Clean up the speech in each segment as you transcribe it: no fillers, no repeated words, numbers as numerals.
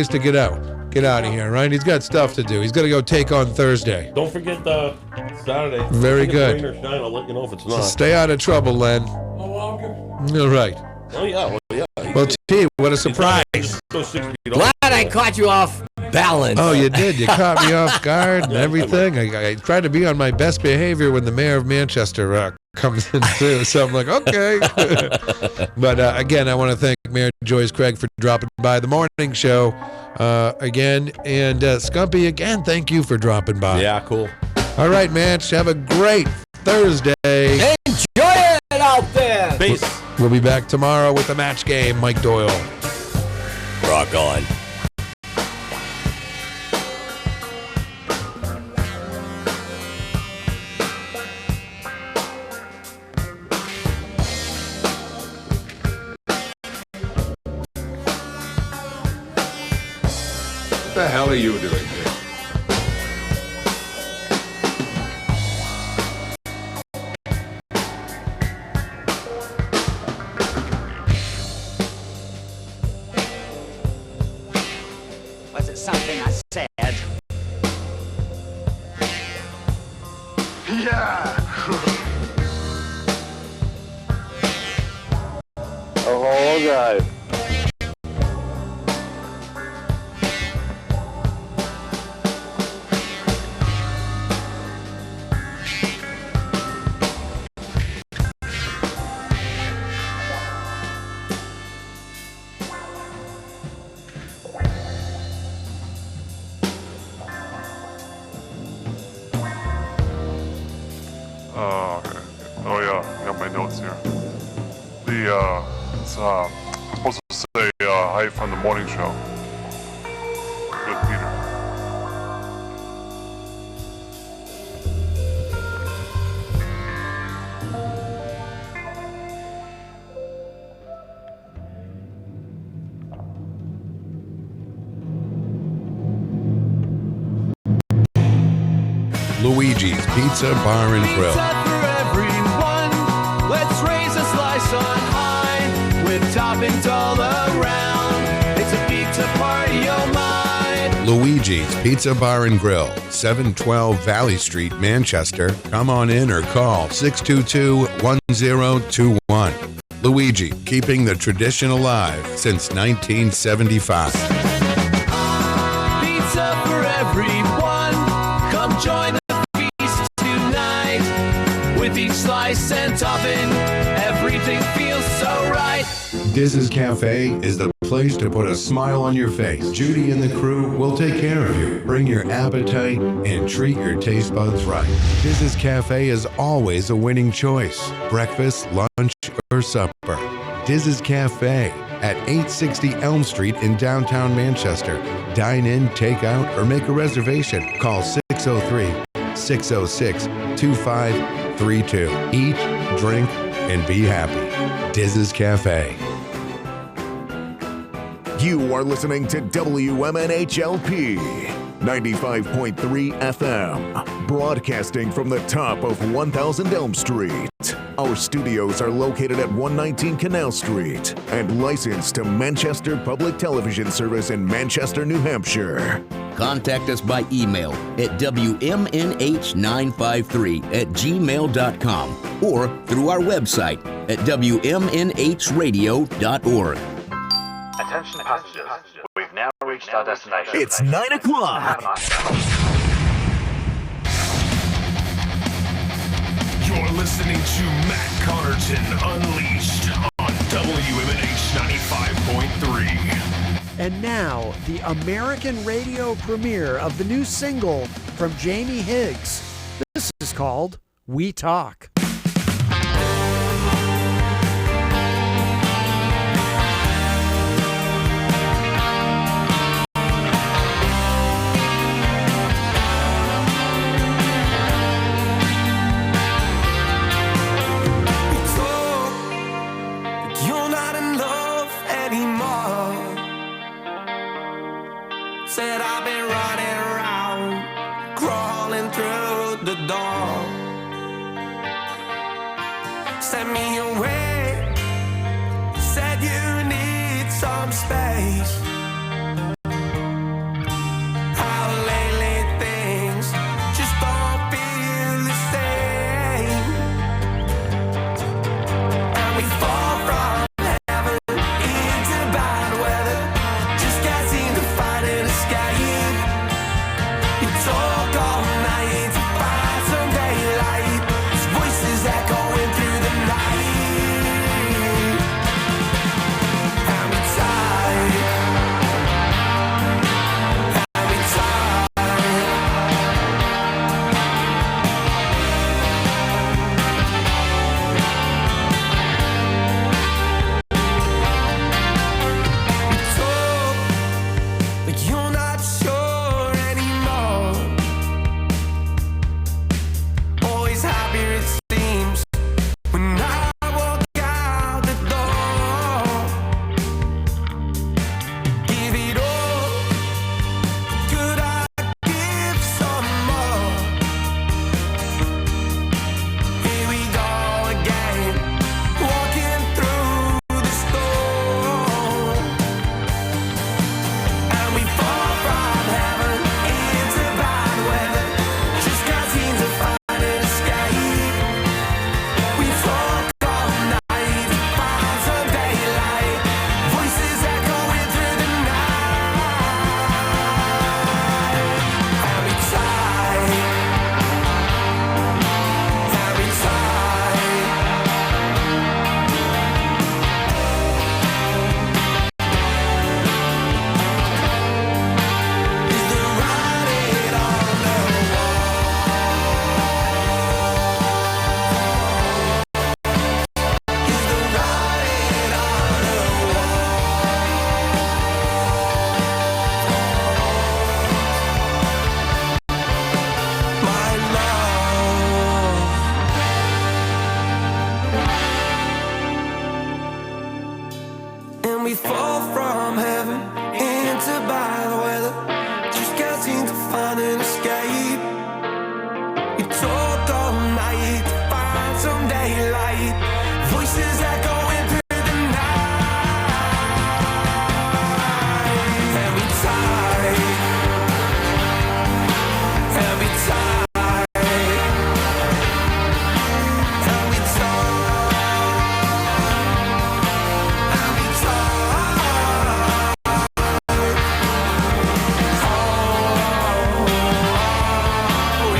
to get out. Get out of here, right? He's got stuff to do. He's got to go take on Thursday. Don't forget Saturday. Very good. Rain or shine, I'll let you know if it's not. So stay out of trouble, Len. Oh, welcome. All right. Oh, yeah. Well, T, what a surprise. Glad I caught you off balance. Oh, you did. You caught me off guard and everything. I tried to be on my best behavior when the mayor of Manchester comes in, too. So I'm like, okay. But, again, I want to thank Mayor Joyce Craig for dropping by the morning show again. And, Scumpy, again, thank you for dropping by. Yeah, cool. All right, Manch. Have a great Thursday. Enjoy it out there. Peace. We'll be back tomorrow with the match game. Mike Doyle. Rock on. What the hell are you doing here? Was it something I said? Yeah! Oh, guys. Okay. Oh yeah, I got my notes here. It's supposed to say hi from the morning show. Good, Peter. Luigi's Pizza Bar and Grill. For everyone, let's raise a slice on high with toppings all around. It's a pizza party, oh my. Luigi's Pizza Bar and Grill, 712 Valley Street, Manchester. Come on in or call 622-1021. Luigi, keeping the tradition alive since 1975. Pizza for everyone, come join the feast tonight. With each slice and topping, everything feels so right. Diz's Cafe is the place to put a smile on your face. Judy and the crew will take care of you. Bring your appetite and treat your taste buds right. Diz's Cafe is always a winning choice. Breakfast, lunch, or supper. Diz's Cafe at 860 Elm Street in downtown Manchester. Dine in, take out, or make a reservation. Call 603-606-2532. Eat, drink, and be happy. Diz's Cafe. You are listening to WMNHLP 95.3 FM, broadcasting from the top of 1000 Elm Street. Our studios are located at 119 Canal Street and licensed to Manchester Public Television Service in Manchester, New Hampshire. Contact us by email at wmnh953@gmail.com or through our website at wmnhradio.org. Attention passengers, we've now reached our destination. It's 9 o'clock. You're listening to Matt Connarton Unleashed on WMNH 95.3. And now, the American radio premiere of the new single from Jamie Higgs. This is called We Talk. Said I've been running around, crawling through the door. Sent me away, said you need some space. like you're not sure anymore. Always happier it seems when I walk out the door. Give it all, could I give some more? Here we go again, walking through the storm. And we fall from heaven into bad weather, just can't seem to find an escape. We talk all night, find some daylight, voices echoing through the night. And we tight, and we tight. Is the writing on the my love? And we fall from heaven into bad weather, just can't seem to find an escape. We talk all night to find some daylight, voices echoing through the night. And we tight, and we tight, and we tight, and we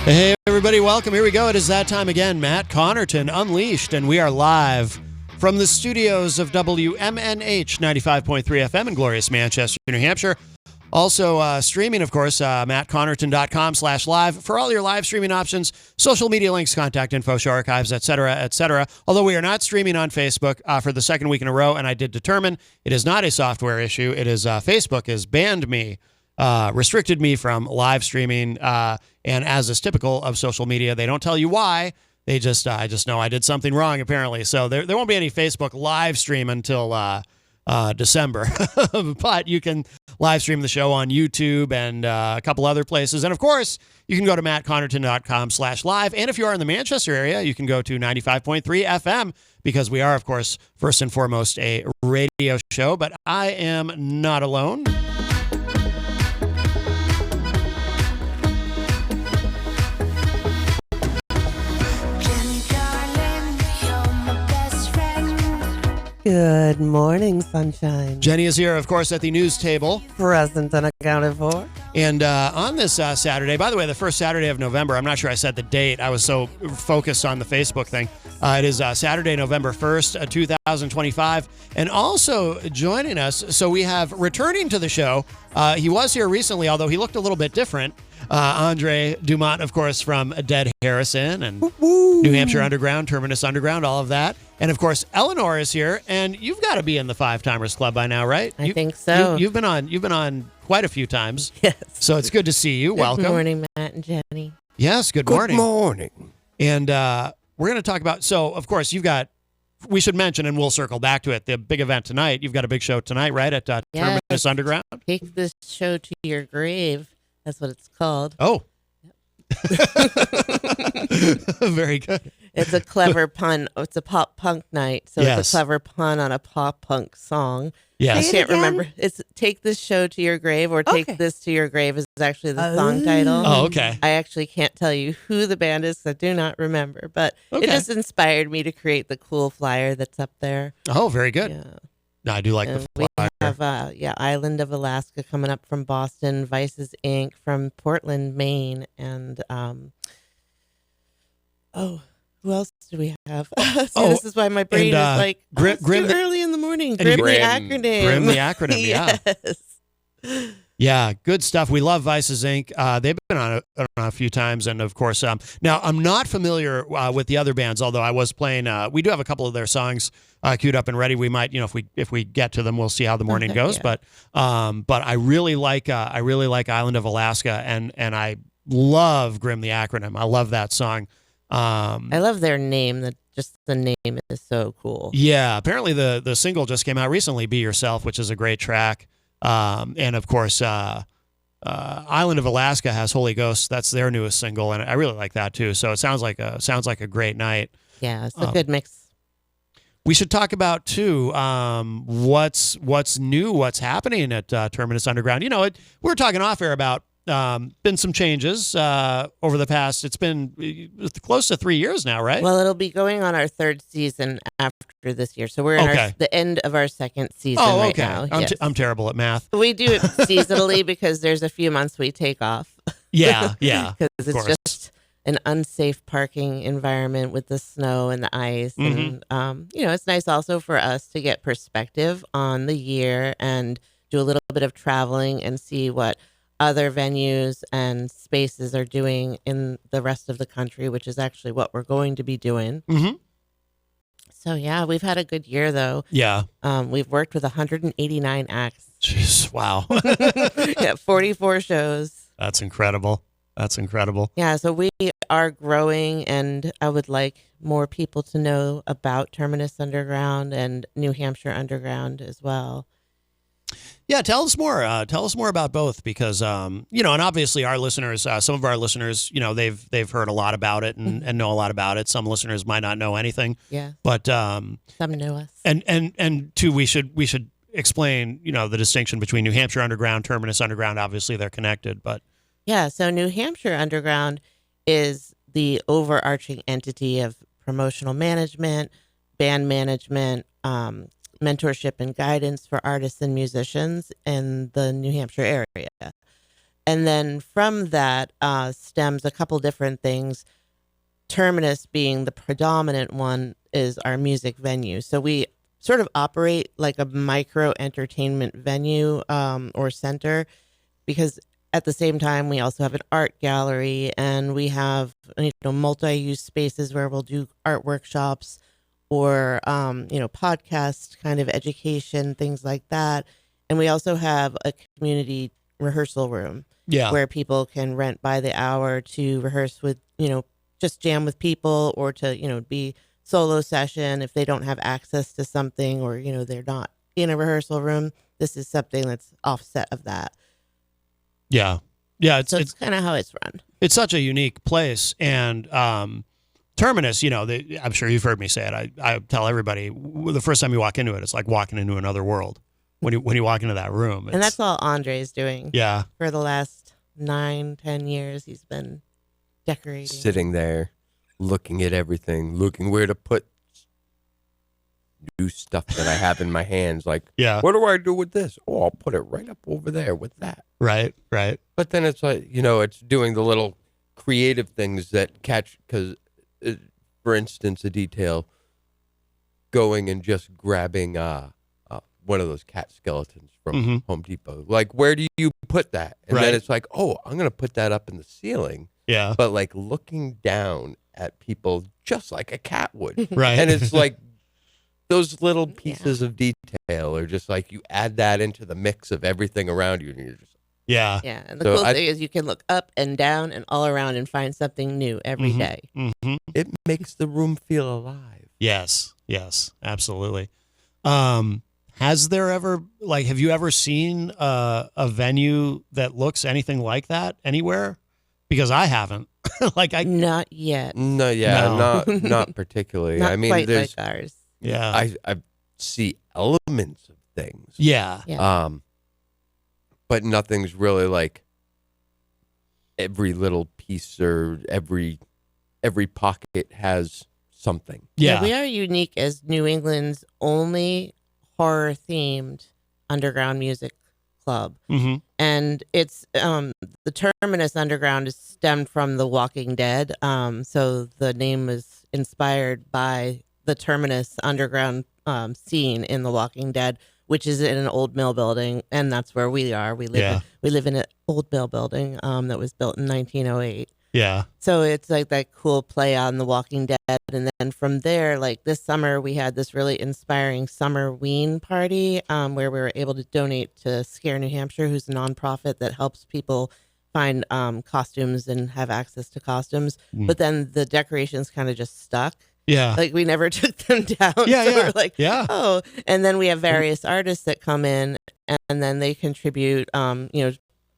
Hey, everybody, welcome. Here we go. It is that time again. Matt Connarton Unleashed, and we are live from the studios of WMNH 95.3 FM in glorious Manchester, New Hampshire. Also streaming, of course, mattconnerton.com/live for all your live streaming options, social media links, contact info, show archives, etc., etc. Although we are not streaming on Facebook for the second week in a row, and I did determine it is not a software issue. It is Facebook has banned me, restricted me from live streaming, and as is typical of social media, they don't tell you why. They just, I just know I did something wrong, apparently. So there won't be any Facebook live stream until December. But you can live stream the show on YouTube and a couple other places. And, of course, you can go to mattconnerton.com/live. And if you are in the Manchester area, you can go to 95.3 FM because we are, of course, first and foremost a radio show. But I am not alone. Good morning, sunshine. Jenny is here, of course, at the news table. Present and accounted for. And on this Saturday, by the way, the first Saturday of November, I'm not sure I said the date. I was so focused on the Facebook thing. It is Saturday, November 1st, 2025. And also joining us, so we have returning to the show. He was here recently, although he looked a little bit different. Andre Dumont, of course, from Dead Harrison and New Hampshire Underground, Terminus Underground, all of that. And, of course, Eleanor is here, and you've got to be in the Five Timers Club by now, right? I think so. You've been on quite a few times. Yes. So it's good to see you. Welcome. Good morning, Matt and Jenny. Yes, good morning. Good morning. And we're going to talk about, so, of course, you've got, we should mention, and we'll circle back to it, the big event tonight. You've got a big show tonight, right, at Terminus Underground? Take this show to your grave. That's what it's called. Oh. Very good. It's a clever pun. It's a pop punk night, so Yes. it's a clever pun on a pop punk song. Yes. I can't remember. It's "Take This Show to Your Grave" or "Take This to Your Grave" is actually the song title. Oh, okay. I actually can't tell you who the band is, 'cause I do not remember, but Okay. it just inspired me to create the cool flyer that's up there. Oh, very good. Yeah. No, I do like And the we flyer. have Island of Alaska coming up from Boston, Vices Inc. from Portland, Maine, and who else do we have? This is why my brain is like Grim, it's too early in the morning. and you- Grim the acronym. Grim the acronym, yeah. Yes. Yeah, good stuff. We love Vices Inc. They've been on a few times, and of course, now I'm not familiar with the other bands. Although I was playing, we do have a couple of their songs queued up and ready. We might, if we get to them, we'll see how the morning goes. Yeah. But I really like Island of Alaska, and I love Grim the acronym. I love that song. I love their name. Just the name is so cool. Yeah, apparently the single just came out recently, "Be Yourself," which is a great track. And of course, Island of Alaska has "Holy Ghost." That's their newest single, and I really like that too. So it sounds like a great night. Yeah, it's a good mix. We should talk about too what's new, what's happening at Terminus Underground. We were talking off air about been some changes over the past. It's been close to 3 years now, right? Well, it'll be going on our third season after this year, so we're in the end of our second season right now. I'm terrible at math. We do it seasonally because there's a few months we take off. Yeah, because it's just an unsafe parking environment with the snow and the ice, and it's nice also for us to get perspective on the year and do a little bit of traveling and see what other venues and spaces are doing in the rest of the country, which is actually what we're going to be doing. Mm-hmm. So yeah, we've had a good year though. Yeah. We've worked with 189 acts. Jeez, wow. Yeah, 44 shows. That's incredible. Yeah, so we are growing, and I would like more people to know about Terminus Underground and New Hampshire Underground as well. Yeah, tell us more. Tell us more about both, because and obviously our listeners, some of our listeners, they've heard a lot about it and know a lot about it. Some listeners might not know anything. Yeah, but some know us. And two, we should explain the distinction between New Hampshire Underground, Terminus Underground. Obviously, they're connected, but yeah. So New Hampshire Underground is the overarching entity of promotional management, band management, mentorship and guidance for artists and musicians in the New Hampshire area. And then from that stems a couple different things. Terminus being the predominant one is our music venue. So we sort of operate like a micro entertainment venue or center, because at the same time we also have an art gallery, and we have multi-use spaces where we'll do art workshops or podcast kind of education, things like that. And we also have a community rehearsal room where people can rent by the hour to rehearse with, just jam with people, or to, be solo session if they don't have access to something, or, they're not in a rehearsal room. This is something that's offset of that. Yeah. It's kind of how it's run. It's such a unique place. And Terminus, I'm sure you've heard me say it. I tell everybody, the first time you walk into it, it's like walking into another world. When you walk into that room. And that's all Andre's doing. Yeah. For the last 9-10 years, he's been decorating. Sitting there, looking at everything, looking where to put new stuff that I have in my hands. Like, what do I do with this? Oh, I'll put it right up over there with that. Right. But then it's like, it's doing the little creative things that catch, because, for instance, a detail, going and just grabbing one of those cat skeletons from Home Depot. Like, where do you put that? And then it's like, oh, I'm going to put that up in the ceiling. Yeah. But like looking down at people just like a cat would. Right. And it's like those little pieces of detail are just like, you add that into the mix of everything around you, and you're just Yeah. And the cool thing is you can look up and down and all around and find something new every day. Mm-hmm. It makes the room feel alive. Yes, absolutely. Has there ever, have you ever seen a venue that looks anything like that anywhere? Because I haven't. Not yet. No, yeah, not particularly. Not I mean, quite there's like ours. Yeah. I see elements of things. Yeah. But nothing's really like every little piece or every pocket has something. Yeah. We are unique as New England's only horror themed underground music club. Mm-hmm. And it's the Terminus Underground is stemmed from The Walking Dead. So the name was inspired by the Terminus Underground scene in The Walking Dead, which is in an old mill building, and that's where we are. We live in an old mill building that was built in 1908. Yeah. So it's like that cool play on The Walking Dead. And then from there, like this summer, we had this really inspiring summer ween party where we were able to donate to Scare New Hampshire, who's a nonprofit that helps people find costumes and have access to costumes. But then the decorations kind of just stuck. Yeah. Like we never took them down. Yeah, So yeah. we're like, oh. And then we have various artists that come in and then they contribute,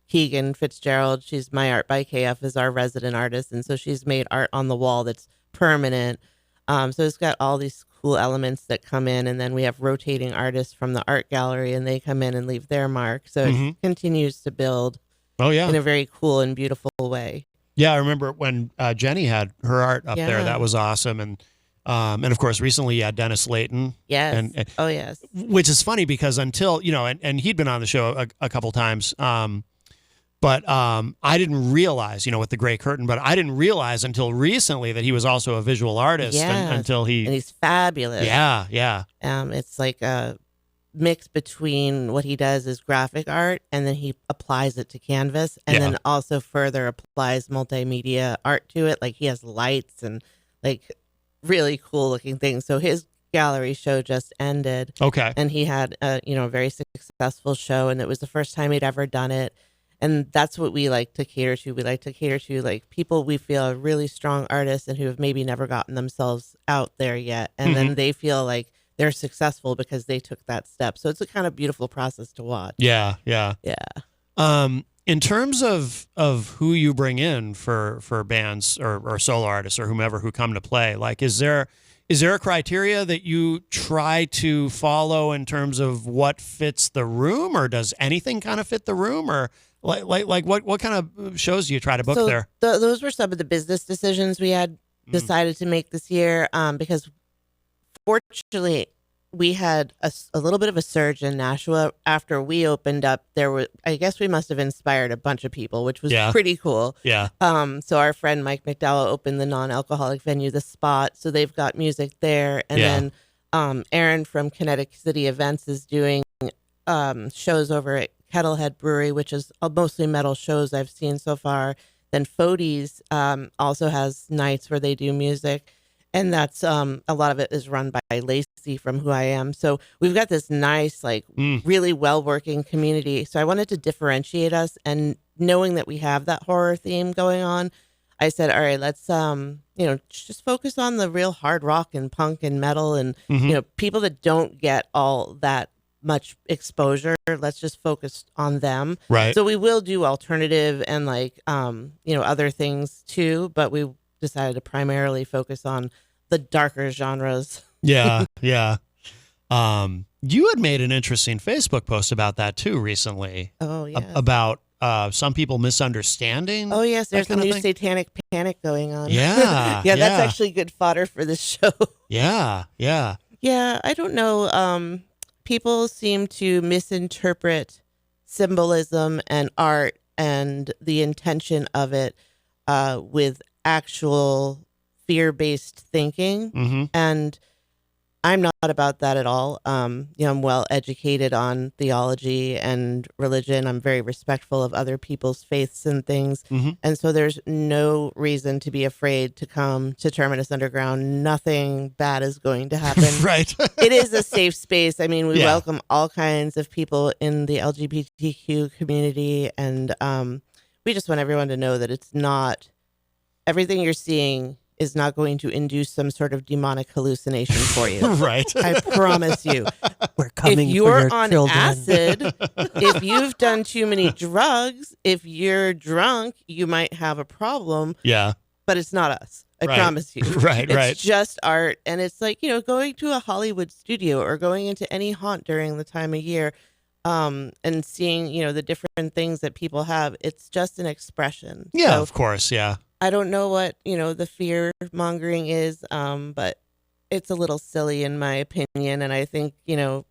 Keegan Fitzgerald, she's My Art by KF, is our resident artist. And so she's made art on the wall that's permanent. So it's got all these cool elements that come in. And then we have rotating artists from the art gallery and they come in and leave their mark. So it continues to build in a very cool and beautiful way. Yeah, I remember when Jenny had her art up there. That was awesome. And of course, recently you had Dennis Layton. Yes. And, oh, yes. Which is funny because until, and he'd been on the show a couple times. But I didn't realize, with the Gray Curtain, but I didn't realize until recently that he was also a visual artist. And he's fabulous. Yeah, yeah. It's like a mix between what he does is graphic art and then he applies it to canvas and then also further applies multimedia art to it. Like he has lights and like really cool looking things. So his gallery show just ended. Okay. And he had a very successful show and it was the first time he'd ever done it. And that's what we like to cater to. We like to cater to like people we feel are really strong artists and who have maybe never gotten themselves out there yet. And then they feel like they're successful because they took that step. So it's a kind of beautiful process to watch. Yeah, yeah. Yeah. In terms of who you bring in for bands or solo artists or whomever who come to play, like is there a criteria that you try to follow in terms of what fits the room, or does anything kind of fit the room, or like what kind of shows do you try to book there? Those were some of the business decisions we had decided to make this year because fortunately we had a little bit of a surge in Nashua after we opened up. I guess we must have inspired a bunch of people, which was pretty cool. Yeah. So our friend Mike McDowell opened the non-alcoholic venue, The Spot. So they've got music there. And then Aaron from Kinetic City Events is doing shows over at Kettlehead Brewery, which is mostly metal shows I've seen so far. Then Fodes also has nights where they do music. And that's a lot of it is run by Lacey from Who I Am. So we've got this nice, really well-working community. So I wanted to differentiate us. And knowing that we have that horror theme going on, I said, all right, let's, just focus on the real hard rock and punk and metal and, people that don't get all that much exposure. Let's just focus on them. Right. So we will do alternative and other things too, but we decided to primarily focus on the darker genres. Yeah, yeah. You had made an interesting Facebook post about that too recently. Oh, yeah. About some people misunderstanding. Oh, yes. There's a new satanic panic going on. Yeah. Yeah, that's actually good fodder for this show. Yeah, yeah. Yeah, I don't know. People seem to misinterpret symbolism and art and the intention of it with actual fear-based thinking. And I'm not about that at all. I'm well educated on theology and religion. I'm very respectful of other people's faiths and things. And so there's no reason to be afraid to come to Terminus Underground. Nothing bad is going to happen. Right. It is a safe space. I mean, we welcome all kinds of people in the LGBTQ community. And we just want everyone to know that it's not, everything you're seeing is not going to induce some sort of demonic hallucination for you. Right. I promise you. We're coming if you're for your on children. acid, if you've done too many drugs, if you're drunk, you might have a problem. Yeah. but it's not us. I promise you. Right. It's just art. And it's like, going to a Hollywood studio or going into any haunt during the time of year and seeing, the different things that people have. It's just an expression. Yeah, So of course. Yeah. I don't know what, the fear mongering is, but it's a little silly in my opinion. And I think,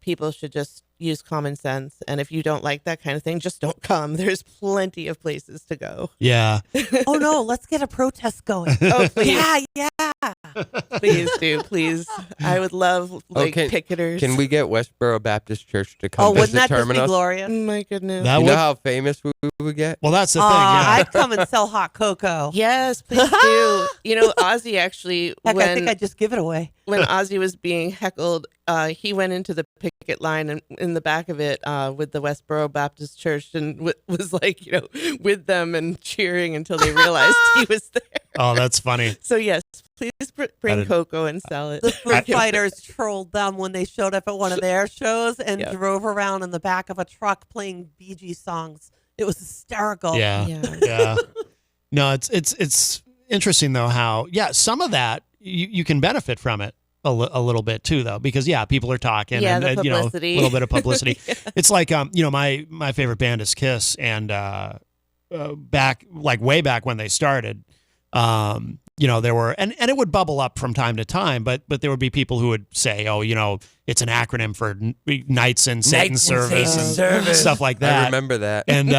people should just use common sense. And if you don't like that kind of thing, just don't come. There's plenty of places to go. Yeah. Oh no, let's get a protest going. Oh, please. Yeah. Please do, please. I would love picketers. Can we get Westboro Baptist Church to come Oh, wouldn't visit that just Terminus? be glorious? My goodness. That you would- know how famous we would get? Well, that's the thing. Yeah. I'd come and sell hot cocoa. Yes, please do. Ozzy actually, Heck, I think I'd just give it away. when Ozzy was being heckled, he went into the picket line and in the back of it with the Westboro Baptist Church and was like, with them and cheering until they realized he was there. Oh, that's funny. So yes, please bring cocoa and sell it. The Foo Fighters trolled them when they showed up at one of their shows and drove around in the back of a truck playing Bee Gees songs. It was hysterical. Yeah. No, it's interesting though how some of that you can benefit from it a little bit too though, because people are talking the and publicity. a little bit of publicity. It's like my favorite band is Kiss, and way back when they started, there were and it would bubble up from time to time, but there would be people who would say, it's an acronym for Nights in Satan's Service and stuff like that. I remember that. And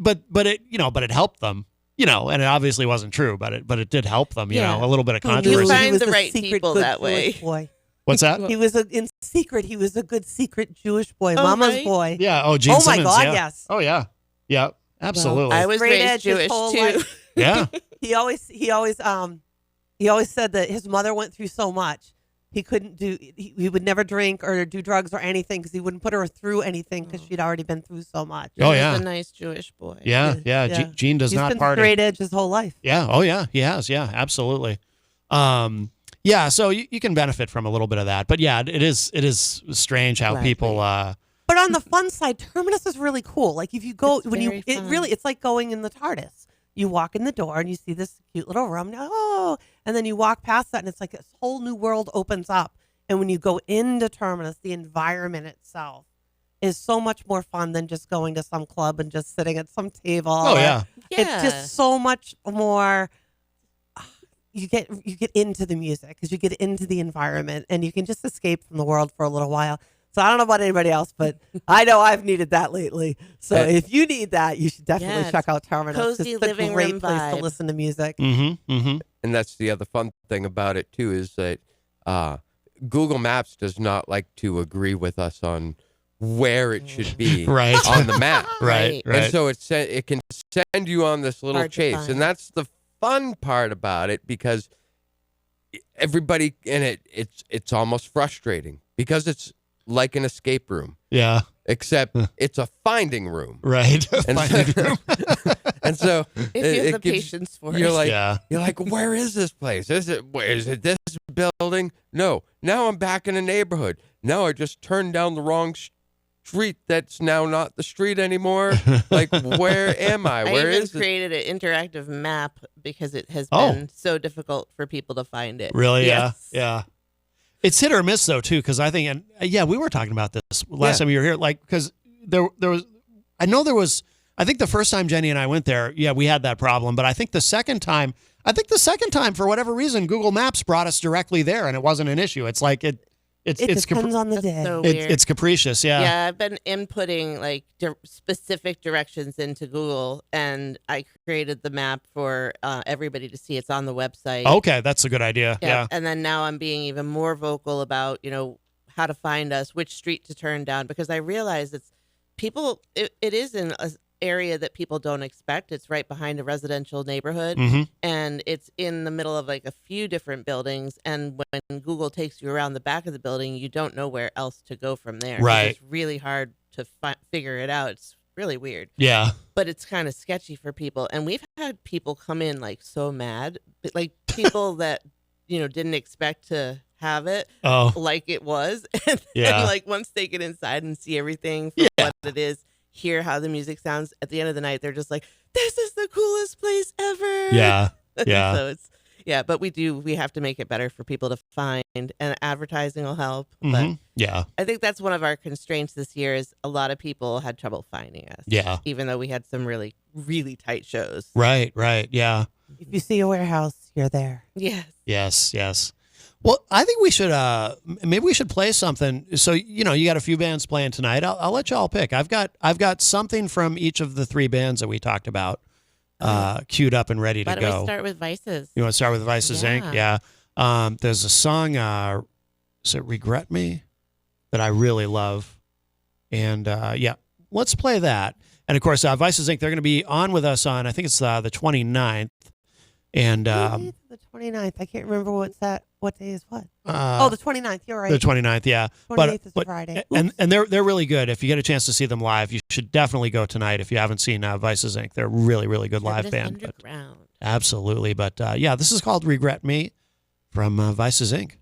but it helped them. And it obviously wasn't true, but it did help them, a little bit of controversy. You find He was the a right secret people good that way. Jewish boy. What's that? He was in secret. He was a good secret Jewish boy, Oh, Mama's right? boy. Yeah. Oh, Gene Oh my Simmons, God, yeah. yes. Oh yeah. Yeah. Absolutely. I was Straight raised edge his Jewish whole too. life. Yeah. He always said that his mother went through so much. He couldn't he would never drink or do drugs or anything because he wouldn't put her through anything because she'd already been through so much. Oh, yeah. He's a nice Jewish boy. Yeah. Gene does He's not been party. straight edge his whole life. Yeah. Oh yeah. He has. Yeah. Absolutely. So you can benefit from a little bit of that, but yeah, it is strange how people. But on the fun side, Terminus is really cool. Like if you go it's like going in the TARDIS. You walk in the door and you see this cute little room. And then you walk past that and it's like this whole new world opens up. And when you go into Terminus, the environment itself is so much more fun than just going to some club and just sitting at some table. Oh yeah. It's just so much more. You get into the music because you get into the environment and you can just escape from the world for a little while. So I don't know about anybody else, but I know I've needed that lately. So if you need that, you should definitely check out Terminus. Cozy it's a living great room place vibe. to listen to music. Mm-hmm. Mm-hmm. And that's the other fun thing about it too, is that Google Maps does not like to agree with us on where it should be Right. on the map. Right. And so it can send you on this little Hard to chase. find. And that's the fun part about it, because everybody in it's almost frustrating because it's like an escape room. Yeah. Except it's a finding room. Right. And and so If you have the patience for you're it. like, you're like, where is this place? Is it this building? No. Now I'm back in a neighborhood. Now I just turned down the wrong street. That's now not the street anymore. Like, where am I? I Where even is it? created an interactive map because it has Oh. been so difficult for people to find it. Really? Yes. Yeah. It's hit or miss though too, because I think, and we were talking about this last time you were here, like because there was, I think the first time Jenny and I went there, we had that problem, but I think the second time for whatever reason, Google Maps brought us directly there, and it wasn't an issue. It's like it depends on the day. So weird. It's capricious. Yeah. Yeah, I've been inputting like specific directions into Google, and I created the map for everybody to see. It's on the website. Okay, that's a good idea. Yeah. And then now I'm being even more vocal about, how to find us, which street to turn down, because I realize it is in an area that people don't expect. It's right behind a residential neighborhood, Mm-hmm. and it's in the middle of like a few different buildings. And when Google takes you around the back of the building, you don't know where else to go from there. 'Cause Right. It's really hard to figure it out. It's really weird. Yeah. But it's kind of sketchy for people. And we've had people come in like so mad, like people that, didn't expect to have it like it was. And like once they get inside and see everything for what it is, hear how the music sounds, at the end of the night, they're just like, this is the coolest place ever. Yeah. Yeah. So but we have to make it better for people to find, and advertising will help. But yeah, I think that's one of our constraints this year is a lot of people had trouble finding us. Yeah. Even though we had some really, really tight shows. Right. Yeah. If you see a warehouse, you're there. Yes. Yes. Well, I think we should maybe we should play something. So, you got a few bands playing tonight. I'll let y'all pick. I've got something from each of the three bands that we talked about queued up and ready to go. Why don't we start with Vices? You want to start with Vices Inc.? Yeah. There's a song, is it Regret Me, that I really love. And let's play that. And of course, Vices Inc., they're going to be on with us on, I think it's the 29th. And the 29th. I can't remember what day is what. The 29th. You're right. The 29th, yeah. 28th is a Friday. And they're really good. If you get a chance to see them live, you should definitely go tonight if you haven't seen Vices Inc. They're really, really good live band. Underground. Absolutely. But this is called Regret Me from Vices Inc.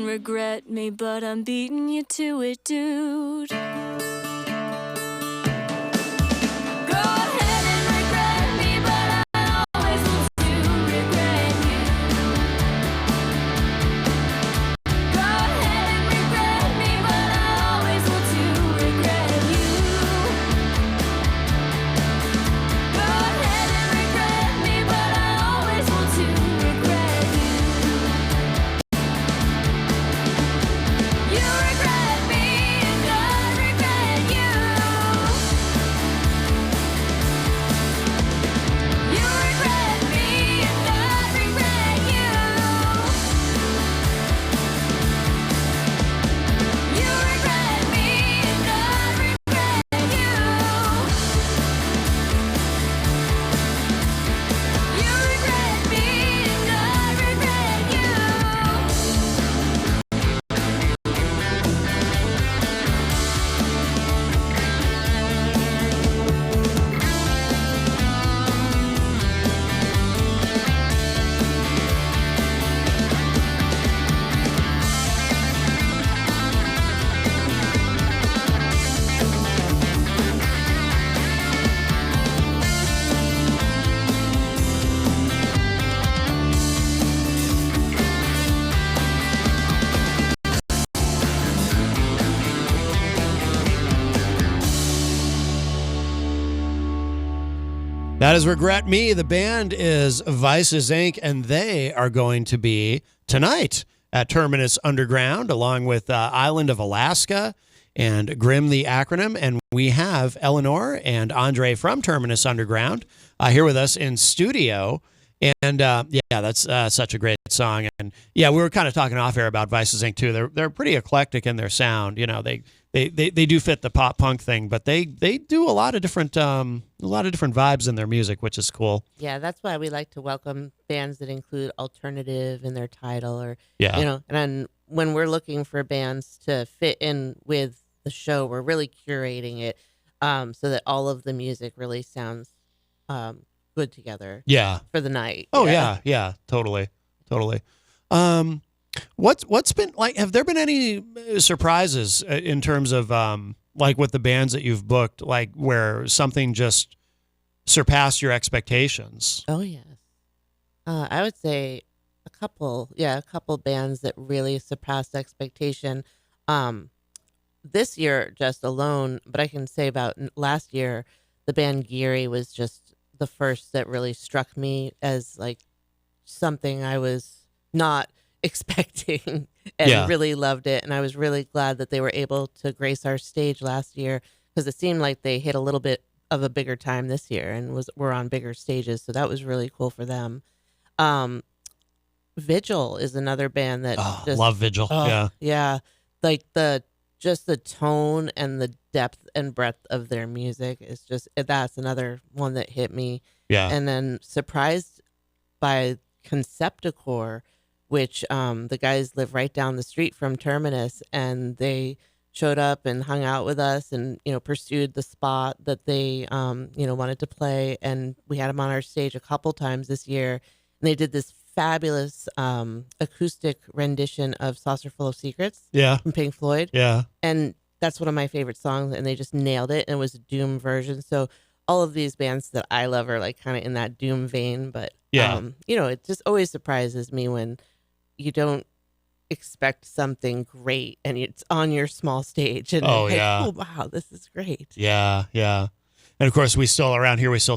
Regret me, but I'm beating you to it, dude. Go ahead and regret me, but I always want to regret you. Go ahead and regret me, but I always want to regret you. Go ahead and regret me, but I always want to regret you. You regret me and I That is Regret Me. The band is Vices Inc., and they are going to be tonight at Terminus Underground, along with Island of Alaska and Grim the Acronym. And we have Eleanor and Andre from Terminus Underground here with us in studio. And that's such a great song. And yeah, we were kind of talking off air about Vices Inc. too. They're pretty eclectic in their sound. You know, they do fit the pop punk thing, but they do a lot of different vibes in their music, which is cool. Yeah, that's why we like to welcome bands that include alternative in their title, or Yeah. you know. And then when we're looking for bands to fit in with the show, we're really curating it so that all of the music really sounds good together. Yeah. For the night. Oh yeah, totally. What's been like? Have there been any surprises in terms of like with the bands that you've booked, like where something just surpassed your expectations? Oh yes, I would say a couple bands that really surpassed expectation. This year just alone, but I can say about last year, the band Geary was just the first that really struck me as like something I was not expecting, and really loved it. And I was really glad that they were able to grace our stage last year, because it seemed like they hit a little bit of a bigger time this year and were on bigger stages. So that was really cool for them. Vigil is another band that love Vigil. Yeah. Like the tone and the depth and breadth of their music is that's another one that hit me. Yeah. And then surprised by Concepticore, which the guys live right down the street from Terminus, and they showed up and hung out with us and, you know, pursued the spot that they, wanted to play. And we had them on our stage a couple times this year. And they did this fabulous acoustic rendition of Saucerful of Secrets from Pink Floyd. Yeah. And that's one of my favorite songs, and they just nailed it. And it was a Doom version. So all of these bands that I love are like kind of in that Doom vein. But, it just always surprises me when you don't expect something great and it's on your small stage. And oh wow, this is great. Yeah. And of course, we still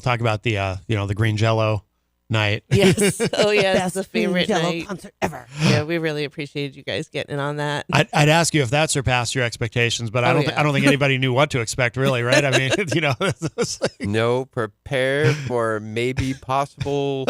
talk about the Green Jello night. Yes. Oh yeah, that's the Green favorite Jello night concert ever. Yeah, we really appreciated you guys getting in on that. I'd ask you if that surpassed your expectations, but I don't think anybody knew what to expect, really, right? I mean, it's like... No, prepare for maybe possible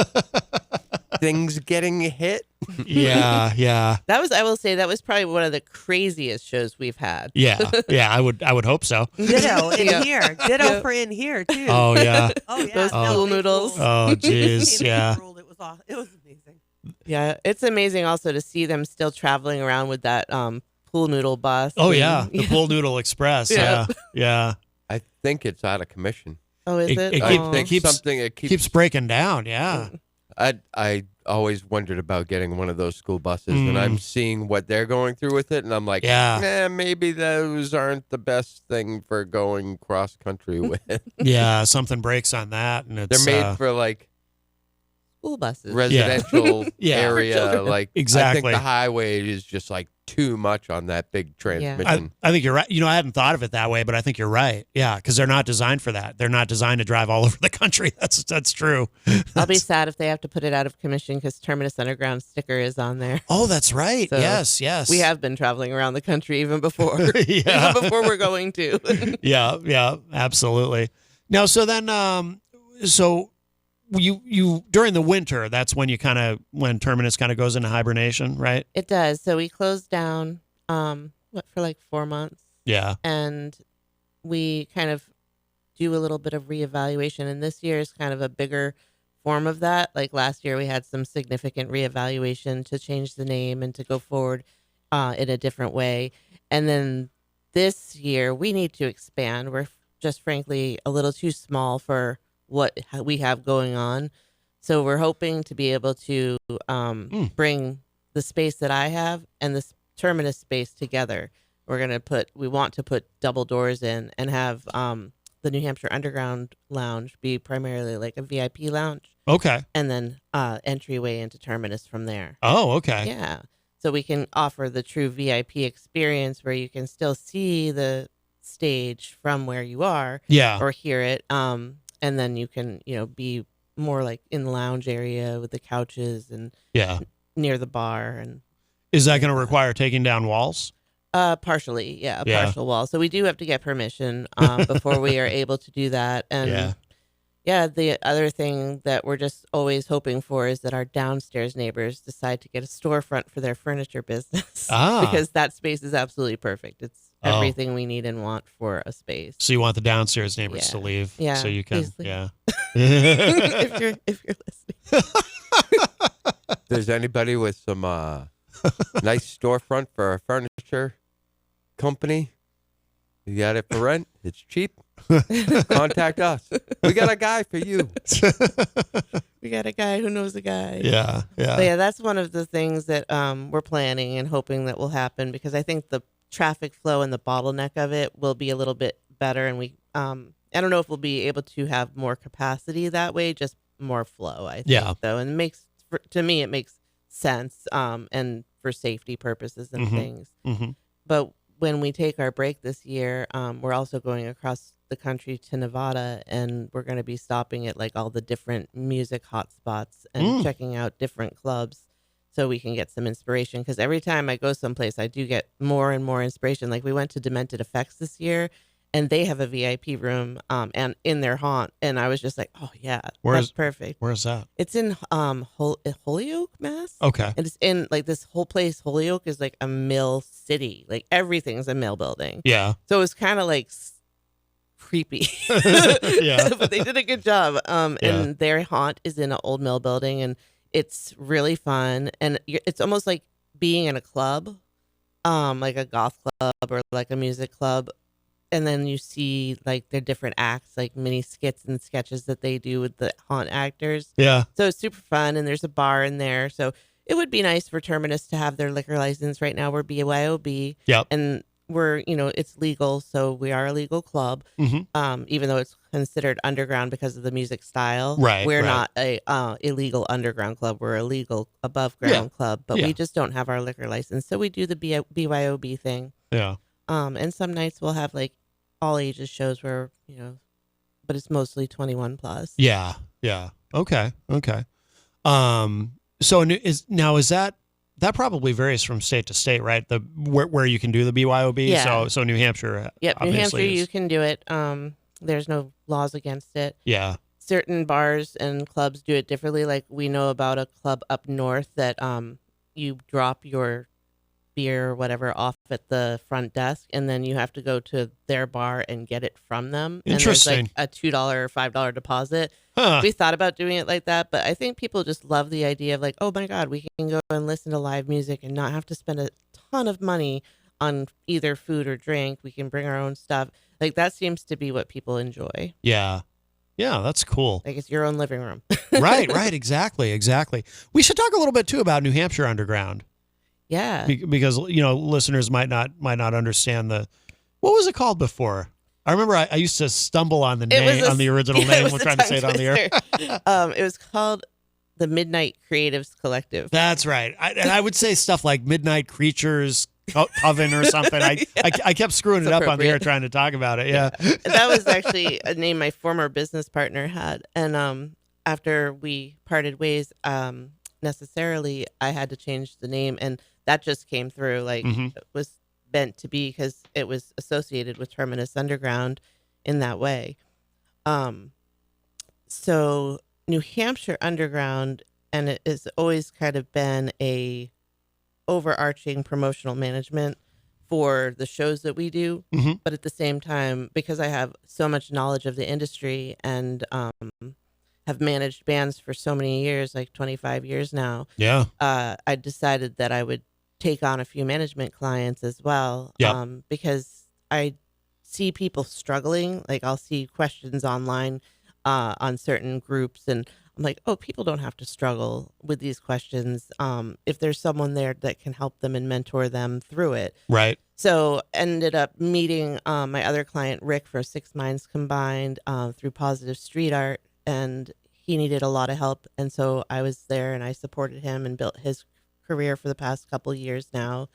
things getting hit. Yeah. I will say that was probably one of the craziest shows we've had. Yeah, I would hope so. Ditto in here. Ditto for in here too. Oh yeah. Those pool noodles. Oh jeez, yeah. It was awesome. It was amazing. Yeah, it's amazing also to see them still traveling around with that pool noodle bus. Oh yeah, the Pool Noodle Express. Yeah. I think it's out of commission. Oh, is it? It keeps breaking down. Yeah. I always wondered about getting one of those school buses, and I'm seeing what they're going through with it, and I'm like, maybe those aren't the best thing for going cross country with. Yeah, something breaks on that, and it's they're made for like school buses, residential area. Like exactly, I think the highway is just like too much on that big transmission. I think you're right. I hadn't thought of it that way, but I think you're right. Yeah, because they're not designed for that. They're not designed to drive all over the country. That's true. I'll be sad if they have to put it out of commission because Terminus Underground sticker is on there. Oh, that's right. So yes. We have been traveling around the country even before. Even before we're going to. Yeah, absolutely. Now, so then, you during the winter, that's when when Terminus kind of goes into hibernation, right? It does. So we closed down for like 4 months. Yeah. And we kind of do a little bit of reevaluation, and this year is kind of a bigger form of that. Like last year we had some significant reevaluation to change the name and to go forward in a different way. And then this year we need to expand. We're just frankly a little too small for what we have going on. So we're hoping to be able to bring the space that I have and the Terminus space together. We want to put double doors in and have the New Hampshire Underground Lounge be primarily like a VIP lounge. Okay. And then entryway into Terminus from there. Oh, okay. Yeah. So we can offer the true VIP experience where you can still see the stage from where you are. Yeah. Or hear it. and then you can, be more like in the lounge area with the couches and near the bar. And is that going to require taking down walls? Partially, a partial wall. So we do have to get permission before we are able to do that. And the other thing that we're just always hoping for is that our downstairs neighbors decide to get a storefront for their furniture business because that space is absolutely perfect. It's everything we need and want for a space. So you want the downstairs neighbors to leave, so you can, if you're listening. Does anybody with some nice storefront for a furniture company? You got it for rent? It's cheap. Contact us. We got a guy for you. We got a guy who knows a guy. Yeah. But that's one of the things that we're planning and hoping that will happen, because I think the traffic flow and the bottleneck of it will be a little bit better. And we, I don't know if we'll be able to have more capacity that way, just more flow, I think, though. And to me, it makes sense, and for safety purposes and things. But when we take our break this year, we're also going across the country to Nevada, and we're going to be stopping at like all the different music hotspots and checking out different clubs so we can get some inspiration. Because every time I go someplace, I do get more and more inspiration. Like we went to Demented Effects this year, and they have a VIP room and in their haunt, and I was just like, oh yeah, that's perfect. Where's that? It's in Holyoke, Mass. Okay. And it's in like this whole place. Holyoke is like a mill city. Like everything's a mill building. Yeah. So it was kind of like creepy. But they did a good job. And their haunt is in an old mill building, and it's really fun. And it's almost like being in a club, like a goth club or like a music club. And then you see like their different acts, like mini skits and sketches that they do with the haunt actors. Yeah. So it's super fun, and there's a bar in there. So it would be nice for Terminus to have their liquor license. Right now we're BYOB. Yep. And we're, it's legal, so we are a legal club. Even though it's considered underground because of the music style. Right. We're not a illegal underground club. We're a legal above ground club, but we just don't have our liquor license. So we do the BYOB thing. Yeah. And some nights we'll have like all ages shows where, but it's mostly 21 plus. Yeah. Yeah. Okay. So is that probably varies from state to state, right? Where you can do the BYOB. Yeah. So New Hampshire. Yep. New Hampshire, you can do it. There's no laws against it. Yeah. Certain bars and clubs do it differently. Like we know about a club up north that you drop your beer or whatever off at the front desk, and then you have to go to their bar and get it from them. Interesting. And there's like a $2 or $5 deposit. Huh. We thought about doing it like that, but I think people just love the idea of like, oh my God, we can go and listen to live music and not have to spend a ton of money on either food or drink. We can bring our own stuff. Like that seems to be what people enjoy. Yeah. Yeah, that's cool. Like it's your own living room. Right. Exactly. We should talk a little bit too about New Hampshire Underground. Yeah. Because, listeners might not understand what was it called before? I remember I used to stumble on the name, on the original name when trying to say it on the air. It was called the Midnight Creatives Collective. That's right. I would say stuff like Midnight Creatures Coven or something. I kept screwing it up on the air trying to talk about it. Yeah. That was actually a name my former business partner had. And after we parted ways, necessarily I had to change the name, and that just came through like it was meant to be because it was associated with Terminus Underground in that way. So New Hampshire Underground, and it has always kind of been a overarching promotional management for the shows that we do. But at the same time, because I have so much knowledge of the industry and have managed bands for so many years, like 25 years now. Yeah. I decided that I would take on a few management clients as well. Yeah. Because I see people struggling. Like I'll see questions online on certain groups, and I'm like, oh, people don't have to struggle with these questions. If there's someone there that can help them and mentor them through it. Right. So ended up meeting my other client, Rick, for Six Minds Combined through Positive Street Art. And he needed a lot of help. And so I was there and I supported him and built his career for the past couple of years now.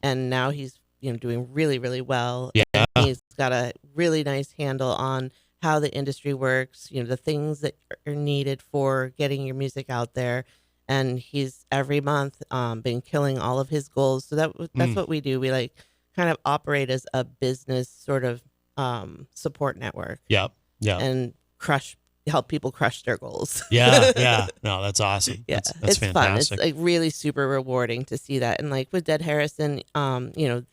And now he's doing really, really well. Yeah. And he's got a really nice handle on how the industry works, the things that are needed for getting your music out there. And he's every month been killing all of his goals. So that's what we do. We like kind of operate as a business sort of support network. Yep. Yeah. And help people crush their goals. Yeah. No, that's awesome. Yeah, That's it's fantastic. fun. It's like really super rewarding to see that. And like with Dead Harrison,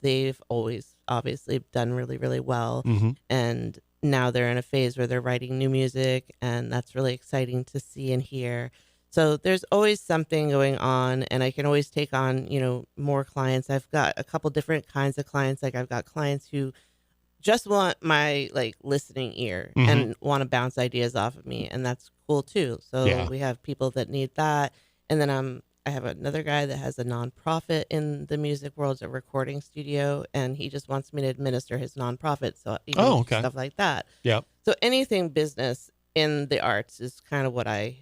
they've always obviously done really, really well. Mhm. And now they're in a phase where they're writing new music, and that's really exciting to see and hear. So there's always something going on, and I can always take on, more clients. I've got a couple different kinds of clients. Like I've got clients who just want my like listening ear and want to bounce ideas off of me, and that's cool too. So we have people that need that, and then I have another guy that has a nonprofit in the music world, it's a recording studio, and he just wants me to administer his nonprofit. So stuff like that. Yep. So anything business in the arts is kind of what I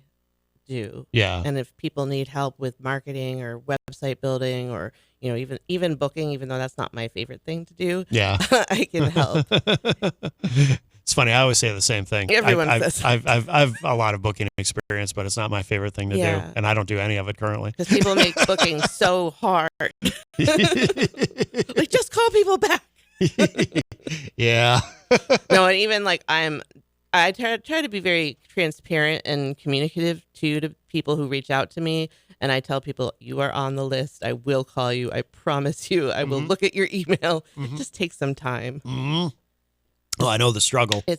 do. Yeah. And if people need help with marketing or website building or even booking, even though that's not my favorite thing to do, I can help. It's funny. I always say the same thing. Everyone says. says. I've a lot of booking experience, but it's not my favorite thing to do, and I don't do any of it currently. Because people make booking so hard. Like, just call people back. Yeah. No, and even like I try to be very transparent and communicative to people who reach out to me. And I tell people, you are on the list. I will call you. I promise you. I will look at your email. It just takes some time. Oh, I know the struggle. You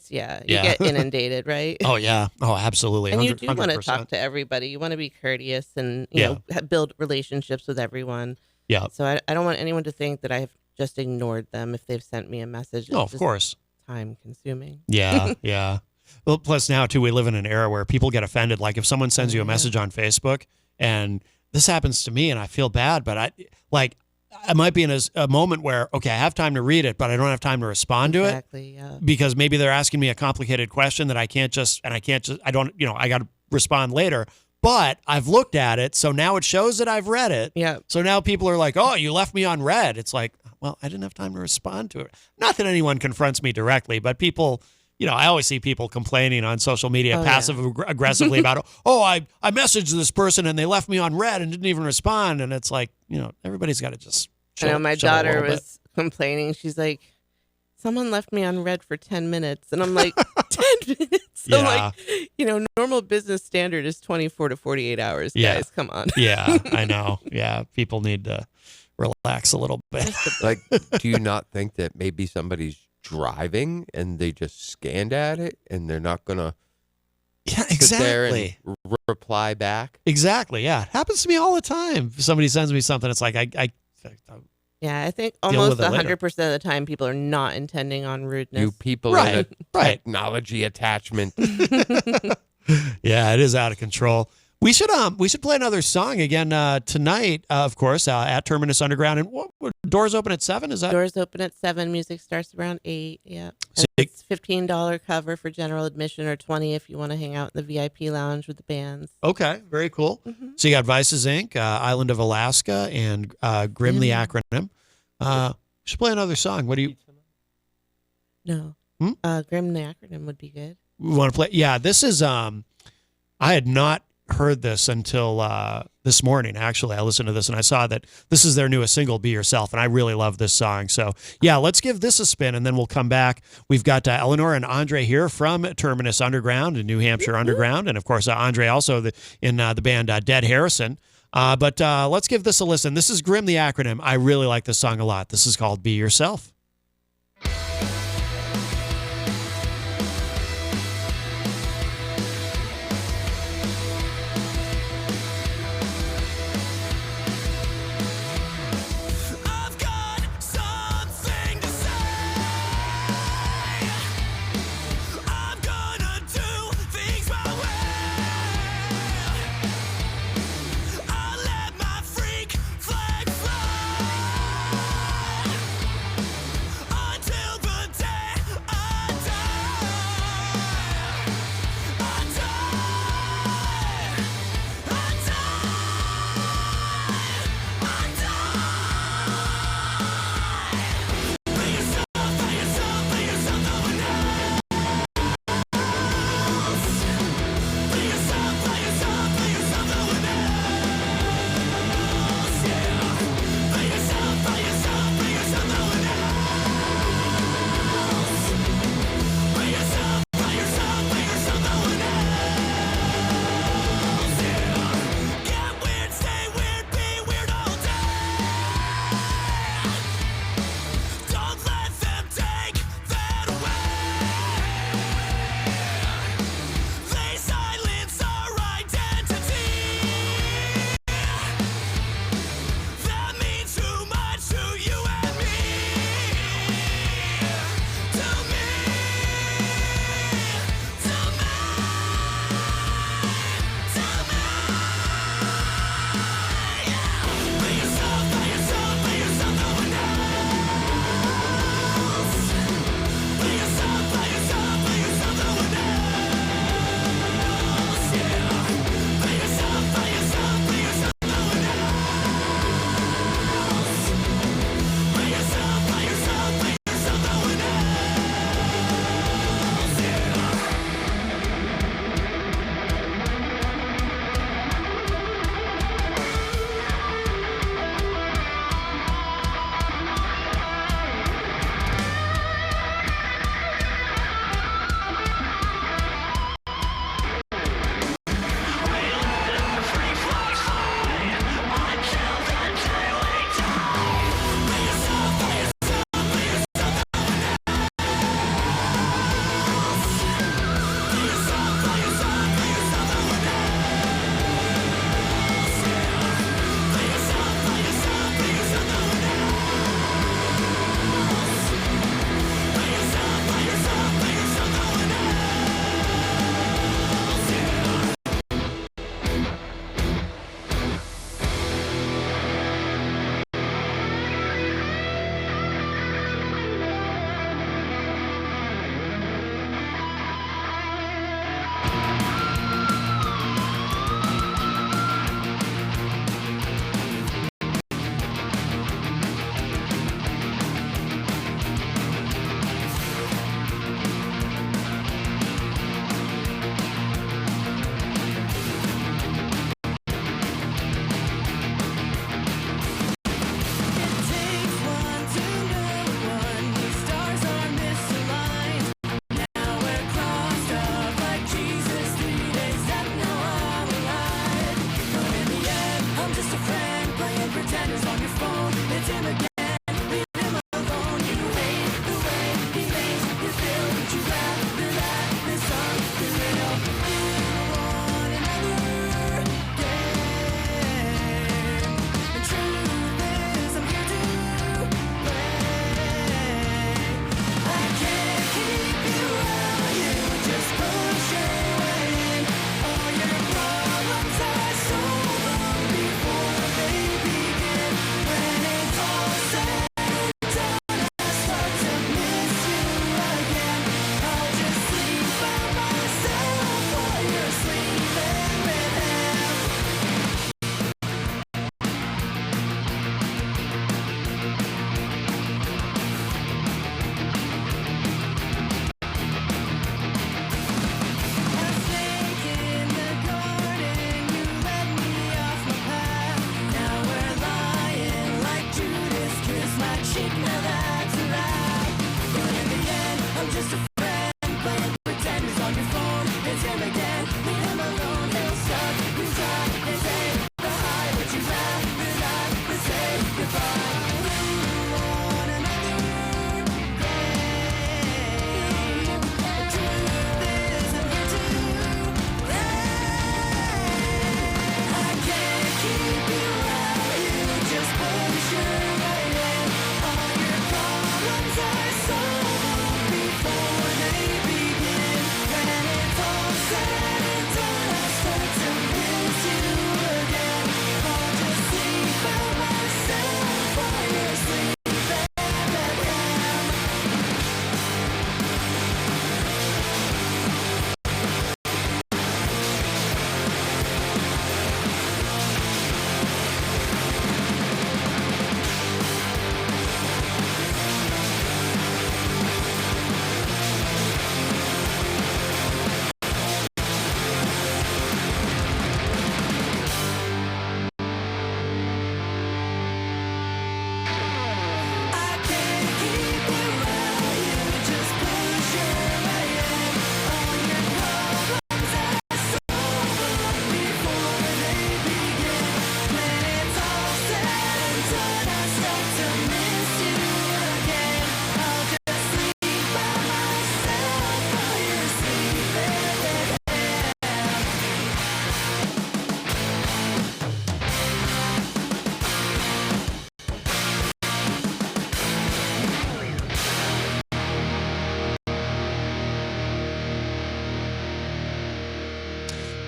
get inundated, right? Oh, yeah. Oh, absolutely. And you do want to talk to everybody. You want to be courteous and build relationships with everyone. Yeah. So I don't want anyone to think that I've just ignored them if they've sent me a message. No, of course. Time consuming. Yeah, yeah. Well, plus now too, we live in an era where people get offended. Like if someone sends you a message on Facebook, and this happens to me, and I feel bad, but I might be in a moment where, okay, I have time to read it, but I don't have time to respond to it because maybe they're asking me a complicated question that I got to respond later. But I've looked at it, so now it shows that I've read it. Yeah. So now people are like, "Oh, you left me on read." It's like, well, I didn't have time to respond to it. Not that anyone confronts me directly, but people, I always see people complaining on social media passive aggressively about, "Oh, I messaged this person and they left me on read and didn't even respond." And it's like, everybody's got to just. I know my daughter was complaining. She's like, someone left me on read for 10 minutes. And I'm like, 10 minutes? So normal business standard is 24 to 48 hours, guys. Come on. Yeah, I know. Yeah, people need to relax a little bit. Like, do you not think that maybe somebody's driving and they just scanned at it and they're not going to sit there and reply back? Exactly, yeah. It happens to me all the time. If somebody sends me something, it's like, yeah, I think almost 100% of the time people are not intending on rudeness. You people in a technology attachment. Yeah, it is out of control. We should play another song again tonight, of course, at Terminus Underground. And what doors open at 7? Is that doors open at 7? Music starts around 8. Yeah, so it's $15 cover for general admission, or $20 if you want to hang out in the VIP lounge with the bands. Okay, very cool. So you got Vices Inc., Island of Alaska, and Grim the Acronym. Should play another song. What do you? No, Grim the Acronym would be good. We want to play? Yeah, this is. I had not heard this until this morning. Actually, I listened to this and I saw that this is their newest single, Be Yourself, and I really love this song. So yeah, let's give this a spin and then we'll come back. We've got Eleanor and Andre here from Terminus Underground and New Hampshire Underground, and of course Andre also in the band Dead Harrison. But let's give this a listen. This is Grim the Acronym. I really like this song a lot. This is called Be Yourself.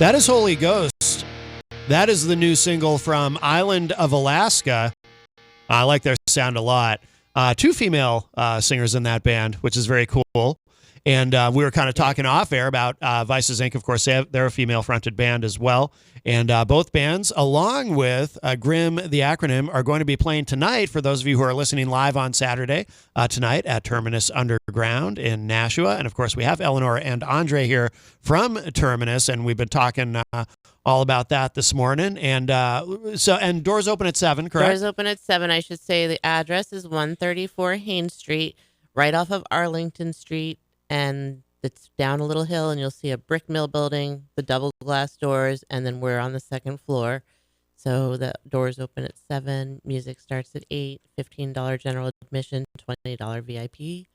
That is Holy Ghost. That is the new single from Island of Alaska. I like their sound a lot. 2 female singers in that band, which is very cool. And we were kind of talking off air about Vices Inc. Of course, they're a female-fronted band as well. And both bands, along with Grimm, the acronym, are going to be playing tonight for those of you who are listening live on Saturday tonight at Terminus Underground in Nashua. And, of course, we have Eleanor and Andre here from Terminus, and we've been talking all about that this morning. And and doors open at 7, correct? Doors open at 7. I should say the address is 134 Haines Street, right off of Arlington Street. And it's down a little hill, and you'll see a brick mill building, the double glass doors, and then we're on the 2nd floor. So the doors open at 7. Music starts at 8. $15 general admission, $20 VIP.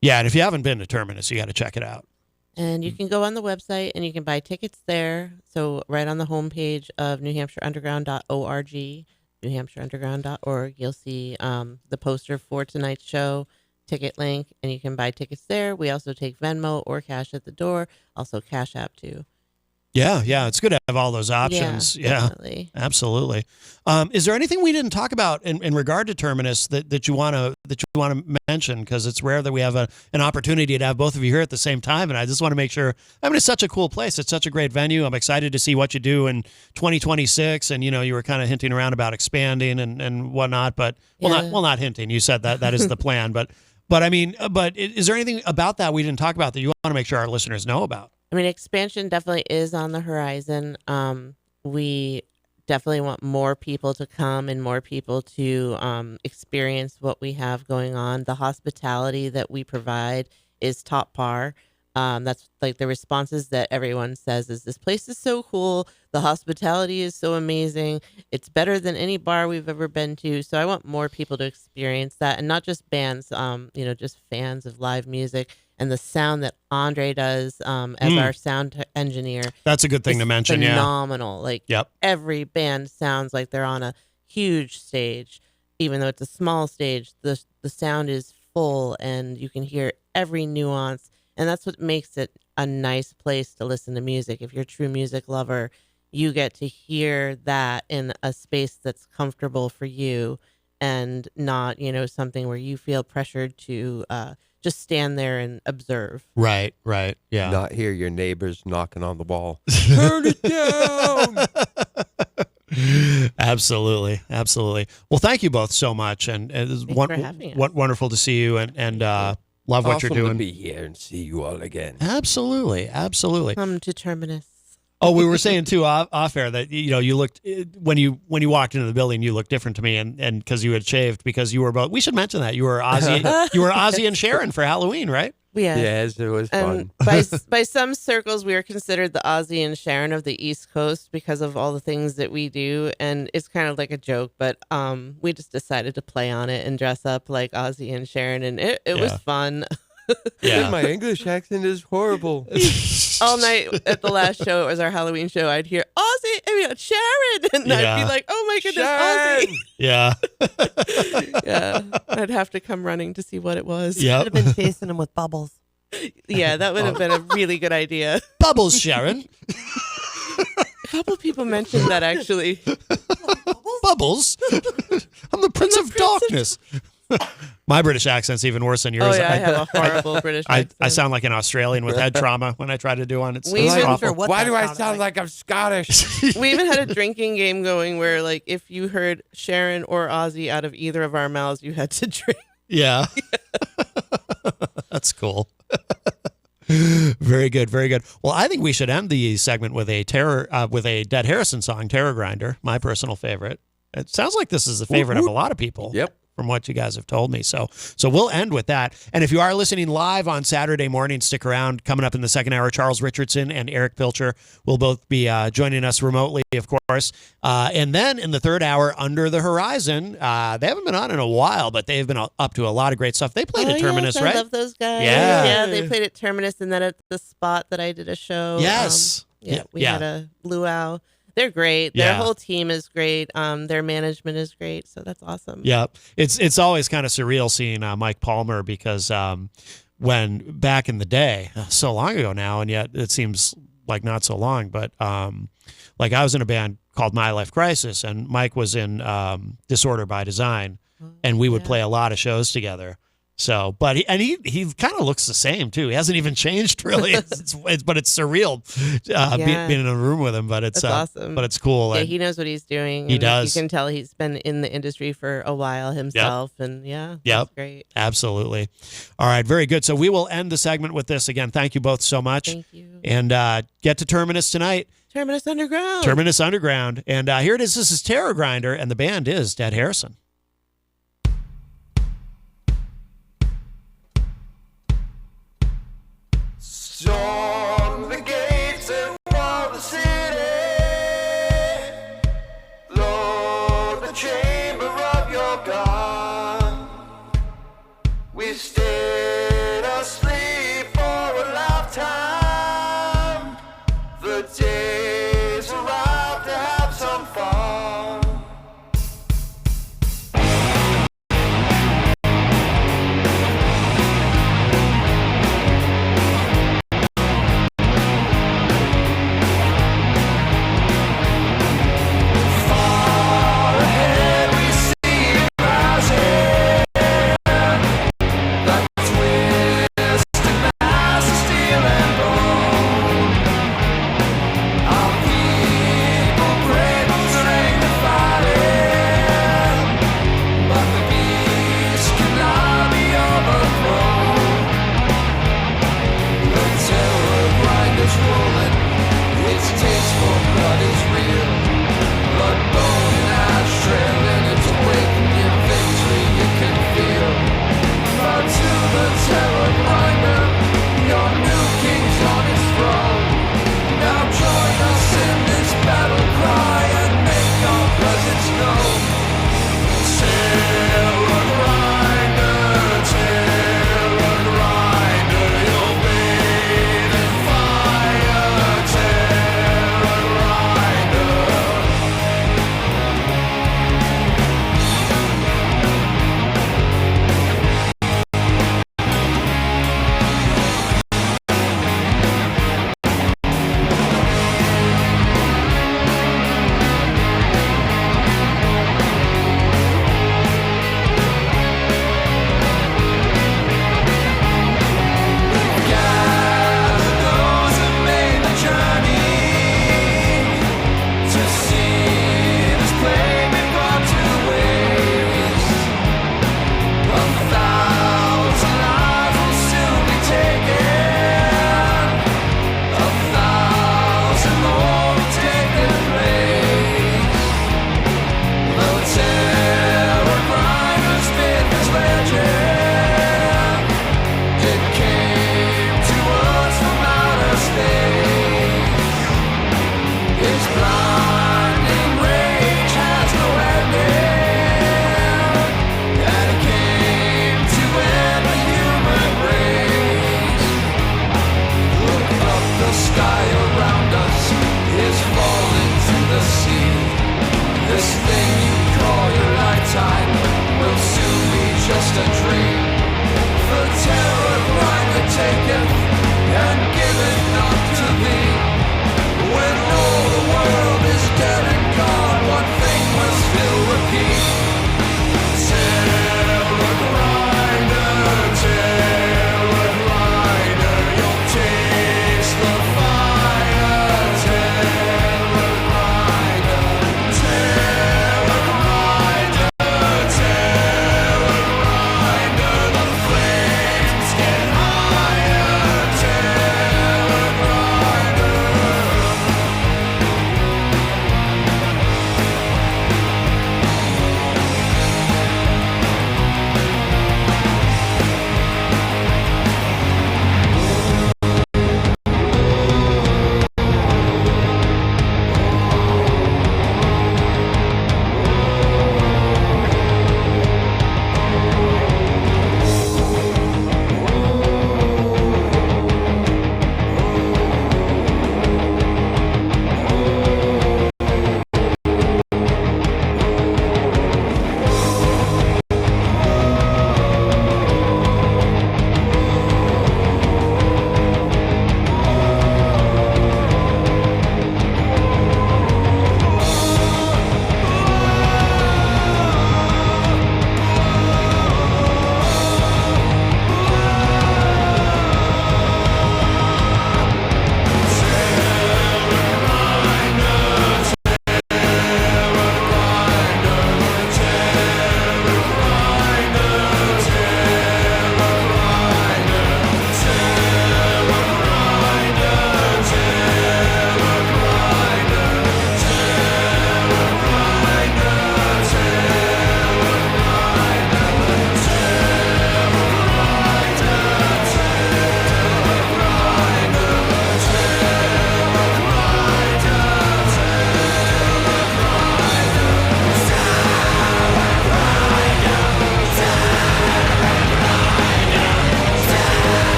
Yeah, and if you haven't been to Terminus, you got to check it out. And you can go on the website, and you can buy tickets there. So right on the homepage of NewHampshireUnderground.org, NewHampshireUnderground.org, you'll see the poster for tonight's show, ticket link, and you can buy tickets there. We also take Venmo or cash at the door, also Cash App too. Yeah, it's good to have all those options. Yeah, definitely. Absolutely. Is there anything we didn't talk about in regard to Terminus that you want to mention? Because it's rare that we have an opportunity to have both of you here at the same time, and I just want to make sure. I mean, it's such a cool place. It's such a great venue. I'm excited to see what you do in 2026. And you were kind of hinting around about expanding and whatnot, but not hinting. You said that is the plan, but I mean, is there anything about that we didn't talk about that you want to make sure our listeners know about? I mean, expansion definitely is on the horizon. We definitely want more people to come and more people to experience what we have going on. The hospitality that we provide is top par. That's like the responses that everyone says is, this place is so cool. The hospitality is so amazing. It's better than any bar we've ever been to. So I want more people to experience that, and not just bands, just fans of live music. And the sound that Andre does as our sound engineer. That's a good thing to mention, phenomenal. Like, every band sounds like they're on a huge stage. Even though it's a small stage, the sound is full, and you can hear every nuance. And that's what makes it a nice place to listen to music. If you're a true music lover, you get to hear that in a space that's comfortable for you, and not, something where you feel pressured to just stand there and observe. Right, yeah. Not hear your neighbors knocking on the wall. Turn it down! Absolutely. Well, thank you both so much, and it's wonderful to see you, and love what awesome you're doing. To be here and see you all again. Absolutely. Come to Terminus. Oh, we were saying too off air that you looked when you walked into the building, you looked different to me, and because you had shaved, because you were both. We should mention that you were Ozzy and Sharon for Halloween, right? Yeah. Yes, it was fun. By some circles, we are considered the Ozzy and Sharon of the East Coast because of all the things that we do, and it's kind of like a joke, but we just decided to play on it and dress up like Ozzy and Sharon, and it was fun. Yeah, my English accent is horrible. All night at the last show, it was our Halloween show, I'd hear Sharon, and I'd be like, oh my goodness, Sharon! Ozzy. Yeah, I'd have to come running to see what it was. Yeah, Should have been chasing him with bubbles. Yeah, that would have been a really good idea. Bubbles, Sharon. A couple people mentioned that, actually. Bubbles? I'm the Prince of Darkness. My British accent's even worse than yours. Oh, yeah, I have a horrible British accent. I sound like an Australian with head trauma when I try to do one. It's awful. Why do I sound like I'm Scottish? We even had a drinking game going where, like, if you heard Sharon or Ozzy out of either of our mouths, you had to drink. Yeah. That's cool. Very good. Well, I think we should end the segment with a Dead Harrison song, Terror Grinder, my personal favorite. It sounds like this is a favorite of a lot of people. Yep. From what you guys have told me. So we'll end with that. And if you are listening live on Saturday morning, stick around. Coming up in the second hour, Charles Richardson and Erich Pilcher will both be joining us remotely, of course. And then in the third hour, Under the Horizon, they haven't been on in a while, but they've been up to a lot of great stuff. They played at Terminus, right? I love those guys. Yeah, they played at Terminus, and then at the spot that I did a show. Yes. We had a luau. They're great. Their whole team is great. Their management is great. So that's awesome. Yeah. It's always kind of surreal seeing Mike Palmer, because when back in the day, so long ago now, and yet it seems like not so long, but like I was in a band called My Life Crisis, and Mike was in Disorder by Design, and we would play a lot of shows together. So, but he kind of looks the same too. He hasn't even changed really. But it's surreal being in a room with him. But it's That's awesome. But it's cool. Yeah, And he knows what he's doing. He and does. You can tell he's been in the industry for a while himself. And that's great. Absolutely. All right, very good. So we will end the segment with this again. Thank you both so much. Thank you. And get to Terminus tonight. Terminus Underground. Terminus Underground. And here it is. This is Terror Grinder, and the band is Dead Harrison. Storm the gates and wall the city. Load the chamber of your God. We stayed asleep for a lifetime. The days arrived to have some fun.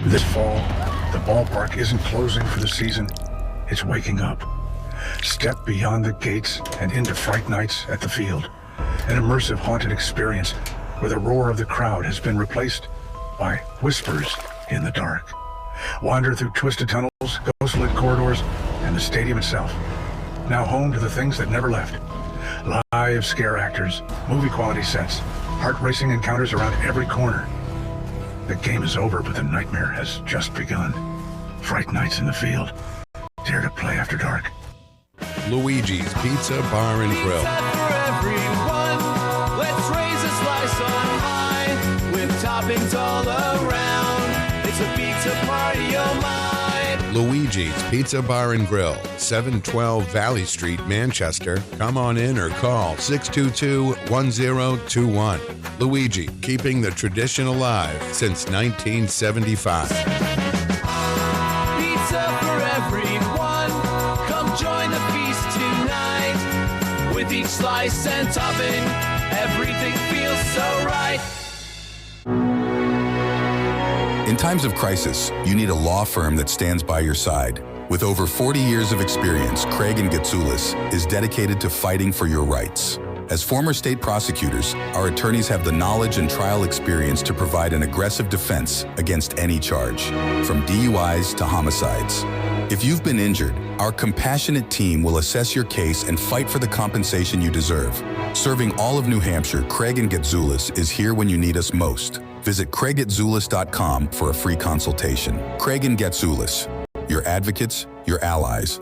This fall, the ballpark isn't closing for the season, it's waking up. Step beyond the gates and into Fright Nights at the Field, an immersive haunted experience where the roar of the crowd has been replaced by whispers in the dark. Wander through twisted tunnels, ghost-lit corridors, and the stadium itself, now home to the things that never left. Live scare actors, movie-quality sets, heart-racing encounters around every corner. The game is over, but the nightmare has just begun. Fright Nights in the Field. Dare to play after dark. Luigi's Pizza Bar and Grill. For everyone, let's raise a slice on high with toppings all around. It's a pizza party, oh my. Luigi's Pizza Bar and Grill, 712 Valley Street, Manchester. Come on in or call 622-1021. Luigi, keeping the tradition alive since 1975. Pizza for everyone, come join the feast tonight. With each slice and topping, everything feels so right. In times of crisis, you need a law firm that stands by your side. With over 40 years of experience, Craig & Getsoulis is dedicated to fighting for your rights. As former state prosecutors, our attorneys have the knowledge and trial experience to provide an aggressive defense against any charge, from DUIs to homicides. If you've been injured, our compassionate team will assess your case and fight for the compensation you deserve. Serving all of New Hampshire, Craig & Getsoulis is here when you need us most. Visit CraigGetsoulis.com for a free consultation. Craig & Getsoulis, your advocates, your allies.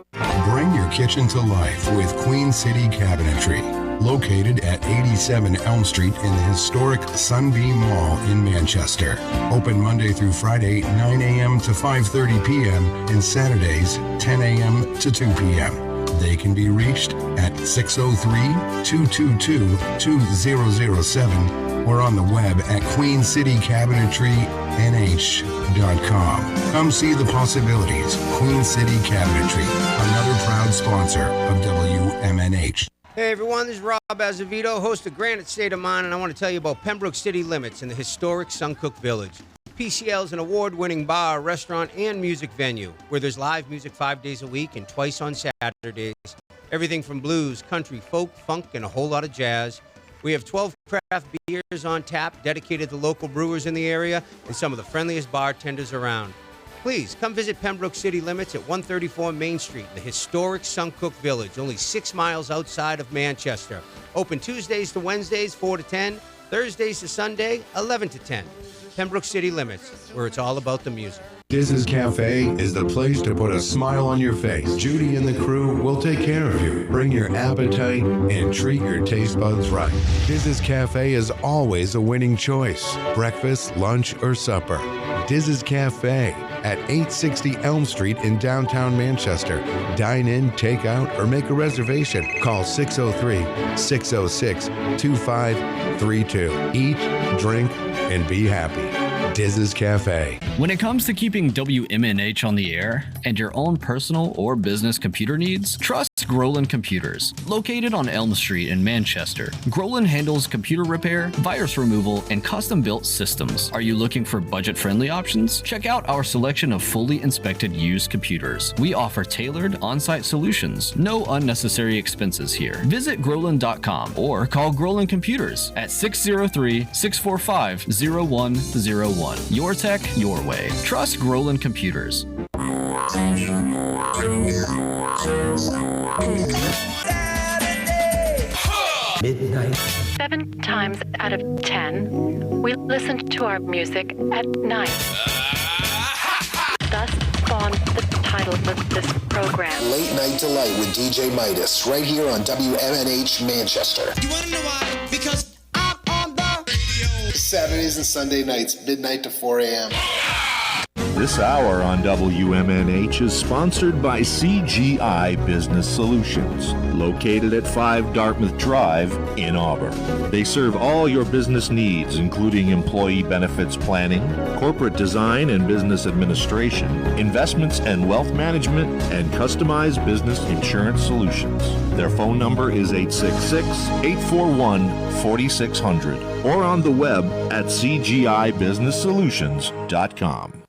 Bring your kitchen to life with Queen City Cabinetry. Located at 87 Elm Street in the historic Sunbeam Mall in Manchester. Open Monday through Friday, 9 a.m. to 5:30 p.m. and Saturdays, 10 a.m. to 2 p.m. They can be reached at 603-222-2007 or on the web at QueenCityCabinetryNH.com. Come see the possibilities. Queen City Cabinetry, another proud sponsor of WMNH. Hey everyone, this is Rob Azevedo, host of Granite State of Mind, and I want to tell you about Pembroke City Limits in the historic Suncook Village. PCL is an award-winning bar, restaurant, and music venue where there's live music 5 days a week and twice on Saturdays. Everything from blues, country, folk, funk, and a whole lot of jazz. We have 12 craft beers on tap dedicated to local brewers in the area and some of the friendliest bartenders around. Please come visit Pembroke City Limits at 134 Main Street in the historic Suncook Village, only 6 miles outside of Manchester. Open Tuesdays to Wednesdays, 4 to 10, Thursdays to Sunday, 11 to 10. Pembroke City Limits, where it's all about the music. Diz's Cafe is the place to put a smile on your face. Judy and the crew will take care of you. Bring your appetite and treat your taste buds right. Diz's Cafe is always a winning choice. Breakfast, lunch, or supper. Diz's Cafe at 860 Elm Street in downtown Manchester. Dine in, take out, or make a reservation. Call 603-606-2532. Eat, drink, and be happy. Diz's Cafe. When it comes to keeping WMNH on the air and your own personal or business computer needs, trust Groland Computers. Located on Elm Street in Manchester, Groland handles computer repair, virus removal, and custom-built systems. Are you looking for budget-friendly options? Check out our selection of fully inspected used computers. We offer tailored on-site solutions. No unnecessary expenses here. Visit Groland.com or call Groland Computers at 603-645-0101. Your tech, your way. Trust Groland Computers. Midnight. 7 times out of 10, we listen to our music at night. Thus spawned the title of this program. Late Night Delight with DJ Midas, right here on WMNH Manchester. You want to know why? Because I'm on the radio. Saturdays and Sunday nights, midnight to 4 a.m. This hour on WMNH is sponsored by CGI Business Solutions, located at 5 Dartmouth Drive in Auburn. They serve all your business needs, including employee benefits planning, corporate design and business administration, investments and wealth management, and customized business insurance solutions. Their phone number is 866-841-4600 or on the web at cgibusinesssolutions.com.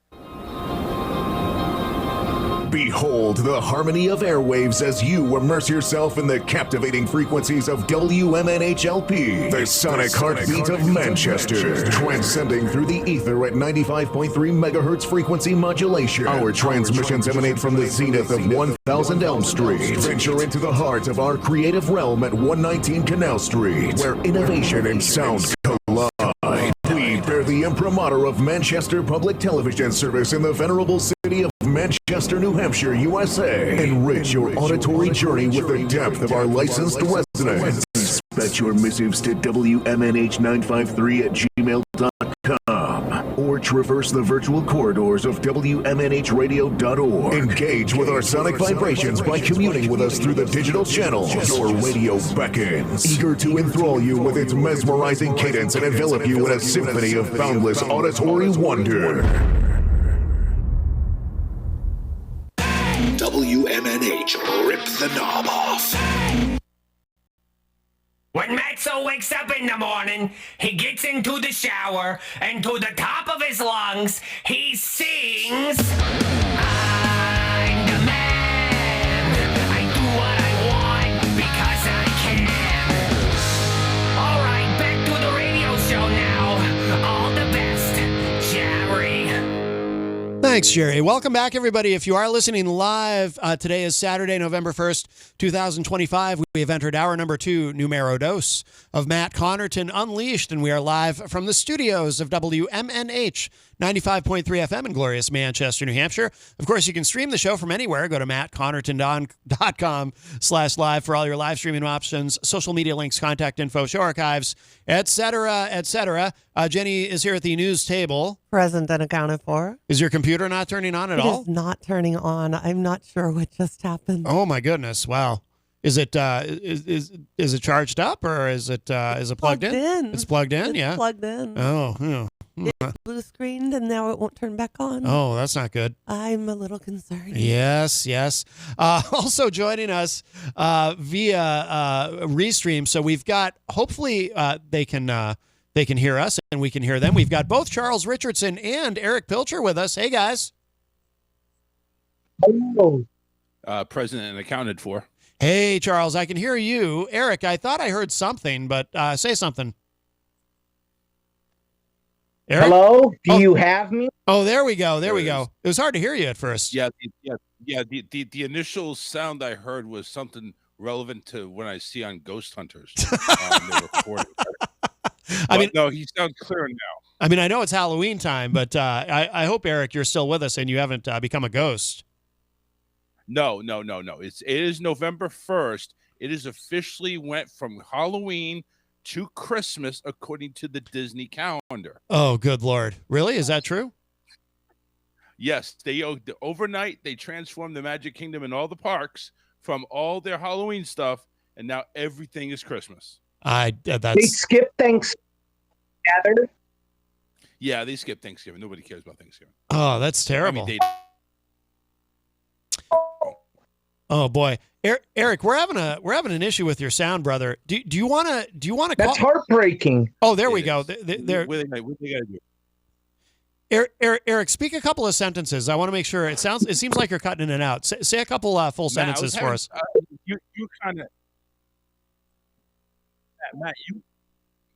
Behold the harmony of airwaves as you immerse yourself in the captivating frequencies of WMNHLP, the sonic heartbeat of Manchester, transcending through the ether at 95.3 megahertz frequency modulation. Our transmissions emanate from the zenith of 1000 Elm Street. Venture into the heart of our creative realm at 119 Canal Street, where innovation and sound collide. We bear the imprimatur of Manchester Public Television Service in the venerable city of Manchester, New Hampshire, USA. Enrich your auditory journey with the depth of our licensed resonance. Dispatch your missives to WMNH953@gmail.com or traverse the virtual corridors of WMNHradio.org. Engage with our sonic vibrations by communing with us through the digital channels. Your radio beckons, eager to enthrall you with its mesmerizing cadence and envelop you in a symphony of boundless auditory wonder. WMNH, rip the knob off. When Matzo wakes up in the morning, he gets into the shower, and to the top of his lungs, he sings, I'm the man. I do what I want because I can. All right, back to the radio show now. All the best, Jerry. Thanks, Jerry. Welcome back, everybody. If you are listening live, today is Saturday, November 1st, 2025. We have entered hour number 2, numero dos, of Matt Connarton Unleashed, and we are live from the studios of WMNH 95.3 FM in glorious Manchester, New Hampshire. Of course, you can stream the show from anywhere. Go to mattconnarton.com/live for all your live streaming options, social media links, contact info, show archives, etc., etc. Jenny is here at the news table. Present and accounted for. Is your computer not turning on at all? It is not turning on. I'm not sure what just happened. Oh my goodness! Wow. Is it is it charged up or is it plugged in? It's plugged in. It's Yeah. plugged in. Oh, yeah. It's blue screened and now it won't turn back on. Oh, that's not good. I'm a little concerned. Yes, yes. Also joining us via Restream. So we've got, hopefully they can hear us and we can hear them. We've got both Charles Richardson and Erich Pilcher with us. Hey, guys. Hello. Present and accounted for. Hey, Charles, I can hear you. Erich, I thought I heard something, but say something. Erich? Hello? Do you have me? Oh, there we go. There we go. It was hard to hear you at first. Yeah. The initial sound I heard was something relevant to when I see on Ghost Hunters. They recorded. I mean, no, he sounds clear now. I mean, I know it's Halloween time, but I hope, Erich, you're still with us and you haven't become a ghost. No. It is November 1st. It is officially went from Halloween to Christmas according to the Disney calendar. Oh, good Lord. Really? Is that true? Yes, overnight they transformed the Magic Kingdom and all the parks from all their Halloween stuff, and now everything is Christmas. They skip Thanksgiving. Yeah, they skip Thanksgiving. Nobody cares about Thanksgiving. Oh, that's terrible. I mean, oh boy, Erich, we're having an issue with your sound, brother. Do you want to That's heartbreaking. Oh, there we go. What they gotta do? Erich, speak a couple of sentences. I want to make sure it seems like you're cutting in and out. Say a couple full sentences for us. You kind of,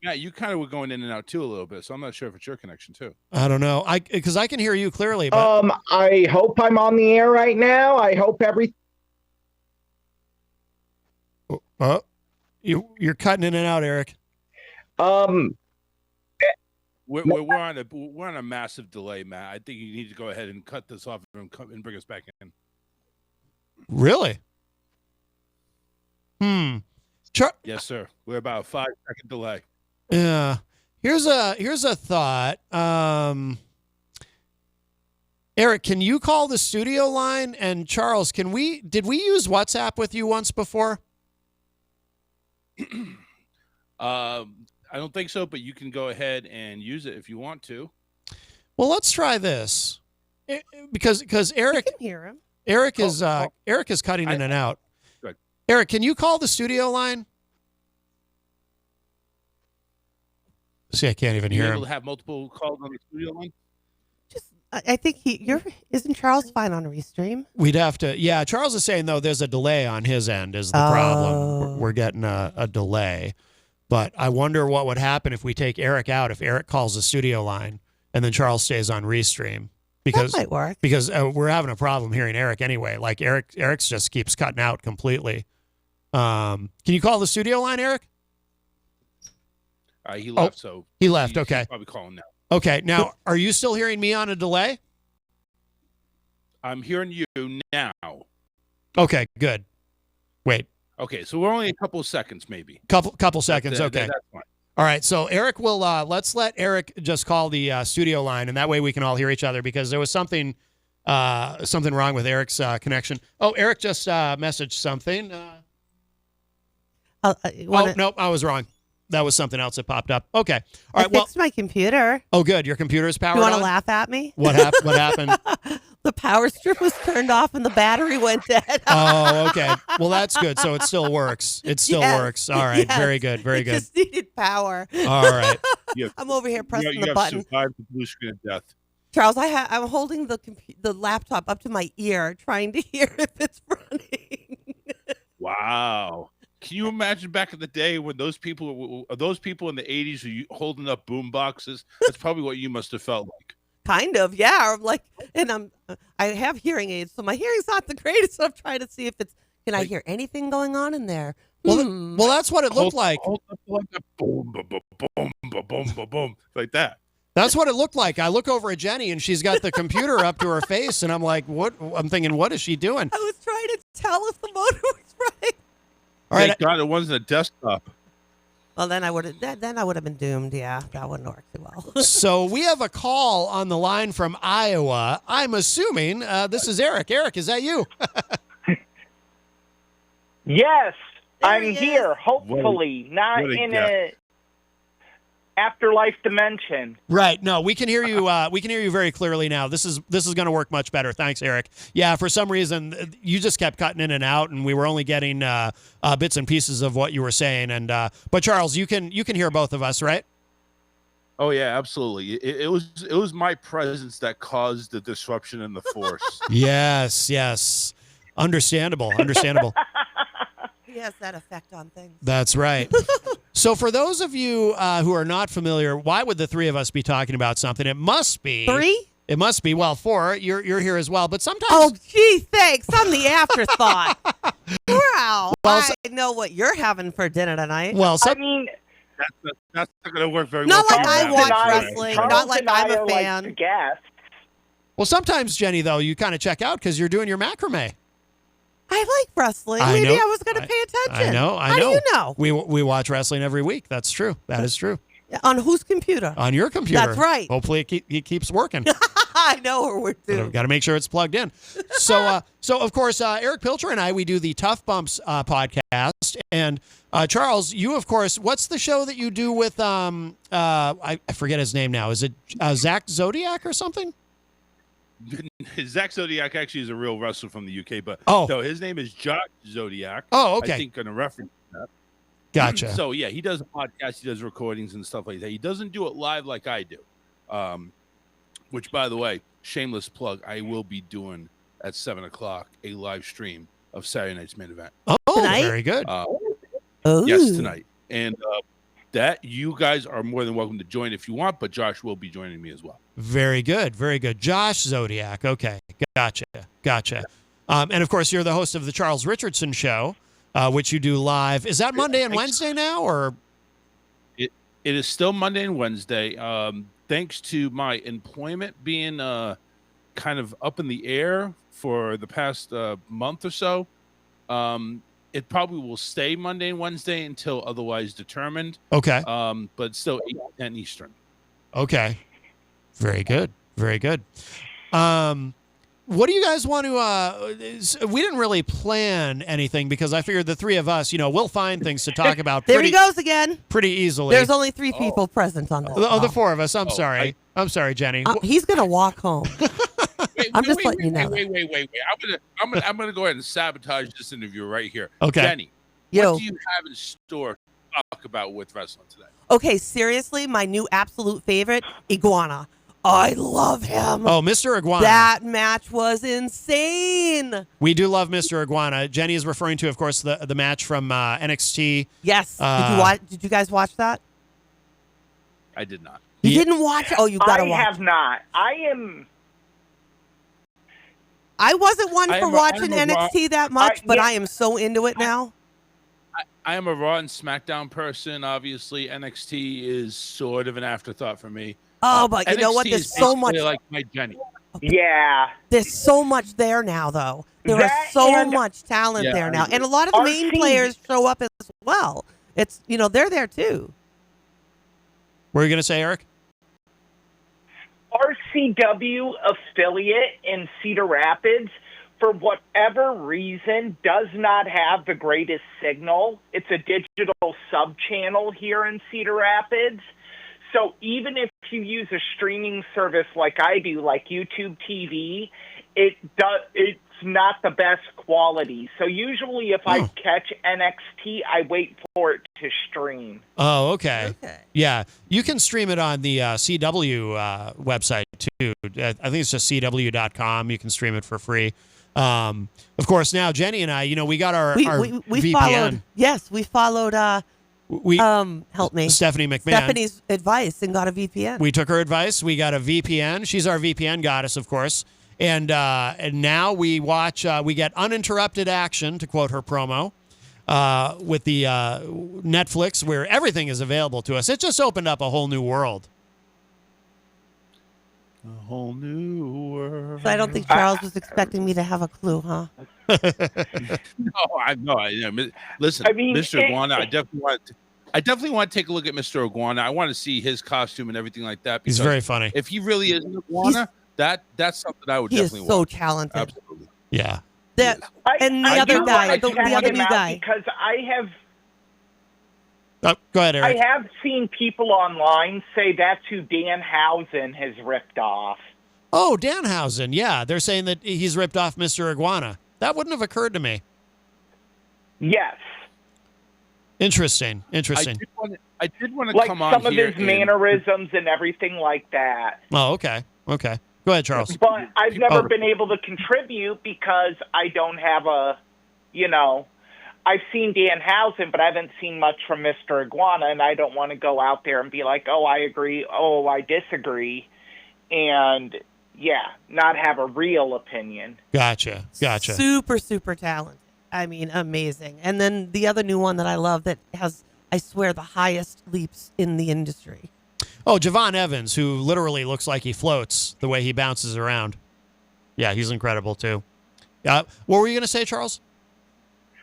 Matt, you kind of were going in and out too a little bit, so I'm not sure if it's your connection too. I don't know. Because I can hear you clearly. But I hope I'm on the air right now. I hope everything. You're cutting in and out, Erich. We're on a massive delay, Matt. I think you need to go ahead and cut this off and bring us back in. Really? Yes, sir. We're about a 5-second delay. Yeah. Here's a thought. Erich, can you call the studio line? And Charles, did we use WhatsApp with you once before? I don't think so, but you can go ahead and use it if you want to. Well, let's try this, because Erich can hear him. Erich is cutting in and out. Good. Erich, can you call the studio line? See, I can't even hear Able him. to have multiple calls on the studio line. I think isn't Charles fine on Restream? We'd have to. Yeah, Charles is saying, though, there's a delay on his end is the problem. We're getting a delay. But I wonder what would happen if we take Erich out, if Erich calls the studio line and then Charles stays on Restream. Because, that might work. Because we're having a problem hearing Erich anyway. Like, Eric just keeps cutting out completely. Can you call the studio line, Erich? He left, so... He left, okay. He's probably calling now. Okay, now, are you still hearing me on a delay? I'm hearing you now. Okay, good. Wait. Okay, so we're only a couple of seconds, maybe. Couple seconds, okay. That's fine. All right, so Erich will, let's let Erich just call the studio line, and that way we can all hear each other, because there was something wrong with Erich's connection. Oh, Erich just messaged something. Nope, I was wrong. That was something else that popped up. Okay. All right, I fixed my computer. Oh, good. Your computer is powered on? You want to laugh at me? What happened? The power strip was turned off and the battery went dead. Oh, okay. Well, that's good. So it still works. It still works. All right. Yes. Very good. Very good. Just needed power. All right. I'm over here pressing the button. You have survived the blue screen of death. Charles, I'm holding the laptop up to my ear, trying to hear if it's running. Wow. Can you imagine back in the day when those people in the 80s were holding up boom boxes? That's probably what you must have felt like. Kind of, yeah. I have hearing aids, so my hearing's not the greatest. So I'm trying to see if can I hear anything going on in there? Well, that's what it looked like. Hold up like a boom, boom, boom, boom, boom, boom, boom, like that. That's what it looked like. I look over at Jenny, and she's got the computer up to her face, and I'm like, what? I'm thinking, what is she doing? I was trying to tell if the motor was right. All right. Thank God it wasn't a desktop. Well, then I would have been doomed. Yeah, that wouldn't work too well. So we have a call on the line from Iowa. I'm assuming this is Erich. Erich, is that you? Yes, I'm here. Hopefully, not in a afterlife dimension. Right. No, we can hear you. We can hear you very clearly now. This is going to work much better. Thanks, Erich. Yeah. For some reason, you just kept cutting in and out, and we were only getting bits and pieces of what you were saying. And but Charles, you can hear both of us, right? Oh yeah, absolutely. It was my presence that caused the disruption in the force. Yes. Understandable. He has that effect on things. That's right. So for those of you who are not familiar, why would the three of us be talking about something? It must be 3. It must be. Well, 4. You're here as well, but sometimes. Oh, gee, thanks. I'm the afterthought. Wow. Well, I know what you're having for dinner tonight. Well, I mean, that's not going to work very not well. Like I watch wrestling. Not like I'm a fan. Like guest. Well, sometimes, Jenny, though, you kind of check out because you're doing your macrame. I like wrestling. Maybe I was going to pay attention. I know. How do you know? We watch wrestling every week. That's true. That is true. On whose computer? On your computer. That's right. Hopefully it keeps working. I know where we're doing. Got to make sure it's plugged in. So of course, Erich Pilcher and I, we do the Tough Bumps podcast. And Charles, you, of course, what's the show that you do with, I forget his name now. Is it Zach Zodiac or something? Zach Zodiac actually is a real wrestler from the UK, but no, his name is Josh Zodiac. Oh, okay. I think in a reference to that. Gotcha. So yeah, he does a podcast, he does recordings and stuff like that. He doesn't do it live like I do. Which, by the way, shameless plug, I will be doing at 7:00 a live stream of Saturday night's main event. Oh, tonight? Very good. Yes, tonight. And that you guys are more than welcome to join if you want, but Josh will be joining me as well. Very good. Very good. Josh Zodiac. Okay. Gotcha. And of course, you're the host of the Charles Richardson Show, which you do live. Is that Monday and Wednesday now, or? It is still Monday and Wednesday. Thanks to my employment being kind of up in the air for the past month or so, it probably will stay Monday and Wednesday until otherwise determined. Okay. But still 8 to 10 Eastern. Okay. Very good. What do you guys want to, we didn't really plan anything because I figured the three of us, we'll find things to talk about. There he goes again. Pretty easily. There's only 3 people present on this. The 4 of us. I'm sorry. I'm sorry, Jenny. He's going to walk home. I'm just letting you know. Wait. I'm gonna go ahead and sabotage this interview right here. Okay. Jenny, what do you have in store to talk about with wrestling today? Okay, seriously, my new absolute favorite, iguana. I love him. Oh, Mr. Iguana. That match was insane. We do love Mr. Iguana. Jenny is referring to, of course, the match from NXT. Yes. Did you guys watch that? I did not. You didn't watch it? Oh, you gotta watch. I have not. I wasn't one for watching NXT that much, but yeah. I am so into it now. I am a Raw and SmackDown person. Obviously, NXT is sort of an afterthought for me. Oh, but you know what? NXT There's is so much. basically like my Jenny. Yeah. There's so much there now, though. There is so much talent there now, and a lot of the main players show up as well. It's they're there too. What are you gonna say, Eric? RCW affiliate in Cedar Rapids, for whatever reason, does not have the greatest signal. It's a digital sub-channel here in Cedar Rapids. So even if you use a streaming service like I do, like YouTube TV, it's not the best quality. So usually if I catch NXT, I wait for it to stream. Oh, okay. Yeah, you can stream it on the CW website too. I think it's just CW.com. You can stream it for free. Of course, now Jenny and I, we got our VPN. Followed. Yes, we followed. Help me, Stephanie McMahon. Stephanie's advice and got a VPN. We took her advice. We got a VPN. She's our VPN goddess, of course. And now we watch. We get uninterrupted action, to quote her promo, with the Netflix, where everything is available to us. It just opened up a whole new world. A whole new world. So I don't think Charles was expecting me to have a clue, huh? No, listen, Mr. Iguana, I definitely want to take a look at Mr. Iguana. I want to see his costume and everything like that. He's very funny. If he really is an iguana, that's something I would definitely so watch. Talented. Absolutely. Yeah. And the other guy, the other new guy. Because I have. Go ahead, Eric. I have seen people online say that's who Danhausen has ripped off. Oh, Danhausen. Yeah, they're saying that he's ripped off Mr. Iguana. That wouldn't have occurred to me. Yes. Interesting. I did want to like come on some of here his mannerisms and everything like that. Oh, okay. Go ahead, Charles. But I've never been able to contribute because I don't have I've seen Danhausen, but I haven't seen much from Mr. Iguana, and I don't want to go out there and be like, oh, I agree, oh, I disagree, and, not have a real opinion. Gotcha. Super, super talented. I mean, amazing. And then the other new one that I love that has, I swear, the highest leaps in the industry. Oh, Javon Evans, who literally looks like he floats the way he bounces around. Yeah, he's incredible, too. What were you going to say, Charles?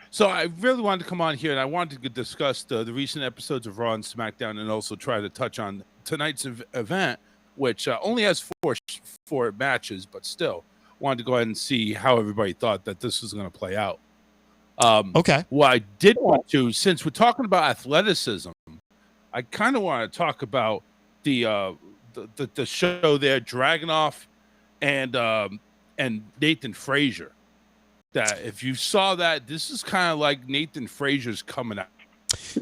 So I really wanted to come on here, and I wanted to discuss the recent episodes of Raw and SmackDown, and also try to touch on tonight's event, which only has four matches, but still wanted to go ahead and see how everybody thought that this was going to play out. Okay. Well, I did want to, since we're talking about athleticism, I kind of want to talk about the show there, Dragunov and Nathan Frazier. That if you saw that, this is kind of like Nathan Frazier's coming out.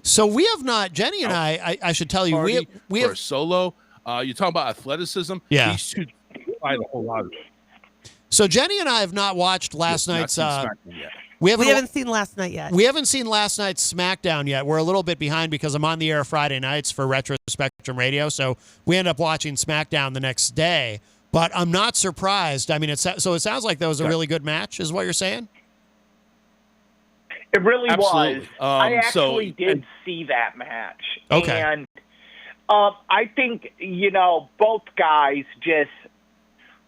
So we have not, Jenny and I should tell you, we have a solo. You're talking about athleticism. Yeah. These two fight a whole lot of it. So Jenny and I have not watched last night's. We haven't seen last night yet. We haven't seen last night's SmackDown yet. We're a little bit behind because I'm on the air Friday nights for Retro Spectrum Radio, so we end up watching SmackDown the next day. But I'm not surprised. I mean, it sounds like that was a really good match, is what you're saying? It really Absolutely. was. I actually did see that match. Okay. And I think, both guys just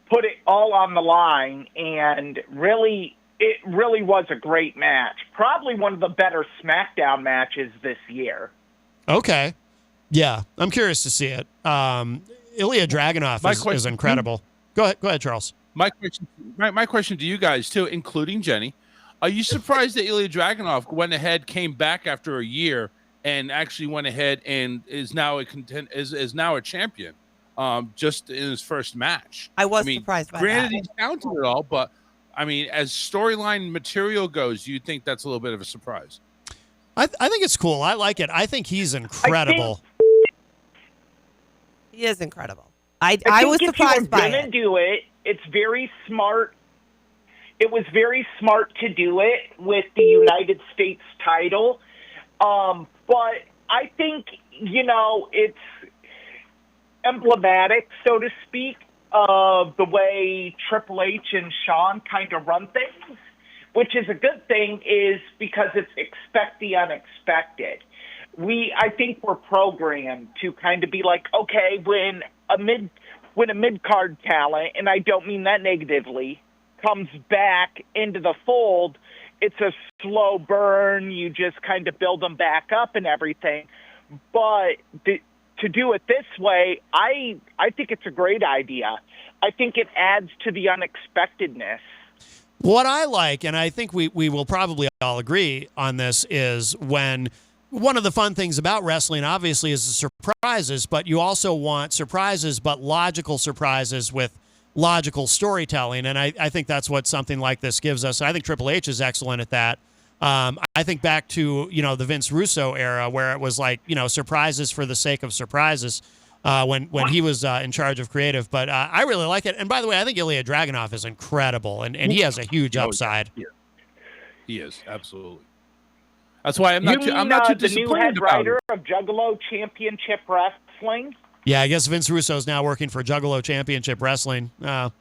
put it all on the line, and it really was a great match. Probably one of the better SmackDown matches this year. Okay. Yeah, I'm curious to see it. Ilya Dragunov is incredible. Go ahead, Charles. My question to you guys too, including Jenny, are you surprised that Ilya Dragunov came back after a year, and actually went ahead and is now a champion, just in his first match? I was surprised by that. Granted, he's talented at all, but I mean, as storyline material goes, you think that's a little bit of a surprise? I think it's cool. I like it. I think he's incredible. He is incredible. I was think surprised by if you're it. gonna do it, it's very smart. It was very smart to do it with the United States title. But I think, it's emblematic, so to speak, of the way Triple H and Shawn kind of run things, which is a good thing, is because it's expect the unexpected. I think we're programmed to kind of be like, okay, when a mid-card talent, and I don't mean that negatively, comes back into the fold, it's a slow burn. You just kind of build them back up and everything. But to do it this way, I think it's a great idea. I think it adds to the unexpectedness. What I like, and I think we will probably all agree on this, is when one of the fun things about wrestling, obviously, is the surprises, but you also want surprises, but logical surprises with logical storytelling. And I think that's what something like this gives us. I think Triple H is excellent at that. I think back to, the Vince Russo era where it was like, surprises for the sake of surprises when he was in charge of creative. But I really like it. And by the way, I think Ilya Dragunov is incredible, and he has a huge upside. He is, absolutely. That's why I'm not too the new disappointed head about writer it. of Juggalo Championship Wrestling? Yeah, I guess Vince Russo is now working for Juggalo Championship Wrestling. Good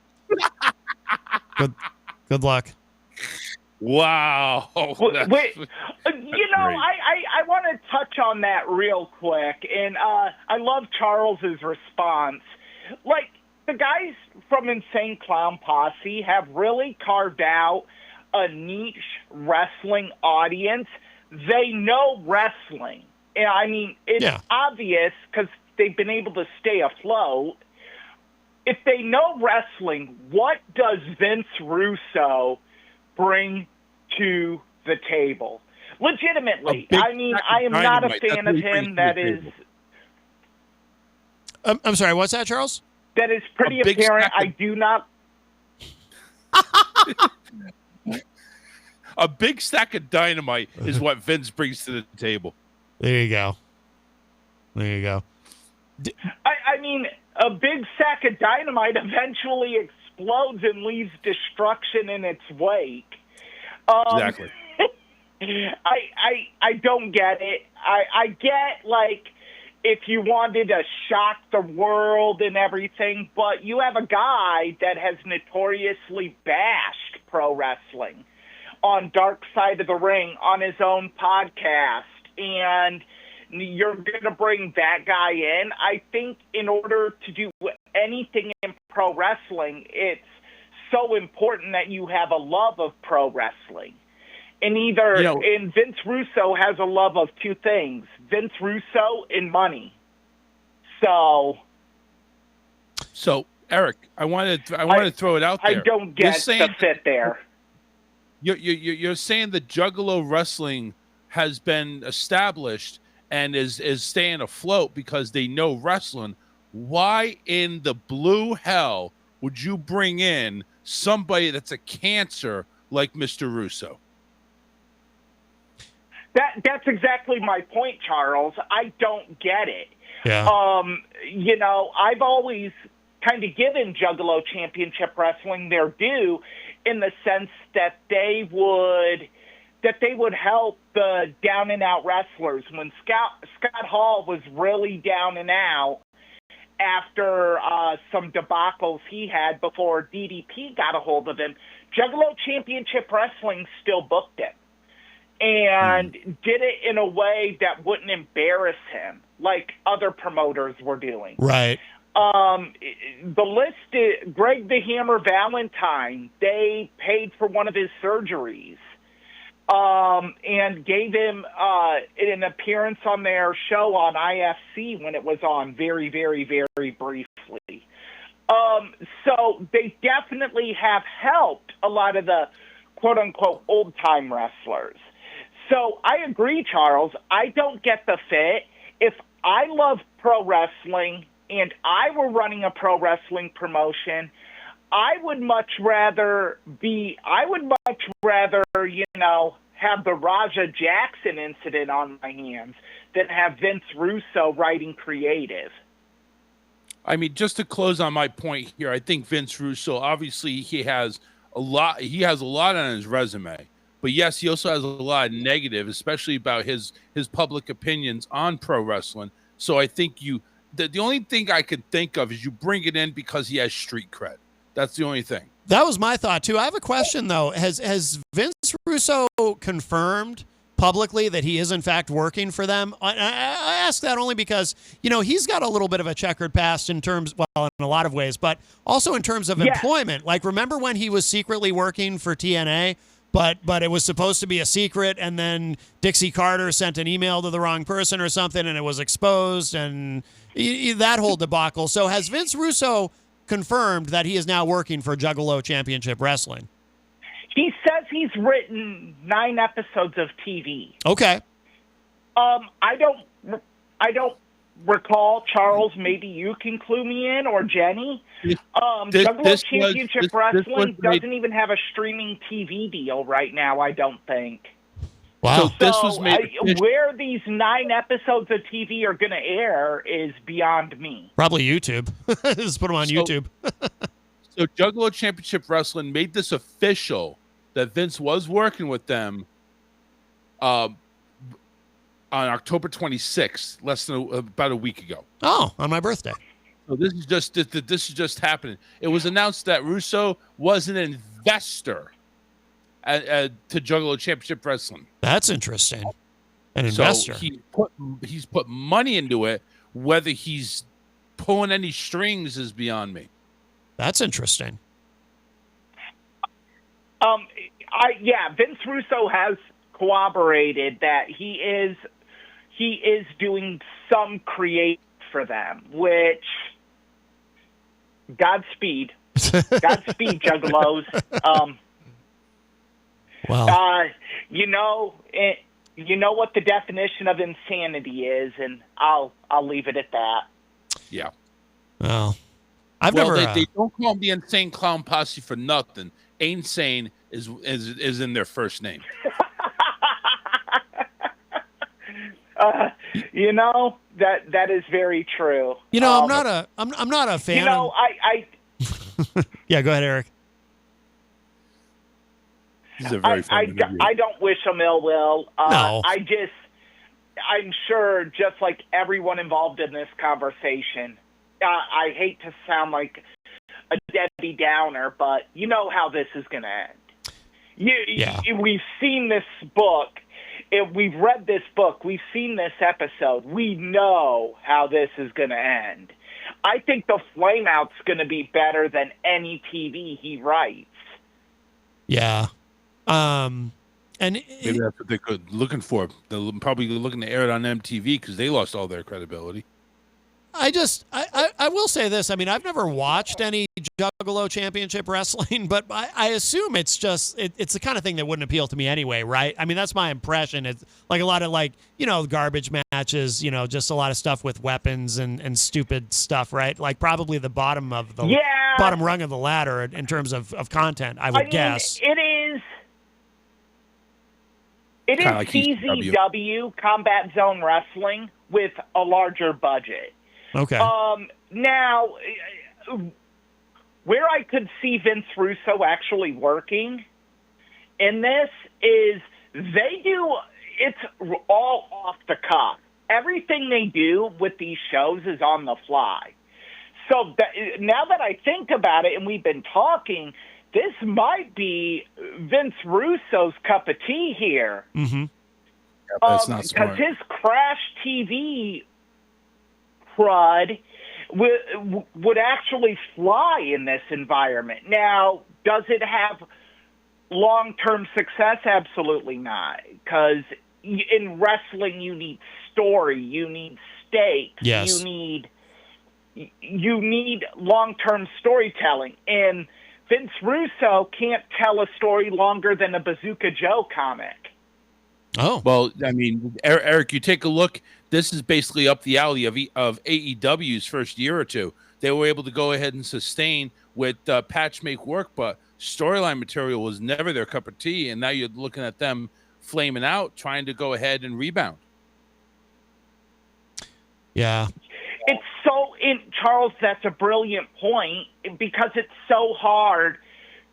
luck. Wow. Wait, I want to touch on that real quick, and I love Charles's response. Like, the guys from Insane Clown Posse have really carved out a niche wrestling audience. They know wrestling. And I mean, it's obvious because they've been able to stay afloat. If they know wrestling, what does Vince Russo bring to the table? Legitimately. I mean, I am not a fan of him. That is... I'm sorry, what's that, Charles? That is pretty apparent. I do not... A big stack of dynamite is what Vince brings to the table. There you go. I mean, a big sack of dynamite eventually explodes and leaves destruction in its wake. Exactly. I don't get it. I get, like, if you wanted to shock the world and everything, but you have a guy that has notoriously bashed pro wrestling on Dark Side of the Ring on his own podcast, and you're going to bring that guy in. I think in order to do anything in pro wrestling, it's so important that you have a love of pro wrestling. And and Vince Russo has a love of two things: Vince Russo and money. So Eric, I wanted to throw it out there. I don't get the fit there. You're saying that Juggalo wrestling has been established and is staying afloat because they know wrestling. Why in the blue hell would you bring in somebody that's a cancer like Mr. Russo? That's exactly my point, Charles. I don't get it. Yeah. I've always kind of given Juggalo Championship Wrestling their due in the sense that they would help the down and out wrestlers. When Scott Hall was really down and out after some debacles he had before DDP got a hold of him, Juggalo Championship Wrestling still booked him and did it in a way that wouldn't embarrass him like other promoters were doing. Right. The list is Greg the Hammer Valentine. They paid for one of his surgeries and gave him an appearance on their show on IFC when it was on very, very, very briefly. So they definitely have helped a lot of the quote-unquote old-time wrestlers. So I agree, Charles. I don't get the fit. If I love pro wrestling and I were running a pro wrestling promotion, I would much rather, have the Raja Jackson incident on my hands than have Vince Russo writing creative. I mean, just to close on my point here, I think Vince Russo, obviously he has a lot on his resume, but yes, he also has a lot of negative, especially about his public opinions on pro wrestling. So I think the only thing I could think of is you bring it in because he has street cred. That's the only thing. That was my thought too. I have a question though. Has Vince Russo confirmed publicly that he is in fact working for them? I ask that only because, he's got a little bit of a checkered past in terms, well, in a lot of ways, but also in terms of employment. Like, remember when he was secretly working for TNA, but it was supposed to be a secret, and then Dixie Carter sent an email to the wrong person or something, and it was exposed, and that whole debacle. So has Vince Russo confirmed that he is now working for Juggalo Championship Wrestling? He says he's written 9 episodes of TV. Okay. I don't recall, Charles, maybe you can clue me in, or Jenny. Juggalo Championship Wrestling doesn't even have a streaming TV deal right now, I don't think. Wow. So where these 9 episodes of TV are going to air is beyond me. Probably YouTube. Just put them on YouTube. So Juggalo Championship Wrestling made this official that Vince was working with them on October 26th, less than about a week ago. Oh, on my birthday. So this is just happening. It was announced that Russo was an investor to Juggalo Championship Wrestling. That's interesting. An investor. So he's put money into it. Whether he's pulling any strings is beyond me. That's interesting. Vince Russo has corroborated that he is doing some creative for them, which Godspeed, Juggalos. Wow. You know what the definition of insanity is, and I'll leave it at that. Yeah. Well, they don't call him the Insane Clown Posse for nothing. Insane is in their first name. That is very true. I'm not a fan. Yeah, go ahead, Eric. This is a very fun interview. I don't wish him ill will. No. I'm sure, just like everyone involved in this conversation, I hate to sound like a Debbie Downer, but you know how this is going to end. We've seen this book. We've read this book. We've seen this episode. We know how this is going to end. I think the flameout's going to be better than any TV he writes. Yeah. And maybe that's what they're looking for. They're probably looking to air it on MTV because they lost all their credibility. I will say this. I mean, I've never watched any Juggalo Championship Wrestling, but I assume it's just it's the kind of thing that wouldn't appeal to me anyway, right? I mean, that's my impression. It's like a lot of garbage matches, just a lot of stuff with weapons and stupid stuff, right? Like probably the bottom rung of the ladder in terms of content, I would guess. It is like CZW, Combat Zone Wrestling, with a larger budget. Okay. Now, where I could see Vince Russo actually working in this is it's all off the cuff. Everything they do with these shows is on the fly. So now that I think about it, and we've been talking, this might be Vince Russo's cup of tea here. Mm-hmm. Yeah, but it's not smart. Because his Crash TV crud would actually fly in this environment. Now, does it have long-term success? Absolutely not. Because in wrestling, you need story, you need stakes, yes. you need long-term storytelling. And Vince Russo can't tell a story longer than a Bazooka Joe comic. Oh. Well, I mean, Eric, you take a look. This is basically up the alley of AEW's first year or two. They were able to go ahead and sustain with patch make work, but storyline material was never their cup of tea. And now you're looking at them flaming out, trying to go ahead and rebound. Yeah. It's so Charles, that's a brilliant point because it's so hard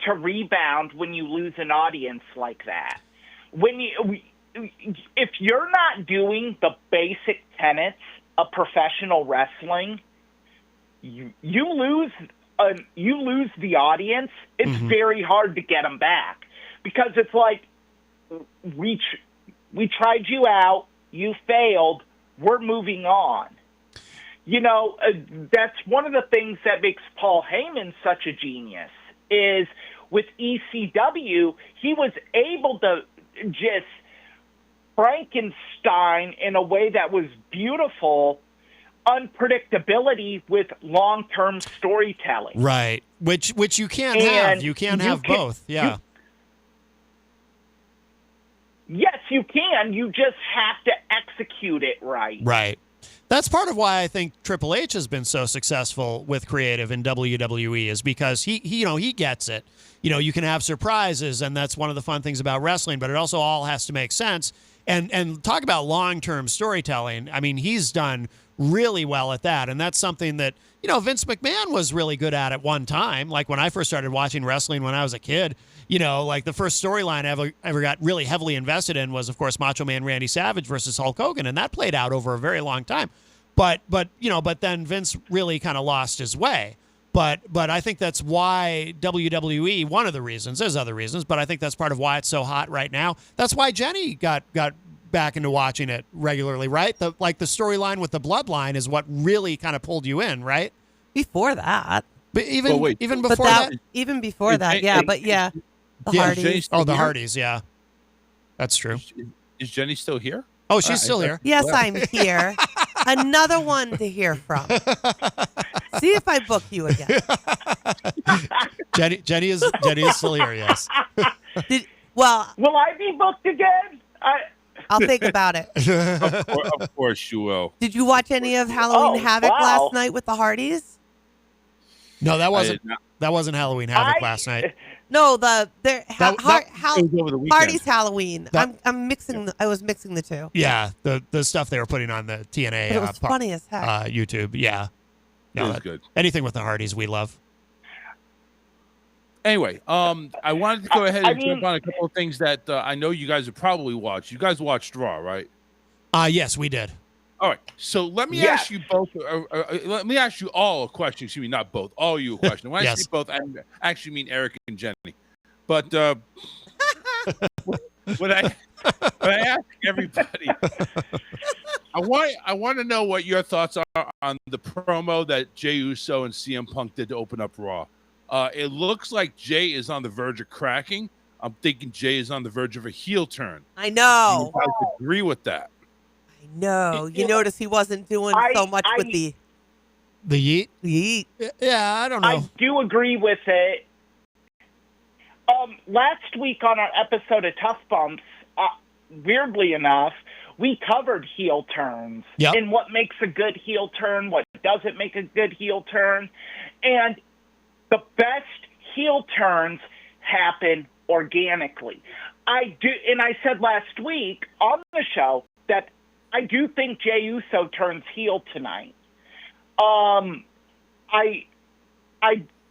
to rebound when you lose an audience like that. If you're not doing the basic tenets of professional wrestling, you lose the audience. It's very hard to get them back because it's like we tried you out, you failed, we're moving on. That's one of the things that makes Paul Heyman such a genius is with ECW, he was able to just Frankenstein in a way that was beautiful unpredictability with long-term storytelling. Right. Which you can't have. You can't have both. Yeah. Yes, you can. You just have to execute it right. Right. That's part of why I think Triple H has been so successful with creative in WWE is because he gets it. You can have surprises, and that's one of the fun things about wrestling, but it also all has to make sense. And talk about long-term storytelling. I mean, he's done really well at that, and that's something that, Vince McMahon was really good at one time. Like when I first started watching wrestling when I was a kid, like the first storyline I ever got really heavily invested in was, of course, Macho Man Randy Savage versus Hulk Hogan, and that played out over a very long time. But then Vince really kind of lost his way. But I think that's why WWE, one of the reasons, there's other reasons, but I think that's part of why it's so hot right now. That's why Jenny got back into watching it regularly, right? The storyline with the bloodline is what really kind of pulled you in, right? Before that. But even before that? Even before that, yeah. But yeah, the Hardys. Oh, the Hardys, yeah. That's true. Is Jenny still here? Oh, she's still here. Yes, I'm here. Another one to hear from. See if I book you again. Jenny is still here, yes. Will I be booked again? I'll think about it. Of course you will. Did you watch any of Halloween Havoc last night with the Hardys? No, that wasn't Halloween Havoc last night. No, Hardy's Halloween. That- I was mixing the two. Yeah, the stuff they were putting on the TNA. It was funny as heck. YouTube. Yeah, No, it was good. Anything with the Hardys, we love. Anyway, I wanted to go ahead and jump on a couple of things that I know you guys have probably watched. You guys watched Raw, right? Yes, we did. All right. So let me ask you both. Let me ask you all a question. Excuse me, not both. All you a question. When I say both, I actually mean Erich and Jenny. But when I ask everybody, I want to know what your thoughts are on the promo that Jey Uso and CM Punk did to open up Raw. It looks like Jey is on the verge of cracking. I'm thinking Jey is on the verge of a heel turn. I know. Do you guys agree with that? I know. You notice he wasn't doing so much with the yeet. Yeet. Yeah, I don't know. I do agree with it. Last week on our episode of Tough Bumps, weirdly enough, we covered heel turns and what makes a good heel turn, what doesn't make a good heel turn, and the best heel turns happen organically. I said last week on the show that I do think Jey Uso turns heel tonight. I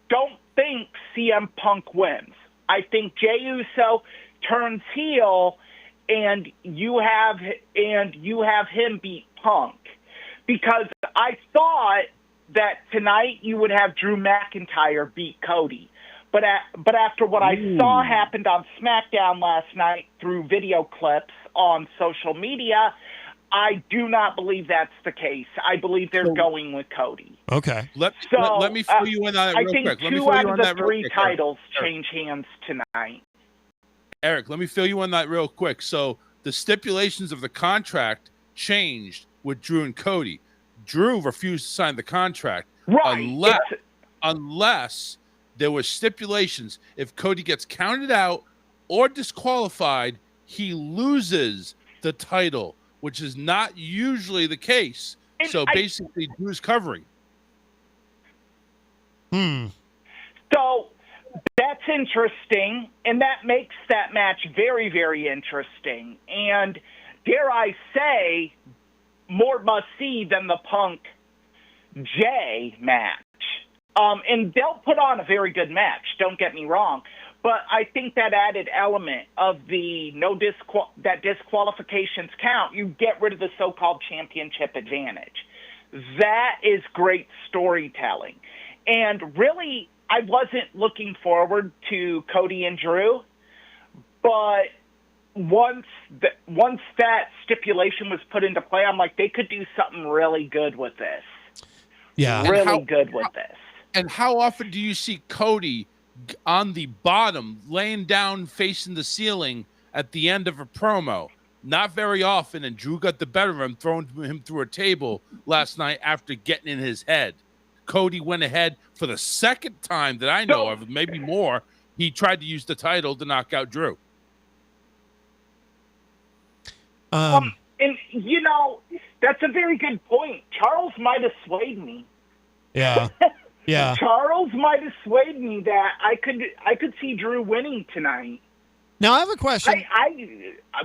don't think CM Punk wins. I think Jey Uso turns heel, and you have him beat Punk, because I thought that tonight you would have Drew McIntyre beat Cody. But after what I saw happened on SmackDown last night through video clips on social media, I do not believe that's the case. I believe they're going with Cody. Okay. Let me fill you in on that real quick. I think 2 out of the 3 titles change hands tonight. Eric, let me fill you in that real quick. So the stipulations of the contract changed with Drew and Cody. Drew refused to sign the contract unless there were stipulations. If Cody gets counted out or disqualified, he loses the title, which is not usually the case. So basically, Drew's covering. So that's interesting, and that makes that match very, very interesting. And dare I say, more must-see than the Punk Jay match. And they'll put on a very good match, don't get me wrong. But I think that added element of the that disqualifications count, you get rid of the so-called championship advantage. That is great storytelling. And really, I wasn't looking forward to Cody and Drew, but once that stipulation was put into play, I'm like, they could do something really good with this. Yeah. Really good with this. And how often do you see Cody on the bottom, laying down, facing the ceiling at the end of a promo? Not very often, and Drew got the better of him, throwing him through a table last night after getting in his head. Cody went ahead for the second time that I know of, maybe more. He tried to use the title to knock out Drew. And, you know, that's a very good point. Charles might have swayed me. Yeah. Yeah. Charles might have swayed me that I could see Drew winning tonight. Now I have a question.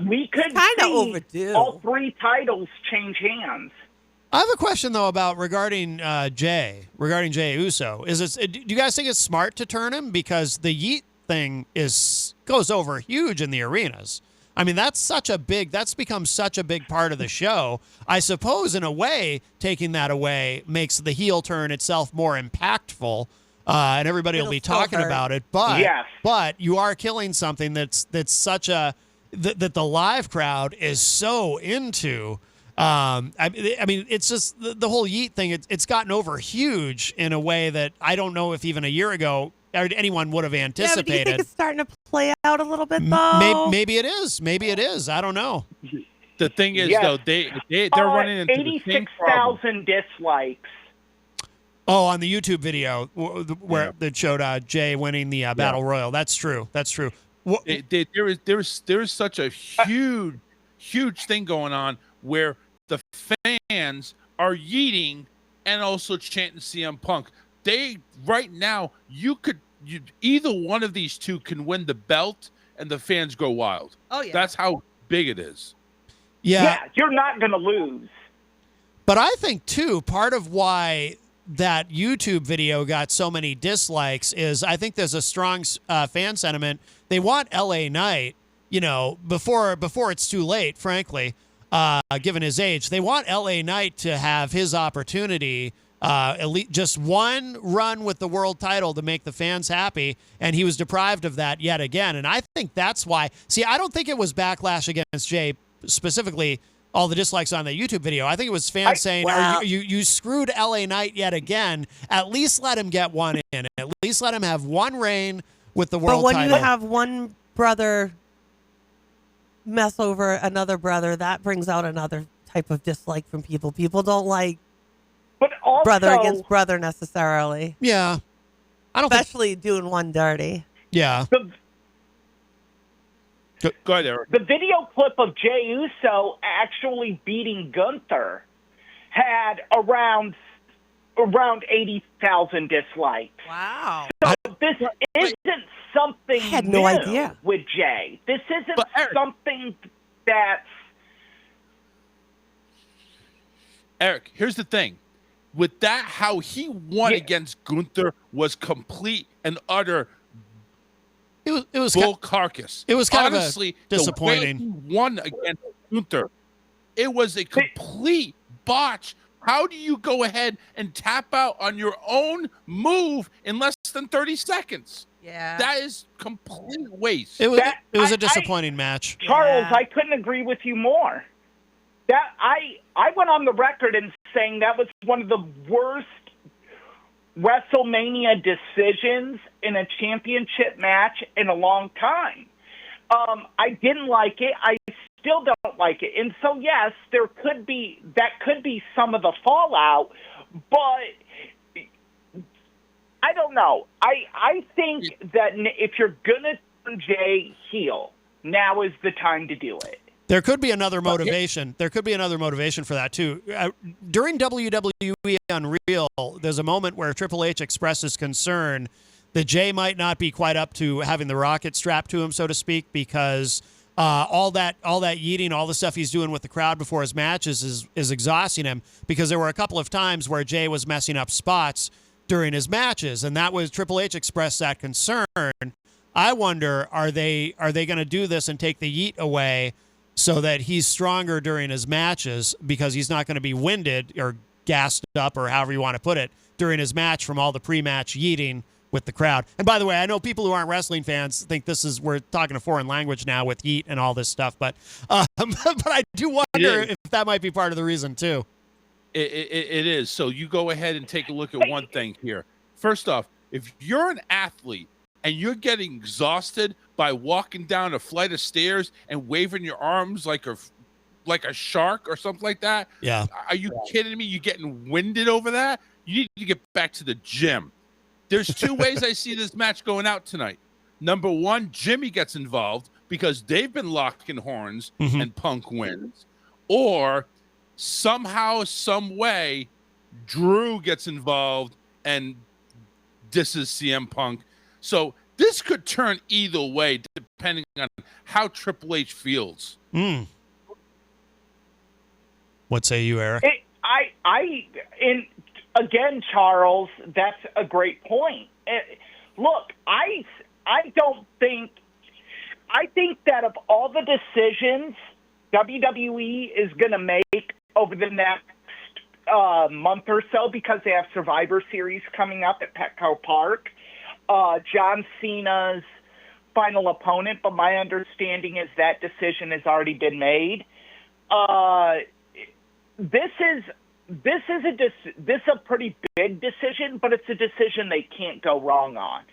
We could kinda see overdue. all three titles change hands. I have a question though about regarding Jay Uso. Do you guys think it's smart to turn him, because the Yeet thing goes over huge in the arenas? I mean, that's become such a big part of the show. I suppose in a way, taking that away makes the heel turn itself more impactful, and everybody will be talking about it. But you are killing something that's such that the live crowd is so into. I mean, it's just the whole Yeet thing. It's gotten over huge in a way that I don't know if even a year ago anyone would have anticipated. Yeah, but do you think it's starting to play out a little bit, though? Maybe it is. Maybe it is. I don't know. The thing is, though, they're running into 86,000 dislikes. Oh, on the YouTube video where that showed Jay winning the Battle Royal. That's true. That's true. There is such a huge thing going on where the fans are yeeting and also chanting CM Punk. Right now, either one of these two can win the belt and the fans go wild. Oh, yeah. That's how big it is. Yeah, you're not going to lose. But I think, too, part of why that YouTube video got so many dislikes is I think there's a strong fan sentiment. They want LA Knight, before it's too late, frankly, given his age. They want LA Knight to have his opportunity, at least just one run with the world title to make the fans happy, and he was deprived of that yet again. And I think that's why. See, I don't think it was backlash against Jay specifically, all the dislikes on the YouTube video. I think it was fans saying, you screwed LA Knight yet again. At least let him get one in. At least let him have one reign with the world title. But when you have one brother mess over another brother, that brings out another type of dislike from people. People don't like brother against brother necessarily. Yeah. Especially doing one dirty. Yeah. Go ahead, Eric. The video clip of Jey Uso actually beating Gunther had around 80,000 dislikes. Wow. So this isn't something I had new no idea. with Jay. This isn't something that's... Eric, here's the thing. With that, how he won against Gunther was complete and utter It was bull carcass. It was kind honestly of disappointing. The way he won against Gunther, it was a complete botch. How do you go ahead and tap out on your own move in less than 30 seconds? Yeah, that is complete waste. It was a disappointing match. Charles, I couldn't agree with you more. That I went on the record in saying that was one of the worst WrestleMania decisions in a championship match in a long time. I didn't like it. I still don't like it. And so, yes, that could be some of the fallout, but I don't know. I think that if you're going to turn Jay heel, now is the time to do it. There could be another motivation. There could be another motivation for that, too. During WWE Unreal, there's a moment where Triple H expresses concern that Jay might not be quite up to having the rocket strapped to him, so to speak, because all that yeeting, all the stuff he's doing with the crowd before his matches is exhausting him, because there were a couple of times where Jay was messing up spots during his matches, and that was Triple H expressed that concern. I wonder, are they going to do this and take the yeet away so that he's stronger during his matches, because he's not going to be winded or gassed up, or however you want to put it, during his match from all the pre-match yeeting with the crowd. And by the way, I know people who aren't wrestling fans think we're talking a foreign language now with yeet and all this stuff, but but I do wonder if that might be part of the reason too. It is. So you go ahead and take a look at one thing here. First off, if you're an athlete and you're getting exhausted by walking down a flight of stairs and waving your arms like a shark or something like that, yeah, are you kidding me? You're getting winded over that? You need to get back to the gym. There's two ways I see this match going out tonight. Number one, Jimmy gets involved because they've been locking horns and Punk wins. Or somehow, some way, Drew gets involved and disses CM Punk. So this could turn either way depending on how Triple H feels. What say you, Eric? Again, Charles, that's a great point. Look, I think that of all the decisions WWE is going to make over the next month or so, because they have Survivor Series coming up at Petco Park, John Cena's final opponent, but my understanding is that decision has already been made. This is a pretty big decision, but it's a decision they can't go wrong on.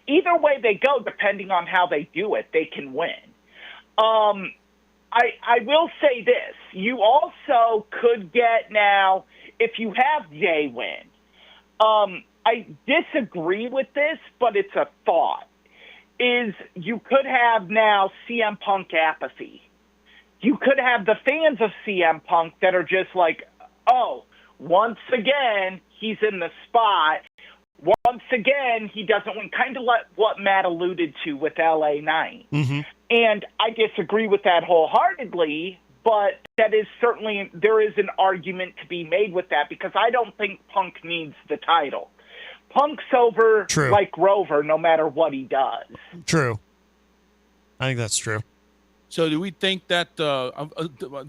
Either way they go, depending on how they do it, they can win. I will say this. You also could get now, if you have Jay win, I disagree with this, but it's a thought, is you could have now CM Punk apathy. You could have the fans of CM Punk that are just like, oh, once again, he's in the spot. Once again, he doesn't win. Kind of like what Matt alluded to with LA Knight. And I disagree with that wholeheartedly, but that is certainly, there is an argument to be made with that, because I don't think Punk needs the title. Punk's over like Rover no matter what he does. True. I think that's true. So do we think that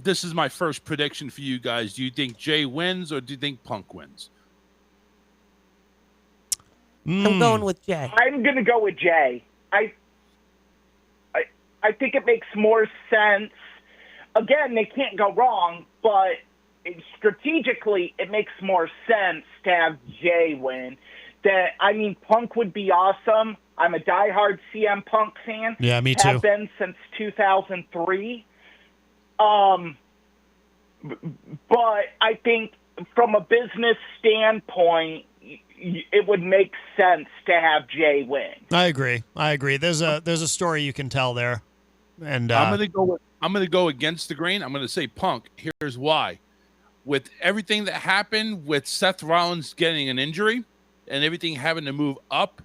this is my first prediction for you guys? Do you think Jay wins, or do you think Punk wins? I'm going with Jay. I'm going to go with Jay. I think it makes more sense. Again, they can't go wrong, but strategically, it makes more sense to have Jay win. Punk would be awesome. I'm a diehard CM Punk fan. Yeah, me too. Have been since 2003. But I think from a business standpoint, it would make sense to have Jay win. I agree. There's a story you can tell there, and I'm gonna go against the grain. I'm gonna say Punk. Here's why: with everything that happened with Seth Rollins getting an injury and everything having to move up,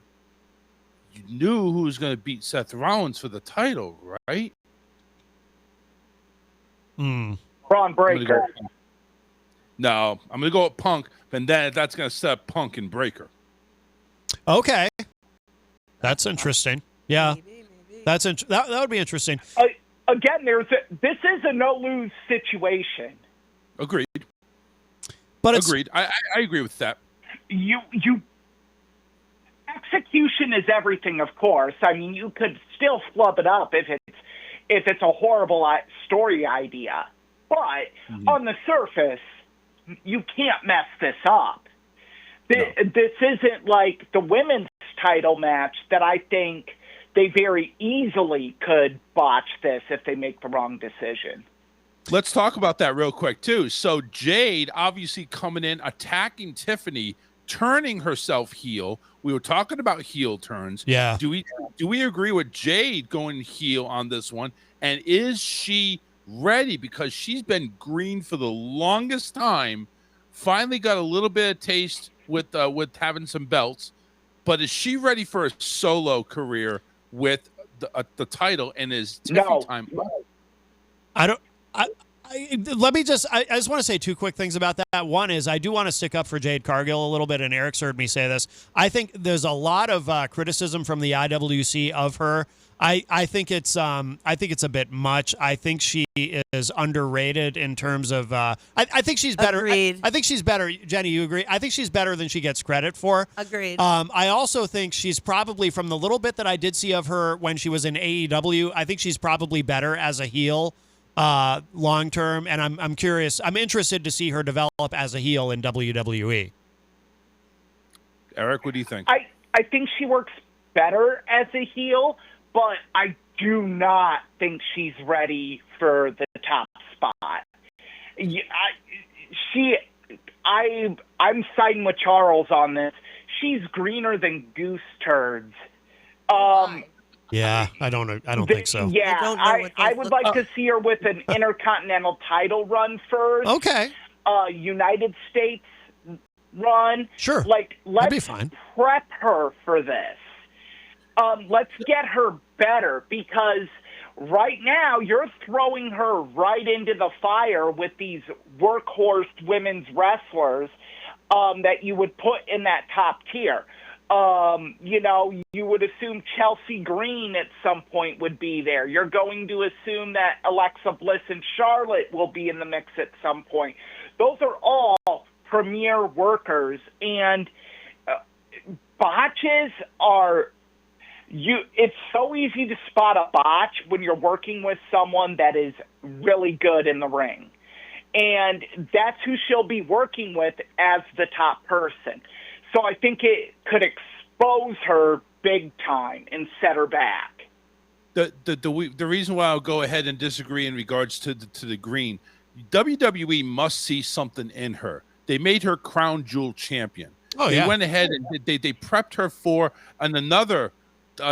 you knew who was going to beat Seth Rollins for the title, right? Braun Breaker. No, I'm going to go with Punk, and then that's going to set up Punk and Breaker. Okay. That's interesting. Yeah. That would be interesting. Again, this is a no-lose situation. Agreed. But agreed. I agree with that. You execution is everything, of course. I mean, you could still flub it up if it's a horrible story idea, but on the surface, you can't mess this up. This isn't like the women's title match that I think they very easily could botch this if they make the wrong decision. Let's talk about that real quick, too. So Jade obviously coming in, attacking Tiffany, turning herself heel. We were talking about heel turns. Yeah. Do we agree with Jade going heel on this one? And is she ready? Because she's been green for the longest time. Finally got a little bit of taste with having some belts. But is she ready for a solo career with the title? And is Tiffany time? Let me just, I just want to say two quick things about that. One is I do want to stick up for Jade Cargill a little bit, and Eric's heard me say this. I think there's a lot of criticism from the IWC of her. I think it's a bit much. I think she is underrated in terms of I think she's better. Agreed. I think she's better. Jenny, you agree? I think she's better than she gets credit for. Agreed. I also think she's probably, from the little bit that I did see of her when she was in AEW, I think she's probably better as a heel long term, and I'm curious. I'm interested to see her develop as a heel in WWE. Eric, what do you think? I think she works better as a heel, but I do not think she's ready for the top spot. I'm siding with Charles on this. She's greener than goose turds. Yeah, I don't think so. Yeah, I would like to see her with an Intercontinental title run first. Okay. United States run. Sure. Let's That'd be fine. prep her for this. Let's get her better, because right now you're throwing her right into the fire with these workhorse women's wrestlers that you would put in that top tier. You would assume Chelsea Green at some point would be there. You're going to assume that Alexa Bliss and Charlotte will be in the mix at some point. Those are all premier workers, and botches are... It's so easy to spot a botch when you're working with someone that is really good in the ring. And that's who she'll be working with as the top person. So I think it could expose her big time and set her back. The reason why I'll go ahead and disagree in regards to the green, WWE must see something in her. They made her crown jewel champion. They went ahead and they prepped her for another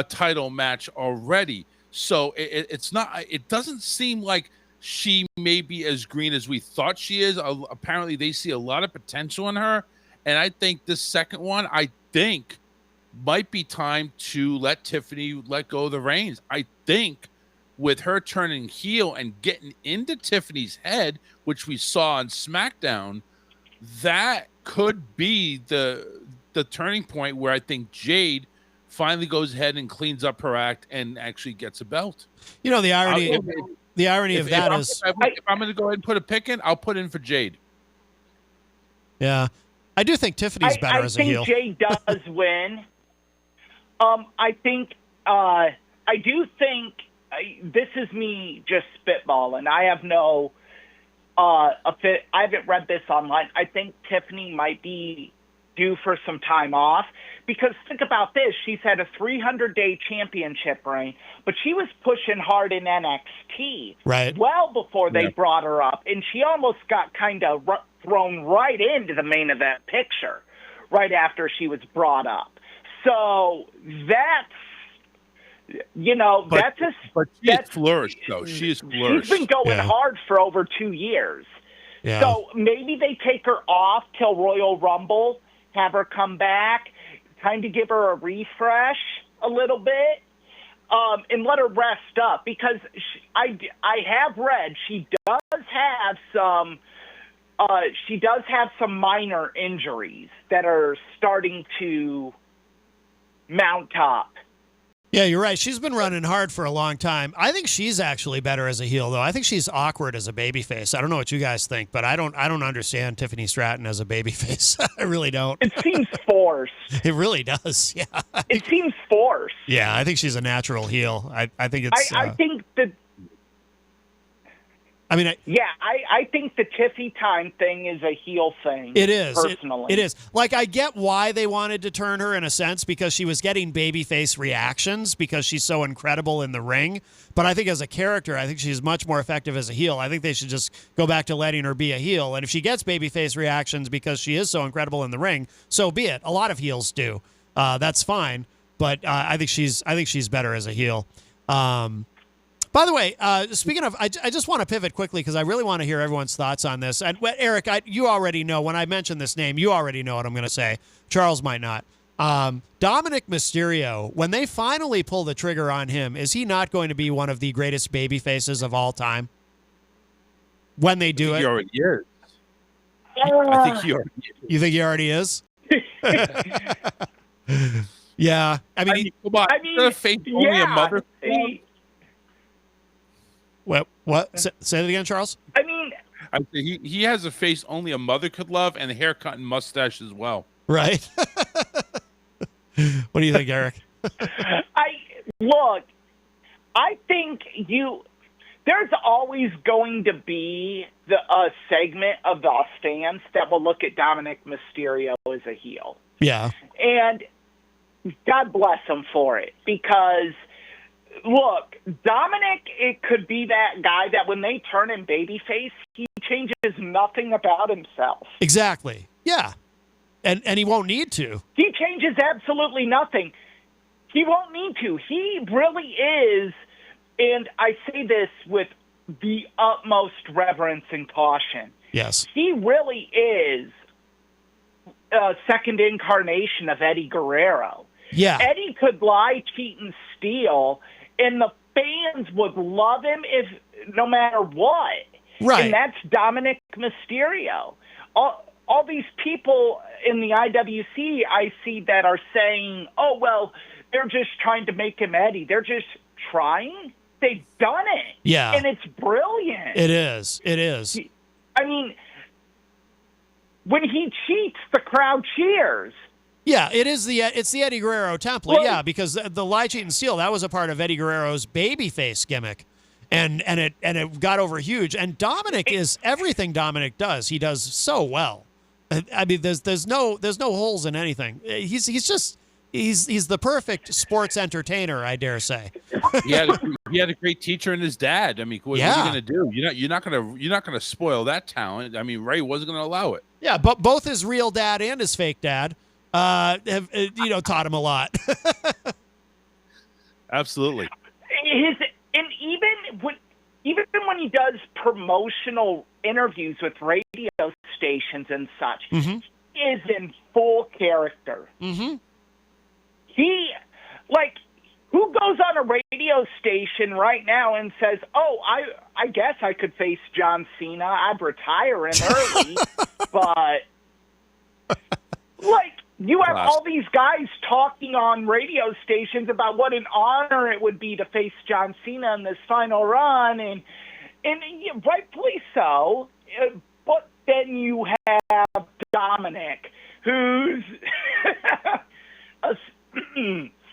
title match already. So it's not. It doesn't seem like she may be as green as we thought she is. Apparently, they see a lot of potential in her. And I think this second one, might be time to let Tiffany let go of the reins. I think with her turning heel and getting into Tiffany's head, which we saw on SmackDown, that could be the turning point where I think Jade finally goes ahead and cleans up her act and actually gets a belt. You know, the irony of that is... If I'm going to go ahead and put a pick in, I'll put in for Jade. Yeah. I do think Tiffany's better as a heel. I think Jade does win. I do think this is me just spitballing. I have no I haven't read this online. I think Tiffany might be due for some time off, because think about this. She's had a 300-day championship reign, but she was pushing hard in NXT well before they brought her up, and she almost got kind of thrown right into the main event picture right after she was brought up. So that's, But she has flourished, though. She has flourished. She's been going hard for over 2 years. Yeah. So maybe they take her off till Royal Rumble, have her come back, kind of give her a refresh a little bit, and let her rest up. Because I have read she does have some minor injuries that are starting to mount up. Yeah, you're right. She's been running hard for a long time. I think she's actually better as a heel, though. I think she's awkward as a babyface. I don't know what you guys think, but I don't understand Tiffany Stratton as a babyface. I really don't. It seems forced. It really does. Yeah. It seems forced. Yeah, I think she's a natural heel. I think it's. I think that. I mean, I think the Tiffy time thing is a heel thing. It is. Personally. It is. Like, I get why they wanted to turn her in a sense, because she was getting babyface reactions because she's so incredible in the ring. But I think as a character, I think she's much more effective as a heel. I think they should just go back to letting her be a heel. And if she gets babyface reactions because she is so incredible in the ring, so be it. A lot of heels do. That's fine. But I think she's better as a heel. By the way, speaking of, I just want to pivot quickly because I really want to hear everyone's thoughts on this. And Eric, you already know, when I mention this name, you already know what I'm going to say. Charles might not. Dominic Mysterio, when they finally pull the trigger on him, is he not going to be one of the greatest baby faces of all time? when they do it. He already is. I think he already is. You think he already is? Yeah. I mean, come on. Only a mother. What? Say it again, Charles. I mean, he has a face only a mother could love, and a haircut and mustache as well. Right. What do you think, Erich? I think there's always going to be a segment of the fans that will look at Dominic Mysterio as a heel. Yeah. And God bless him for it, because look, Dominic, it could be that guy that when they turn him babyface, he changes nothing about himself. Exactly. Yeah. And he won't need to. He changes absolutely nothing. He won't need to. He really is, and I say this with the utmost reverence and caution. Yes. He really is a second incarnation of Eddie Guerrero. Yeah. Eddie could lie, cheat, and steal, and the fans would love him no matter what. Right. And that's Dominic Mysterio. All these people in the IWC I see that are saying, oh, well, they're just trying to make him Eddie. They're just trying. They've done it. Yeah. And it's brilliant. It is. It is. I mean, when he cheats, the crowd cheers. Yeah, it's the Eddie Guerrero template. Yeah, because the lie, cheat, and steal, that was a part of Eddie Guerrero's babyface gimmick. And it got over huge. And Dominic is everything Dominic does. He does so well. I mean, there's no holes in anything. He's the perfect sports entertainer, I dare say. He had a great teacher in his dad. I mean, what are you going to do? You're not going to spoil that talent. I mean, Ray wasn't going to allow it. Yeah, but both his real dad and his fake dad have taught him a lot. Absolutely. And even when he does promotional interviews with radio stations and such, Mm-hmm. he is in full character. Mm-hmm. Who goes on a radio station right now and says, oh, I guess I could face John Cena. I'd retire him early. But, you have all these guys talking on radio stations about what an honor it would be to face John Cena in this final run, and rightfully so. But then you have Dominic, who's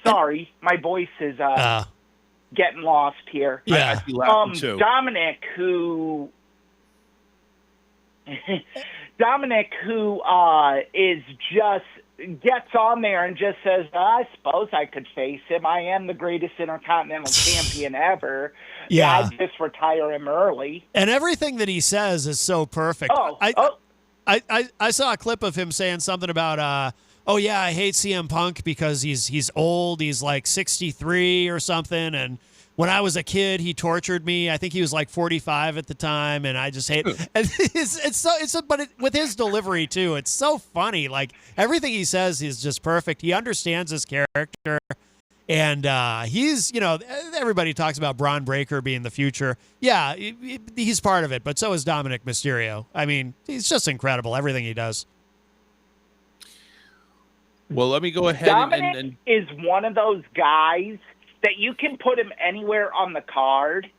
sorry, my voice is getting lost here. Yeah, Dominic, who is just gets on there and just says, I suppose I could face him. I am the greatest Intercontinental Champion ever. Yeah. I'd just retire him early. And everything that he says is so perfect. I saw a clip of him saying something about, oh yeah, I hate CM Punk because he's old. He's like 63 or something. And when I was a kid, he tortured me. I think he was like 45 at the time, and I just hate it. And with his delivery too, it's so funny. Like everything he says is just perfect. He understands his character, and he's everybody talks about Braun Breaker being the future. Yeah, he's part of it, but so is Dominic Mysterio. I mean, he's just incredible. Everything he does. Well, let me go ahead Dominic and is one of those guys that you can put him anywhere on the card,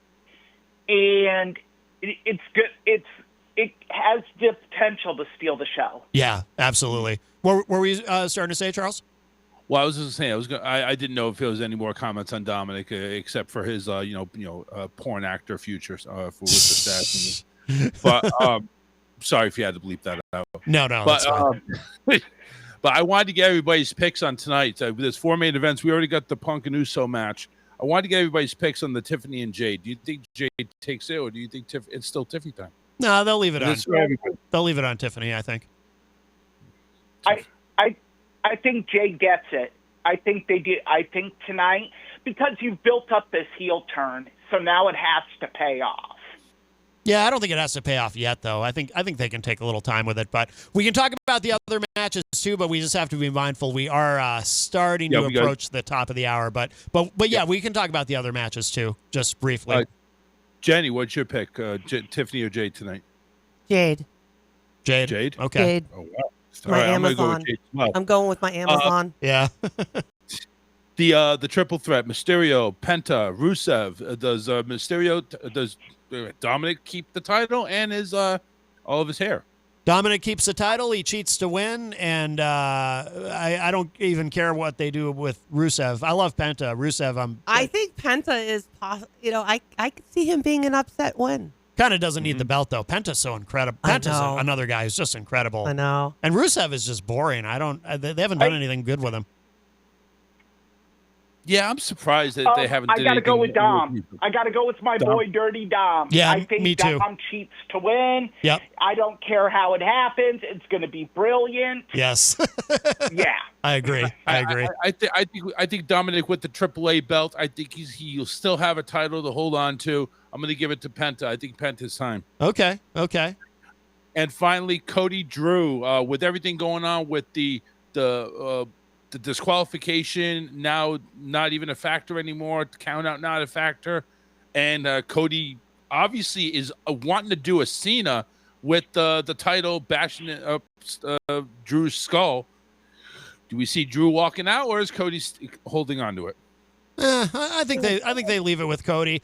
and it's good. It has the potential to steal the show. Yeah, absolutely. What were we starting to say, Charles? Well, I was just saying, I didn't know if there was any more comments on Dominic except for his, porn actor future with the stats. But sorry if you had to bleep that out. No, that's fine. But I wanted to get everybody's picks on tonight. There's 4 main events. We already got the Punk and Uso match. I wanted to get everybody's picks on the Tiffany and Jade. Do you think Jade takes it, or do you think it's still Tiffany time? No, they'll leave it on. They'll leave it on Tiffany, I think. I think Jade gets it. I think they do. I think tonight, because you've built up this heel turn, so now it has to pay off. Yeah, I don't think it has to pay off yet, though. I think they can take a little time with it. But we can talk about the other matches too. But we just have to be mindful. We are starting to approach the top of the hour. But yeah, we can talk about the other matches too, just briefly. Jenny, what's your pick? Tiffany or Jade tonight? Jade. Jade. Okay. Jade. Oh wow. My All right, I'm gonna go Amazon. with Jade as well. I'm going with my Amazon. Yeah. The triple threat: Mysterio, Penta, Rusev. Does Mysterio? Does Dominic keep the title and his all of his hair? Dominic keeps the title. He cheats to win, and I don't even care what they do with Rusev. I love Penta. Rusev, I think Penta is, I could see him being an upset win. kind of doesn't need the belt though. Penta's so incredible. Penta's know. another guy who's just incredible. I know. And Rusev is just boring. They haven't done anything good with him. Yeah, I'm surprised that they haven't. I did got to go anything with Dom. I got to go with my boy, Dirty Dom. Yeah, I think me too. Dom cheats to win. Yep. I don't care how it happens. It's going to be brilliant. Yes. Yeah. I agree. I agree. I think Dominic with the AAA belt. I think he'll still have a title to hold on to. I'm going to give it to Penta. I think Penta's time. Okay. And finally, Cody Drew. With everything going on with the disqualification, now not even a factor anymore. Count out not a factor, and Cody obviously is wanting to do a Cena with the title, bashing it up Drew's skull. Do we see Drew walking out, or is Cody holding on to it? I think they leave it with Cody.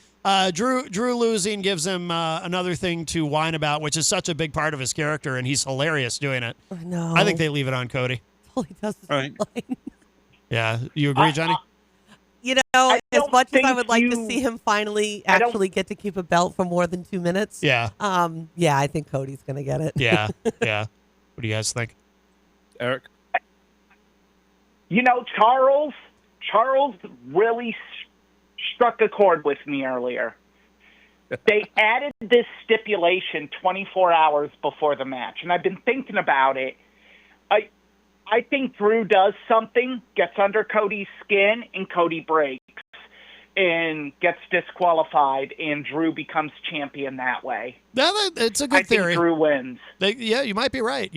Drew losing gives him another thing to whine about, which is such a big part of his character, and he's hilarious doing it. I know. I think they leave it on Cody. All he does is All right. whine. Yeah, you agree, Johnny? As much as I would like to see him finally actually get to keep a belt for more than 2 minutes. Yeah. I think Cody's going to get it. Yeah. What do you guys think? Eric? Charles really struck a chord with me earlier. They added this stipulation 24 hours before the match, and I've been thinking about it. I think Drew does something, gets under Cody's skin, and Cody breaks and gets disqualified, and Drew becomes champion that way. It's a good theory. I think Drew wins. Yeah, you might be right.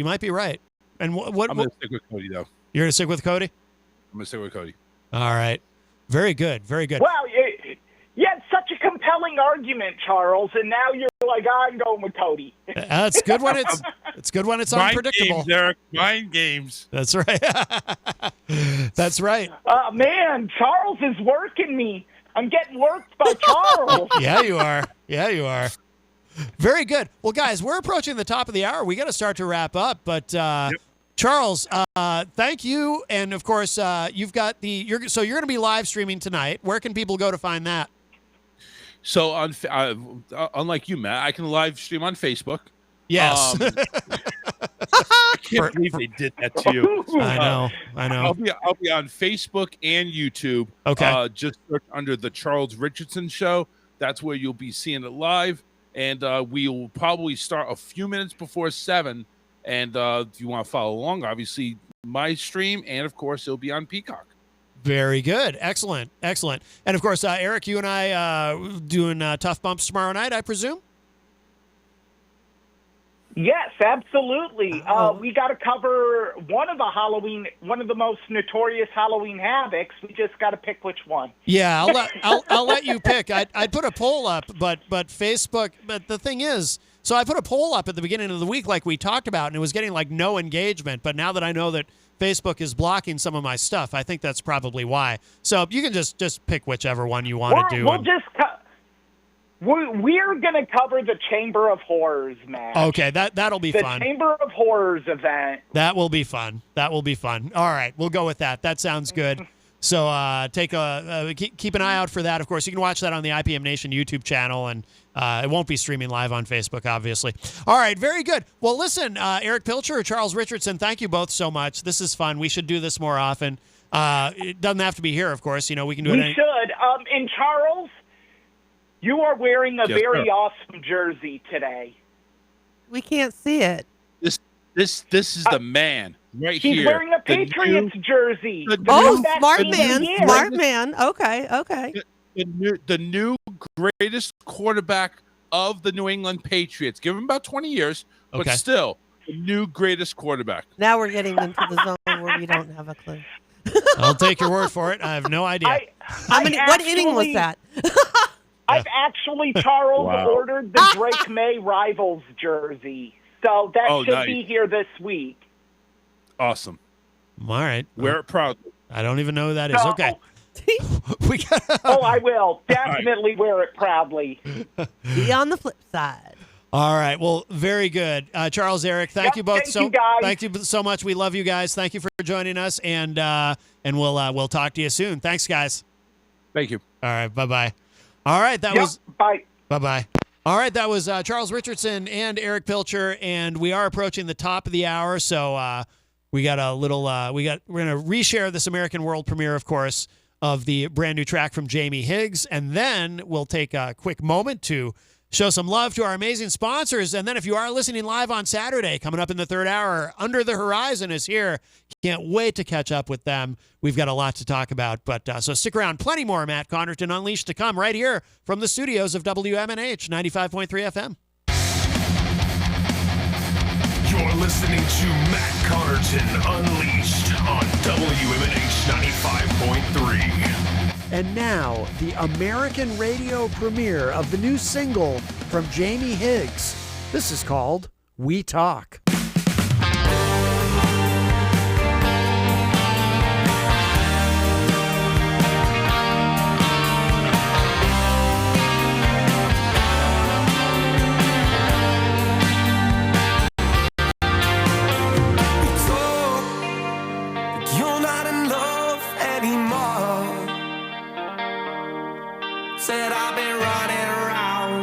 And what? I'm going to stick with Cody, though. You're going to stick with Cody? I'm going to stick with Cody. All right. Very good. Wow, you had such a compelling argument, Charles, and now you're like, I'm going with Cody. It's good when it's good when it's unpredictable. Games, Eric. Mind games. That's right. That's right. Man, Charles is working me. I'm getting worked by Charles. Yeah, you are. Very good. Well, guys, we're approaching the top of the hour. We got to start to wrap up, but Charles, thank you, and of course, you've got you're going to be live streaming tonight. Where can people go to find that? So, unlike you, Matt, I can live stream on Facebook. Yes. I can't believe they did that to you. I know. I'll be on Facebook and YouTube. Okay. Just search under the Charles Richardson Show. That's where you'll be seeing it live. And we will probably start a few minutes before 7. And if you want to follow along, obviously my stream, and of course it'll be on Peacock. Very good. Excellent. And of course, Eric, you and I doing Tough Bumps tomorrow night, I presume? Yes, absolutely. We got to cover one of the most notorious Halloween havocs. We just got to pick which one. Yeah, I'll let you pick. I'd put a poll up, but Facebook. But the thing is, so I put a poll up at the beginning of the week, like we talked about, and it was getting like no engagement. But now that I know that Facebook is blocking some of my stuff, I think that's probably why. So you can just pick whichever one you want to do. We're going to cover the Chamber of Horrors match. Okay, that'll be fun. The Chamber of Horrors event. That will be fun. All right, we'll go with that. That sounds good. So keep an eye out for that. Of course, you can watch that on the IPM Nation YouTube channel, and it won't be streaming live on Facebook, obviously. All right, very good. Well, listen, Eric Pilcher or Charles Richardson, thank you both so much. This is fun. We should do this more often. It doesn't have to be here, of course. We can do it. We should. And Charles, you are wearing a very awesome jersey today. We can't see it. This is the man right He's here. He's wearing a Patriots jersey. Smart man. Okay. The new greatest quarterback of the New England Patriots. Give him about 20 years, but still the new greatest quarterback. Now we're getting into the zone where we don't have a clue. I'll take your word for it. I have no idea. What inning was that? I've actually, Charles, Wow. ordered the Drake May Rivals jersey. So that Oh, should nice. be here this week. Awesome. All right. Wear it proudly. I don't even know who that is. No. Okay. We got. Oh, I will. Definitely wear it proudly. Be on the flip side. All right. Well, very good. Charles, Eric, thank Yep, you both thank you, guys. Thank you so much. We love you guys. Thank you for joining us, and we'll talk to you soon. Thanks, guys. Thank you. All right. Bye-bye. All right. That Yep, was bye. Bye-bye. All right. That was Charles Richardson and Erich Pilcher, and we are approaching the top of the hour, so we got a little we're going to reshare this American world premiere, of course, of the brand new track from Jamie Higgs, and then we'll take a quick moment to show some love to our amazing sponsors. And then if you are listening live on Saturday, coming up in the third hour, Under the Horizon is here. Can't wait to catch up with them. We've got a lot to talk about. But so stick around. Plenty more Matt Connarton Unleashed to come right here from the studios of WMNH 95.3 FM. You're listening to Matt Connarton Unleashed on WMNH 95.3. And now, the American radio premiere of the new single from Jamie Higgs. This is called We Talk. You're not in love anymore. Said I've been running around,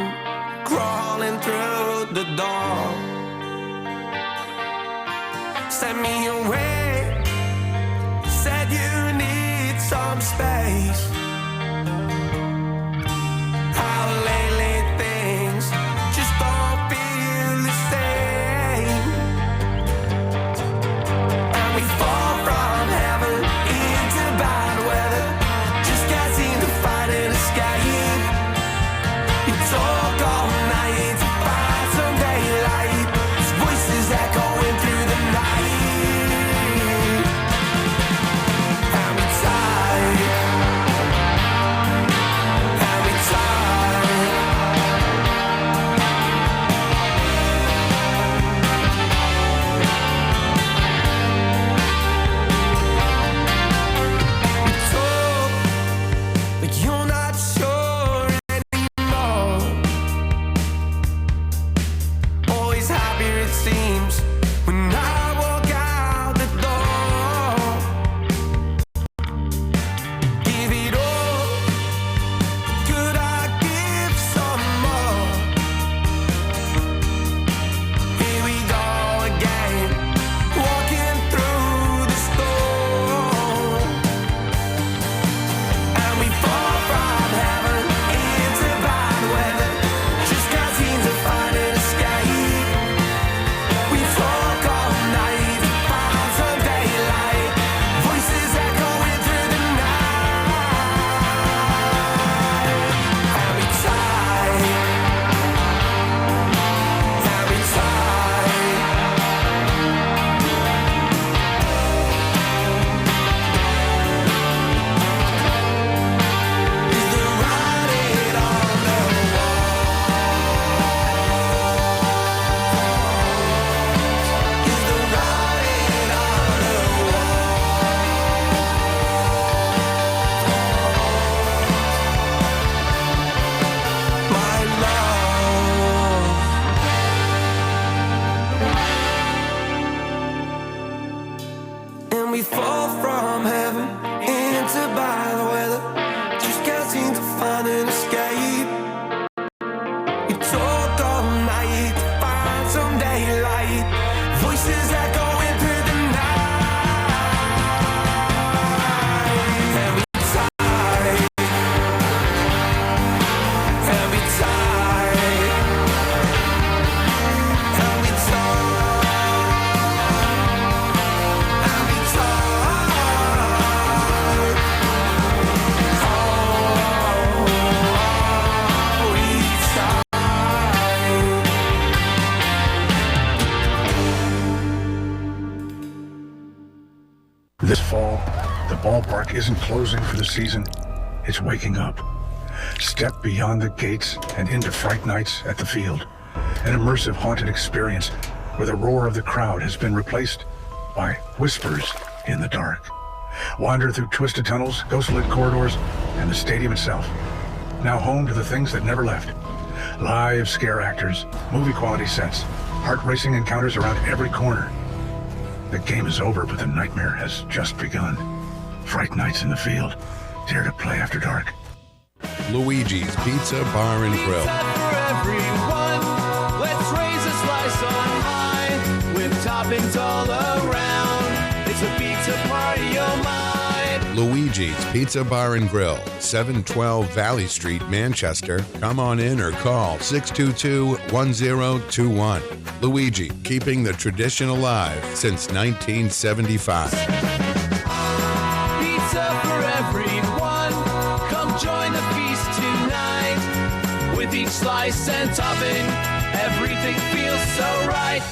crawling through the door. Send me away. Said you need some space. How lately things just don't feel the same. And we fall from heaven into bad weather. Just can't seem to find an escape. You talk all night to find some daylight. These voices echoing through the night. And we tired. And we tired. We talk, but you're not sure anymore. Always happier it seems when I walk out the door. Give it all, could I give some more? Here we go again, walking through the storm. And we fall from heaven into bad weather. Just can't seem to find an escape. We talk all night to find some daylight. Voices echoing through the night. And we tired. And we tired. Is the writing on the wall? Is the writing on the wall? My love. And we fall from heaven into bad weather. Just can't seem to find an escape. You talk all night to find some daylight. Voices echoing through the night. And we tired. And we tired. And we tired. And we tired. Oh, we tired. This fall, the ballpark isn't closing for the season, it's waking up. Step beyond the gates and into Fright Nights at the Field. An immersive haunted experience where the roar of the crowd has been replaced by whispers in the dark. Wander through twisted tunnels, ghost-lit corridors, and the stadium itself. Now home to the things that never left. Live scare actors, movie-quality sets, heart-racing encounters around every corner. The game is over, but the nightmare has just begun. Fright Nights in the Field. Dare to play after dark. Luigi's Pizza Bar and Grill. For everyone, let's raise a slice on high with toppings all around. It's a pizza party, oh my. Luigi's Pizza Bar and Grill, 712 Valley Street, Manchester. Come on in or call 622-1021. Luigi, keeping the tradition alive since 1975. Pizza for everyone, come join the feast tonight. With each slice and topping, everything feels so right.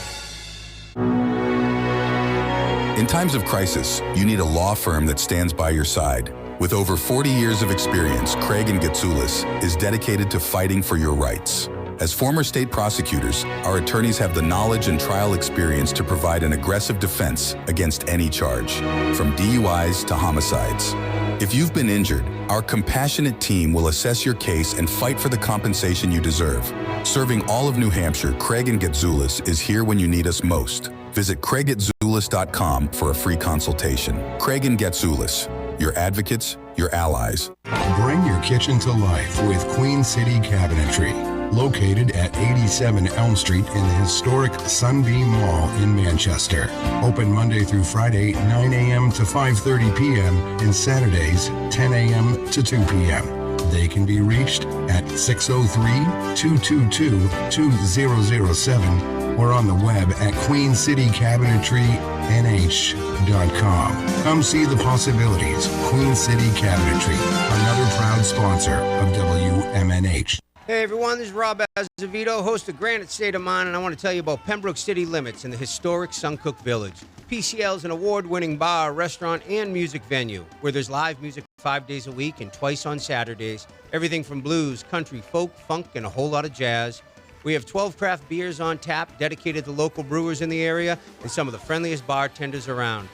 In times of crisis, you need a law firm that stands by your side. With over 40 years of experience, Craig & Getsoulis is dedicated to fighting for your rights. As former state prosecutors, our attorneys have the knowledge and trial experience to provide an aggressive defense against any charge, from DUIs to homicides. If you've been injured, our compassionate team will assess your case and fight for the compensation you deserve. Serving all of New Hampshire, Craig & Getsoulis is here when you need us most. Visit CraigGetsoulis.com for a free consultation. Craig & Getsoulis, your advocates, your allies. Bring your kitchen to life with Queen City Cabinetry. Located at 87 Elm Street in the historic Sunbeam Mall in Manchester. Open Monday through Friday, 9 a.m. to 5:30 p.m. and Saturdays, 10 a.m. to 2 p.m. They can be reached at 603-222-2007 or on the web at QueenCityCabinetryNH.com. Come see the possibilities. Queen City Cabinetry, another proud sponsor of WMNH. Hey everyone, this is Rob Azevedo, host of Granite State of Mind, and I want to tell you about Pembroke City Limits in the historic Suncook Village. PCL is an award-winning bar, restaurant, and music venue where there's live music 5 days a week and twice on Saturdays. Everything from blues, country, folk, funk, and a whole lot of jazz. We have 12 craft beers on tap dedicated to local brewers in the area and some of the friendliest bartenders around.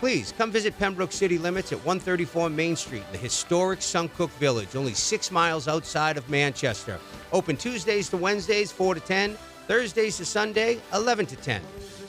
Please come visit Pembroke City Limits at 134 Main Street in the historic Suncook Village, only 6 miles outside of Manchester. Open Tuesdays to Wednesdays, 4 to 10, Thursdays to Sunday, 11 to 10.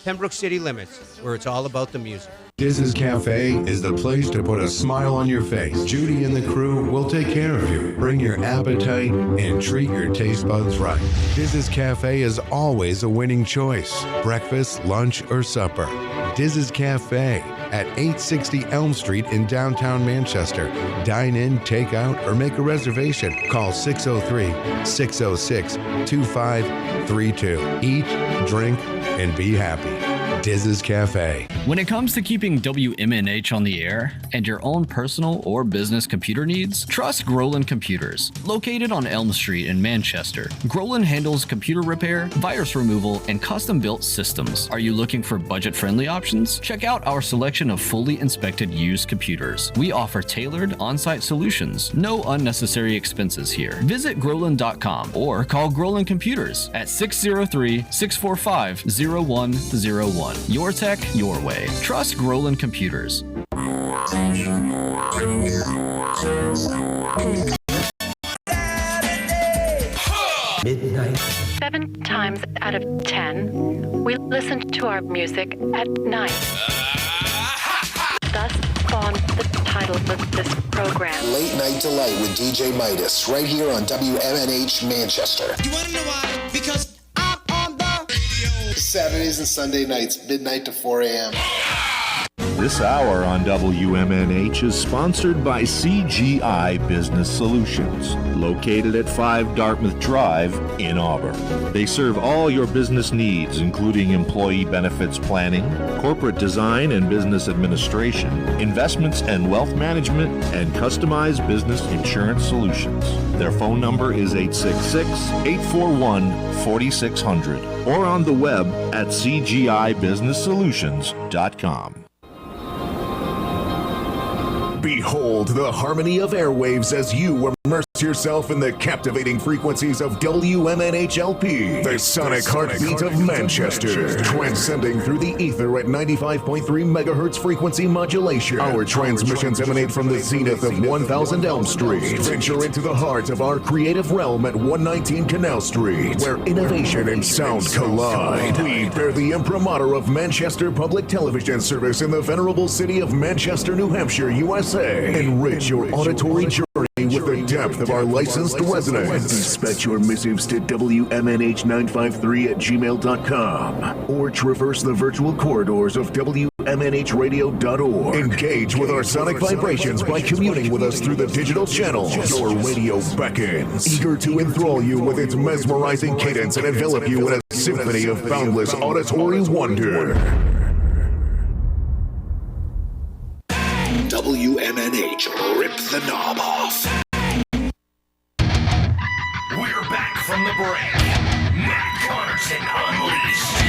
Pembroke City Limits, where it's all about the music. Diz's Cafe is the place to put a smile on your face. Judy and the crew will take care of you. Bring your appetite and treat your taste buds right. Diz's Cafe is always a winning choice. Breakfast, lunch, or supper. Diz's Cafe at 860 Elm Street in downtown Manchester. Dine in, take out, or make a reservation. Call 603-606-2532. Eat, drink, and be happy. Diz's Cafe. When it comes to keeping WMNH on the air and your own personal or business computer needs, trust Groland Computers. Located on Elm Street in Manchester, Groland handles computer repair, virus removal, and custom-built systems. Are you looking for budget-friendly options? Check out our selection of fully inspected used computers. We offer tailored on-site solutions. No unnecessary expenses here. Visit Groland.com or call Groland Computers at 603-645-0101. Your tech, your way. Trust Groland Computers. Midnight. 7 times out of 10, we listen to our music at night. Thus spawned the title of this program. Late Night Delight with DJ Midas, right here on WMNH Manchester. You wanna know why? Because I'm on the radio. Saturdays and Sunday nights, midnight to 4 a.m. This hour on WMNH is sponsored by CGI Business Solutions, located at 5 Dartmouth Drive in Auburn. They serve all your business needs, including employee benefits planning, corporate design and business administration, investments and wealth management, and customized business insurance solutions. Their phone number is 866-841-4600 or on the web at cgibusinesssolutions.com. Behold the harmony of airwaves as you immerse yourself in the captivating frequencies of WMNHLP, the sonic heartbeat of Manchester, transcending through the ether at 95.3 megahertz frequency modulation. Our transmissions emanate from the zenith of 1000 Elm Street. Venture into the heart of our creative realm at 119 Canal Street, where innovation and sound collide. We bear the imprimatur of Manchester Public Television Service in the venerable city of Manchester, New Hampshire, USA. Enrich your auditory journey with the depth of our licensed resonance. Dispatch your missives to WMNH953@gmail.com or traverse the virtual corridors of WMNHradio.org. Engage with our sonic vibrations by communing with us through the digital channels. Your radio beckons, eager to enthrall you with its mesmerizing cadence and envelop you in a symphony of boundless auditory wonder. WMNH, rip the knob off. We're back from the break. Matt Connarton Unleashed.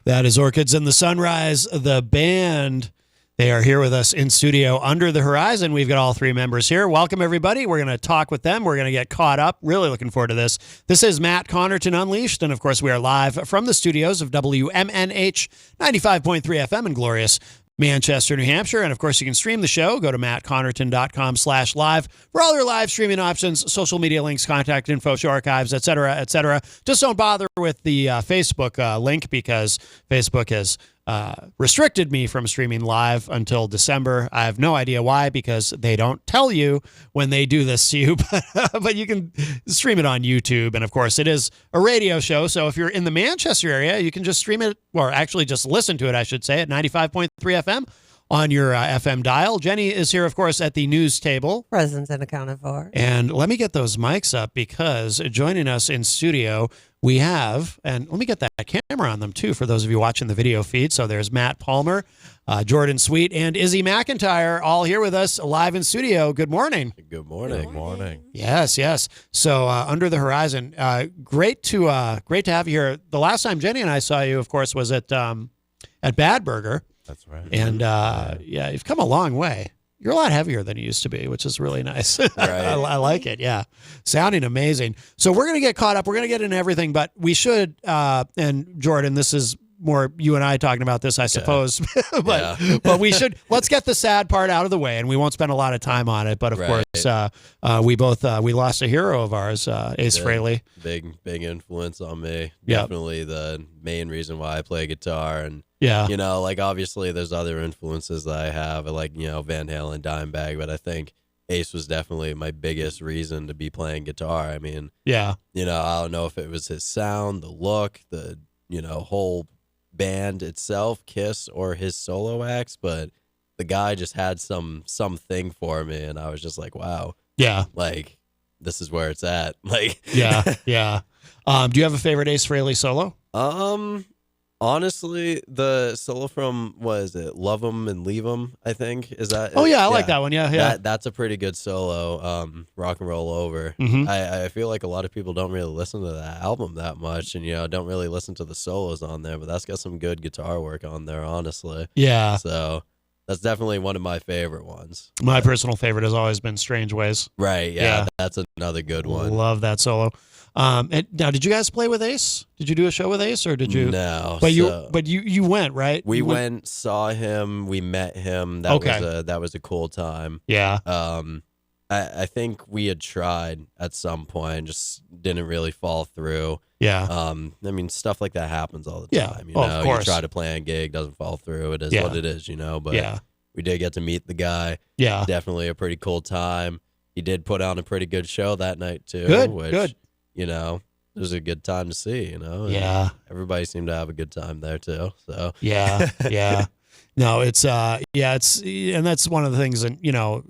That is Orchids in the Sunrise, the band. They are here with us in studio under the horizon. We've got all three members here. Welcome, everybody. We're going to talk with them. We're going to get caught up. Really looking forward to this. This is Matt Connarton Unleashed, and of course, we are live from the studios of WMNH 95.3 FM in glorious Manchester, New Hampshire. And of course, you can stream the show. Go to mattconnerton.com/live for all your live streaming options, social media links, contact info, show archives, et cetera, et cetera. Just don't bother with the Facebook link because Facebook has restricted me from streaming live until December. I have no idea why, because they don't tell you when they do this to you, but you can stream it on YouTube. And of course, it is a radio show. So if you're in the Manchester area, you can just stream it, or actually just listen to it, I should say, at 95.3 FM on your FM dial. Jenny is here, of course, at the news table. Present and accounted for. And let me get those mics up, because joining us in studio, we have, and let me get that camera on them too for those of you watching the video feed. So there's Matt Palmer, Jordan Sweet, and Izzy McIntyre all here with us live in studio. Good morning. Good morning. Good morning. Yes, yes. So under the horizon, great to have you here. The last time Jenny and I saw you, of course, was at Bad Burger. That's right. And yeah, you've come a long way. You're a lot heavier than you used to be, which is really nice. Right. I like it. Yeah. Sounding amazing. So we're going to get caught up. We're going to get into everything, but we should, and Jordan, this is more you and I talking about this, I suppose, but we should, let's get the sad part out of the way, and we won't spend a lot of time on it. But of course, we both, we lost a hero of ours, Ace Frehley. Big influence on me. Yep. Definitely the main reason why I play guitar. And, yeah, you know, like obviously there's other influences that I have, like, you know, Van Halen, Dimebag, but I think Ace was definitely my biggest reason to be playing guitar. I mean, yeah, you know, I don't know if it was his sound, the look, the, you know, whole band itself, Kiss, or his solo acts, but the guy just had something for me, and I was just like, wow, yeah, like this is where it's at. Like, yeah. Do you have a favorite Ace Frehley solo? Honestly, the solo from, what is it, Love 'Em and Leave 'Em, I think, is that? Oh yeah, I like that one. Yeah. That's a pretty good solo. Rock and Roll Over. Mhm. I feel like a lot of people don't really listen to that album that much, and, you know, don't really listen to the solos on there, but that's got some good guitar work on there, honestly. Yeah. So that's definitely one of my favorite ones. My personal favorite has always been Strange Ways. Right. Yeah. That's another good one. Love that solo. And now, did you guys play with Ace? Did you do a show with Ace, or did you? No. But you went, right? We went, saw him, we met him. That was a cool time. Yeah. I think we had tried at some point, just didn't really fall through. Yeah. I mean, stuff like that happens all the Yeah. time. You Oh, know, of course. you try to plan a gig, doesn't fall through. It is Yeah. what it is, you know. But Yeah. we did get to meet the guy. Yeah. Definitely a pretty cool time. He did put on a pretty good show that night too. Good. You know, it was a good time to see, you know. And Yeah. everybody seemed to have a good time there too. So Yeah. No, it's and that's one of the things, and you know,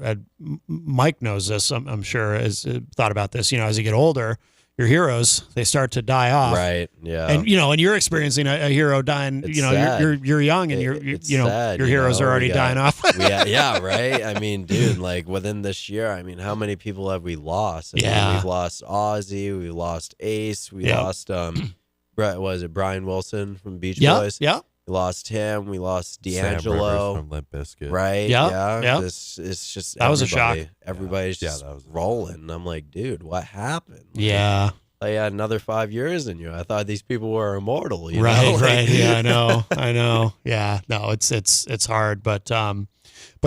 Mike knows this. I'm sure has thought about this. You know, as you get older, your heroes, they start to die off. Right. Yeah. And you know, and you're experiencing a hero dying. It's you know, sad. you're young, and It's you know sad, your you heroes know, are already dying off. Yeah, right. I mean, dude, like within this year, I mean, how many people have we lost? I mean, we've lost Ozzy, we lost Ace, we lost was it Brian Wilson from Beach Boys? Yeah. We lost him. We lost Sam D'Angelo Rivers from Limp Bizkit. Right? Yeah. It's just That was a shock. Everybody's just rolling. And I'm like, dude, what happened? Like, Yeah. I had another 5 years in you. I thought these people were immortal. You Right. know? Like- Right. Yeah. I know. Yeah. No, it's hard, but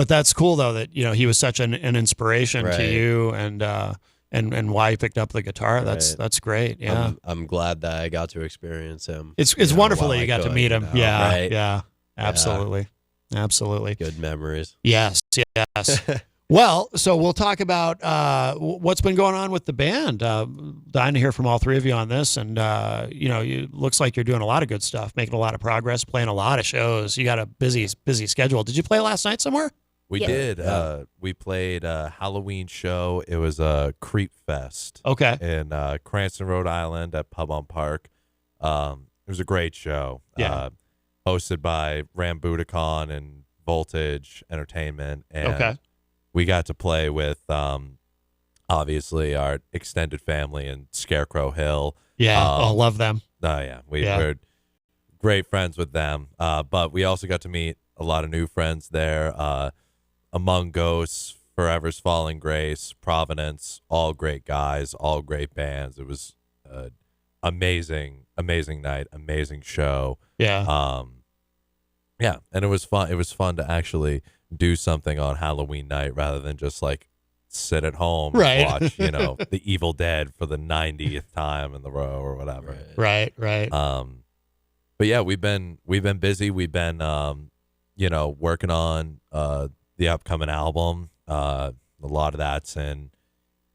that's cool though that you know he was such an inspiration to Right. you, and why you picked up the guitar. Right. That's great. Yeah. I'm glad that I got to experience him. It's you know, wonderful while that you I got to could, meet him. you know? Yeah. Right? Yeah. Absolutely. Absolutely. Good memories. Yes. Well, so we'll talk about what's been going on with the band. Dying to hear from all three of you on this, and you know, it looks like you're doing a lot of good stuff, making a lot of progress, playing a lot of shows. You got a busy schedule. Did you play last night somewhere? We did. We played a Halloween show. It was a Creep Fest. Okay. In Cranston, Rhode Island at Pub on Park. It was a great show. Yeah. Hosted by Rambuticon and Voltage Entertainment. And Okay. we got to play with obviously our extended family in Scarecrow Hill. Yeah. I love them. Oh, yeah. We're great friends with them. But we also got to meet a lot of new friends there. Among Ghosts, Forever's Falling Grace, Providence, all great guys, all great bands. It was amazing night, amazing show. Yeah. Yeah, and it was fun. It was fun to actually do something on Halloween night rather than just like sit at home and watch, The Evil Dead for the 90th time in the row or whatever. Right. But yeah, we've been busy. We've been working on the upcoming album. A lot of that's in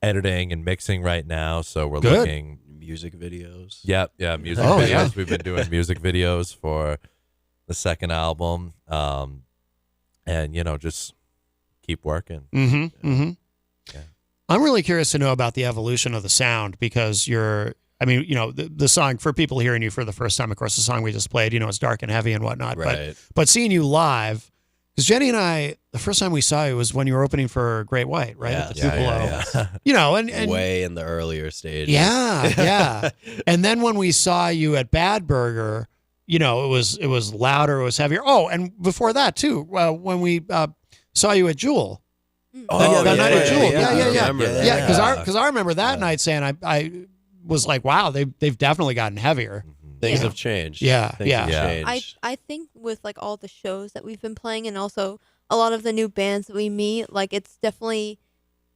editing and mixing right now, so we're looking music videos. Yeah, music videos. Yeah. We've been doing music videos for the second album, and just keep working. Yeah. I'm really curious to know about the evolution of the sound because the song, for people hearing you for the first time, of course, the song we just played, it's dark and heavy and whatnot. Right. But seeing you live, because Jenny and I, the first time we saw you was when you were opening for Great White, right? At the Tupelo. And way in the earlier stages. Yeah. And then when we saw you at Bad Burger, it was louder, it was heavier. Oh, and before that too, when we saw you at Jewel. Oh, that night at Jewel. Yeah. Because I remember that night saying I was like, wow, they've definitely gotten heavier. Things have changed. Things have changed. I think with like all the shows that we've been playing and also a lot of the new bands that we meet, like it's definitely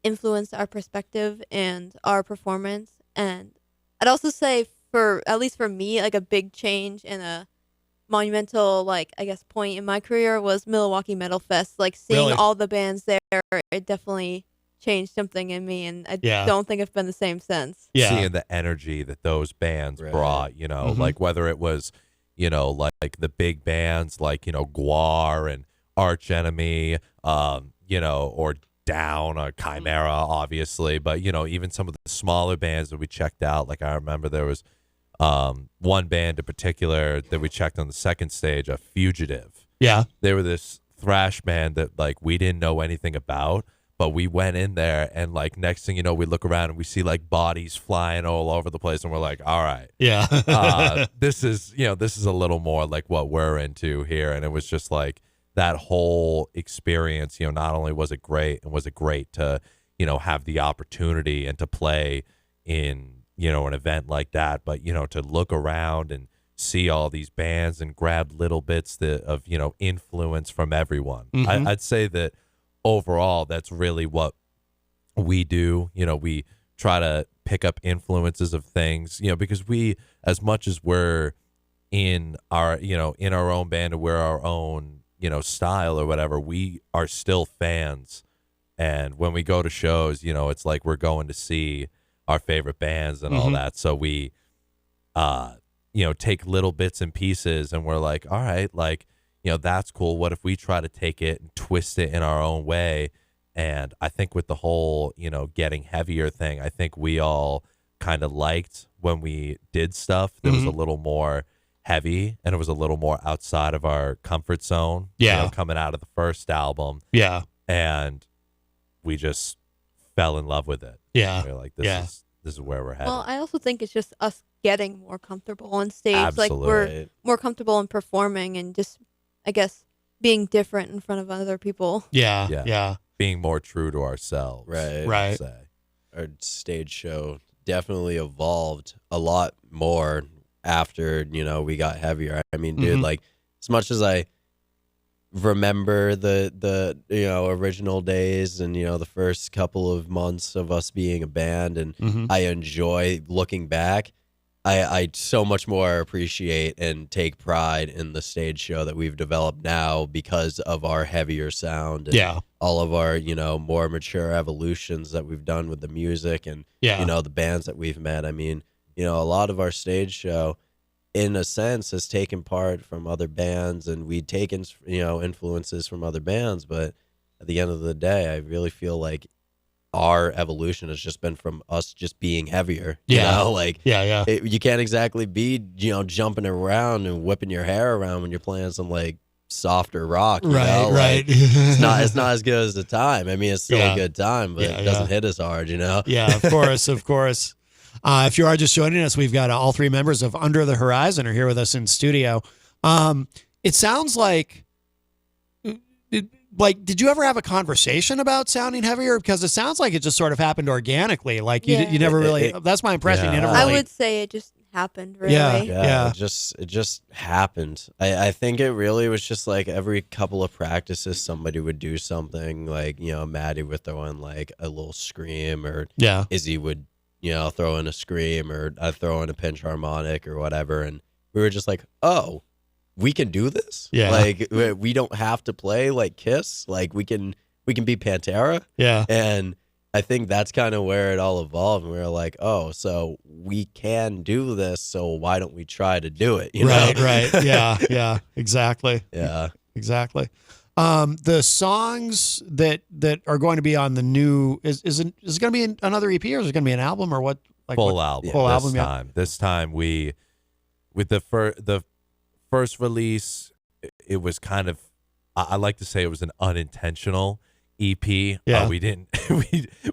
influenced our perspective and our performance. And I'd also say at least for me, like a big change and a monumental, point in my career was Milwaukee Metal Fest. Like seeing all the bands there, it definitely changed something in me, and I don't think it's been the same since. Seeing the energy that those bands brought, like whether it was, like the big bands like, Guar and Arch Enemy, or Down or Chimera, obviously, but, even some of the smaller bands that we checked out, like I remember there was one band in particular that we checked on the second stage, a Fugitive. Yeah. They were this thrash band that like we didn't know anything about, but we went in there and like next thing you know, we look around and we see like bodies flying all over the place and we're like, all right. Yeah. This is a little more like what we're into here. And it was just like that whole experience, not only was it great to, have the opportunity and to play in, an event like that, but, to look around and see all these bands and grab little bits of influence from everyone. I'd say that overall that's really what we do. We try to pick up influences of things, because we, as much as we're in our own band and we're our own style or whatever, we are still fans, and when we go to shows, it's like we're going to see our favorite bands and all that, so we take little bits and pieces and we're like, all right, like, that's cool. What if we try to take it and twist it in our own way? And I think with the whole, getting heavier thing, I think we all kind of liked when we did stuff that was a little more heavy and it was a little more outside of our comfort zone. Coming out of the first album. Yeah. And we just fell in love with it. Yeah. We're like, this is where we're headed. Well, I also think it's just us getting more comfortable on stage. Absolutely. Like we're more comfortable in performing and just, I guess, being different in front of other people. Yeah. Being more true to ourselves. Right. Our stage show definitely evolved a lot more after, we got heavier. I mean, dude, like as much as I remember the original days and the first couple of months of us being a band, and I enjoy looking back, I so much more appreciate and take pride in the stage show that we've developed now because of our heavier sound and all of our more mature evolutions that we've done with the music and the bands that we've met. I mean, a lot of our stage show in a sense has taken part from other bands, and we'd taken influences from other bands, but at the end of the day I really feel like our evolution has just been from us just being heavier. You can't exactly be jumping around and whipping your hair around when you're playing some like softer rock, right. It's not as good as the time. I mean, it's still a good time, but it doesn't hit as hard, Yeah, of course. If you are just joining us, we've got all three members of Under the Horizon are here with us in studio. It sounds like did you ever have a conversation about sounding heavier? Because it sounds like it just sort of happened organically. Like you never really. That's my impression. Yeah. You never I really, would say it just happened. Really. Yeah. It just happened. I think it really was just like every couple of practices, somebody would do something. Like Maddie would throw in like a little scream, or Izzy would throw in a scream, or I'd throw in a pinch harmonic or whatever, and we were just like, oh, we can do this. Yeah. Like we don't have to play like Kiss. Like we can be Pantera. Yeah. And I think that's kind of where it all evolved. And we were like, oh, so we can do this. So why don't we try to do it? Right. Yeah. Exactly. Yeah. Exactly. The songs that are going to be on the new is it going to be another EP, or is it going to be an album, or what? Like Full album. Full this album. Time. Yeah. This time with the first release, it was kind of, I like to say it was an unintentional EP. Yeah. We didn't,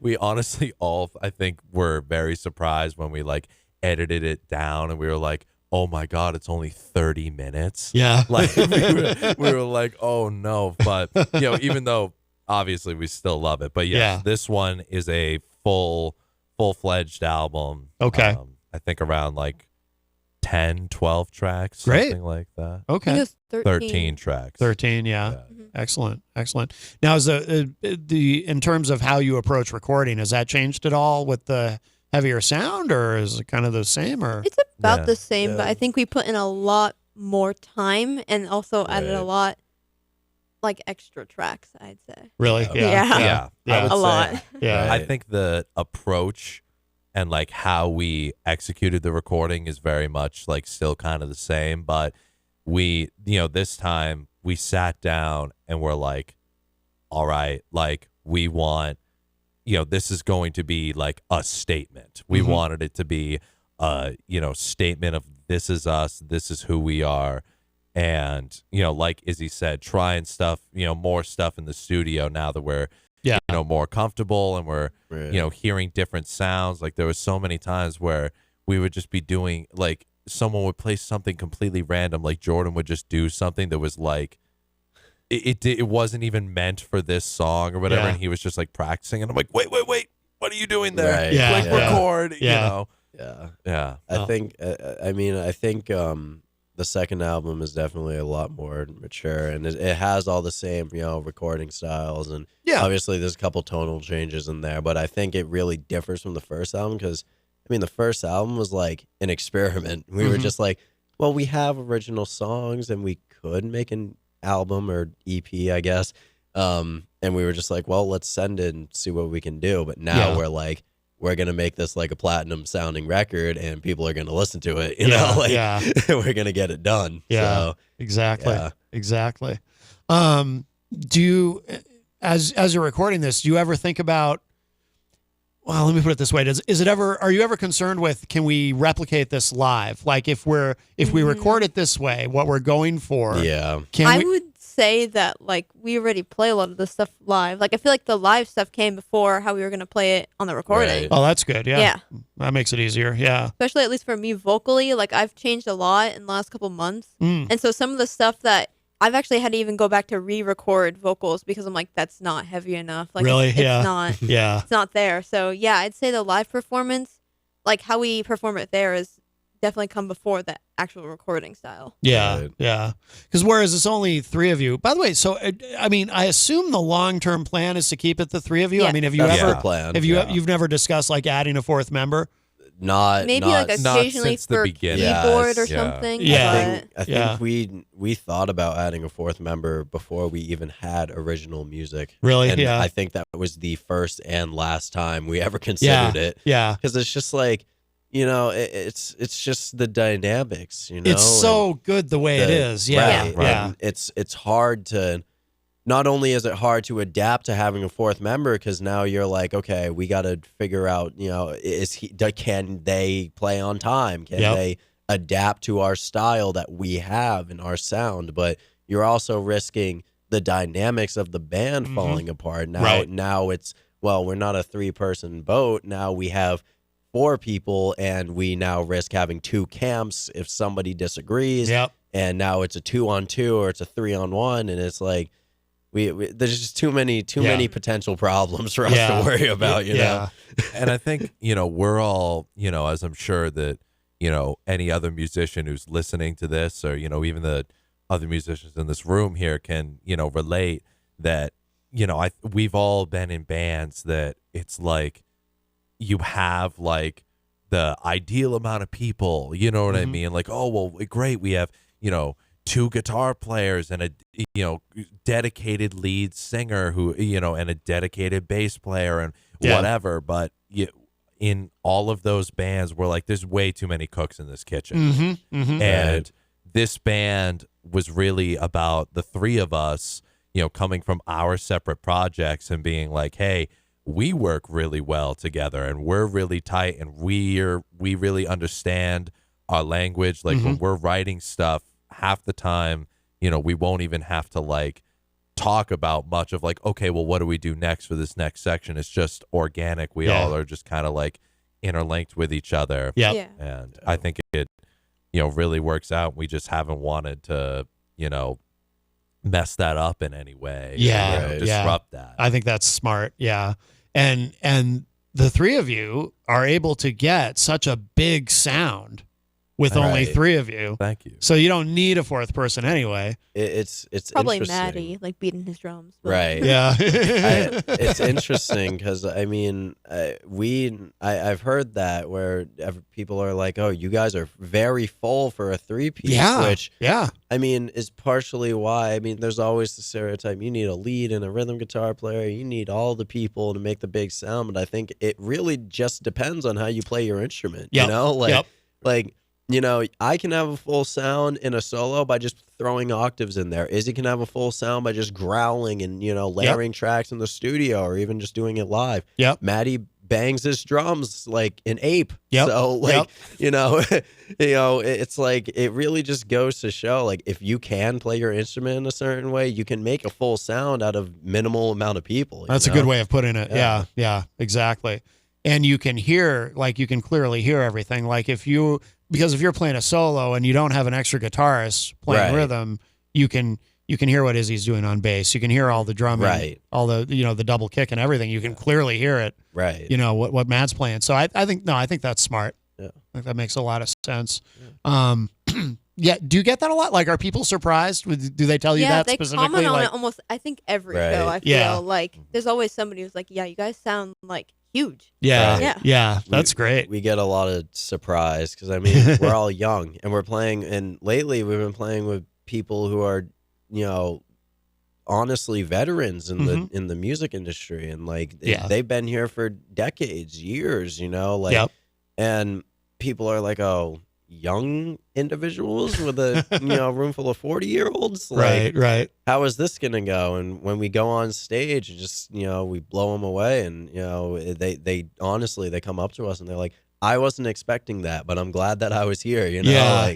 we honestly all, I think, were very surprised when we like edited it down, and we were like, oh my God, it's only 30 minutes. Yeah. Like we were like, oh no. But, even though obviously we still love it, but yes, this one is a full-fledged album. Okay. I think around like 10, 12 tracks, Great. something like that. Okay. I think it was 13 tracks. 13, yeah. Excellent. Now, is in terms of how you approach recording, has that changed at all with the heavier sound, or is it kind of the same? Or It's about the same, but I think we put in a lot more time and also added a lot, like extra tracks, I'd say. Really? Yeah. I would a say, lot. Yeah. I think the approach and like how we executed the recording is very much like still kind of the same, but we, this time we sat down and we're like, all right, like we want, this is going to be like a statement. We wanted it to be a, statement of this is us, this is who we are. And, like Izzy said, trying stuff, more stuff in the studio now that we're, more comfortable, and we're, hearing different sounds. Like there was so many times where we would just be doing, like someone would play something completely random. Like Jordan would just do something that was like, it wasn't even meant for this song or whatever. Yeah. And he was just like practicing, and I'm like, wait, what are you doing there? Right. Yeah. Like record, Yeah. Yeah. I think the second album is definitely a lot more mature, and it has all the same, recording styles, and obviously there's a couple tonal changes in there, but I think it really differs from the first album, because the first album was like an experiment. We were just like, well, we have original songs and we could make an album or EP, I guess. And we were just like, well, let's send it and see what we can do. But now we're like, we're going to make this like a platinum sounding record, and people are going to listen to it, we're going to get it done. Yeah, So, exactly. Do you, as you're recording this, do you ever think about, well, let me put it this way. Are you ever concerned with, can we replicate this live? Like if we record it this way, what we're going for. Yeah. I would say that like we already play a lot of the stuff live. Like I feel like the live stuff came before how we were going to play it on the recording. Right. Oh, that's good. Yeah. Yeah. That makes it easier. Yeah. Especially at least for me vocally, like I've changed a lot in the last couple months. Mm. And so some of the stuff that I've actually had to even go back to re-record vocals because I'm like, that's not heavy enough. Like Really? it's Yeah. not. Yeah. It's not there. So yeah, I'd say the live performance, like how we perform it there, is definitely come before the actual recording style. Yeah, yeah. Because whereas it's only three of you. By the way, so I assume the long-term plan is to keep it the three of you. Yeah. I mean, have you That's ever the plan, you've never discussed like adding a fourth member? Maybe like occasionally since the for beginning. keyboard or Yeah. something. Yeah. but- I think we thought about adding a fourth member before we even had original music. Really? And Yeah. I think that was the first and last time we ever considered it. Yeah. Because it's just like, it's just the dynamics, It's so good the way it is. Yeah. Right. Yeah. And it's hard to, not only is it hard to adapt to having a fourth member, because now you're like, okay, we got to figure out, can they play on time? Can they adapt to our style that we have and our sound? But you're also risking the dynamics of the band falling apart. Now it's, well, we're not a 3-person boat. Now we have 4 people, and we now risk having 2 camps if somebody disagrees. Yep. and now it's a 2-on-2 or it's a 3-on-1, and it's like we there's just too many potential problems for us to worry about, you know. And I think, you know, we're all, you know, as I'm sure that, you know, any other musician who's listening to this, or, you know, even the other musicians in this room here can, you know, relate that, you know, we've all been in bands that it's like you have like the ideal amount of people, you know what I mean? Like, oh, well, great. We have, you know, 2 guitar players and a, you know, dedicated lead singer who, you know, and a dedicated bass player and whatever. But in all of those bands, we're like, there's way too many cooks in this kitchen. And this band was really about the 3 of us, you know, coming from our separate projects and being like, hey, we work really well together and we're really tight and we really understand our language. Like when we're writing stuff, half the time, you know, we won't even have to like talk about much of like, okay, well, what do we do next for this next section? It's just organic. We all are just kind of like interlinked with each other. And I think it, you know, really works out. We just haven't wanted to, you know, mess that up in any way. Disrupt that. I think that's smart. And the 3 of you are able to get such a big sound with only 3 of you. Thank you. So you don't need a 4th person anyway. It's probably interesting. Maddie, like beating his drums. But. Right. Yeah. It's interesting because I mean, I've heard that where people are like, "Oh, you guys are very full for a 3-piece." Which I mean is partially why. I mean, there's always the stereotype: you need a lead and a rhythm guitar player. You need all the people to make the big sound. But I think it really just depends on how you play your instrument. You know, like. You know, I can have a full sound in a solo by just throwing octaves in there. Izzy can have a full sound by just growling and, you know, layering tracks in the studio or even just doing it live. Maddie bangs his drums like an ape. So, like, you know, it's like it really just goes to show, like, if you can play your instrument in a certain way, you can make a full sound out of minimal amount of people. That's a good way of putting it. Yeah, exactly. And you can hear, like, you can clearly hear everything. Like because if you're playing a solo and you don't have an extra guitarist playing rhythm, you can hear what Izzy's doing on bass. You can hear all the drumming, all the, you know, the double kick and everything. You can clearly hear it. You know what Matt's playing. So I think that's smart. I think that makes a lot of sense. Do you get that a lot? Like, are people surprised? Do they tell you that specifically? Yeah, they comment on it almost, I think, every show. I feel like there's always somebody who's like, yeah, you guys sound like huge. Yeah, that's great. We get a lot of surprise because, I mean, we're all young and we're playing, and lately we've been playing with people who are, you know, honestly veterans in the music industry, and like they've been here for decades, years, you know, like and people are like, oh, young individuals with a you know room full of 40-year-olds, like, how is this gonna go? And when we go on stage, just, you know, we blow them away, and, you know, they honestly, they come up to us and they're like, I wasn't expecting that, but I'm glad that I was here, you know.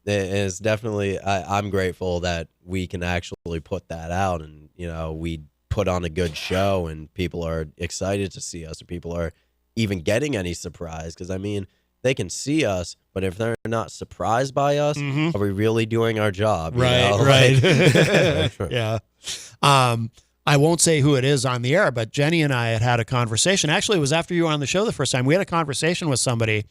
It's definitely, I'm grateful that we can actually put that out, and, you know, we put on a good show and people are excited to see us, or people are even getting any surprise, because I mean, they can see us, but if they're not surprised by us, are we really doing our job? You know? I won't say who it is on the air, but Jenny and I had a conversation. Actually, it was after you were on the show the first time. We had a conversation with somebody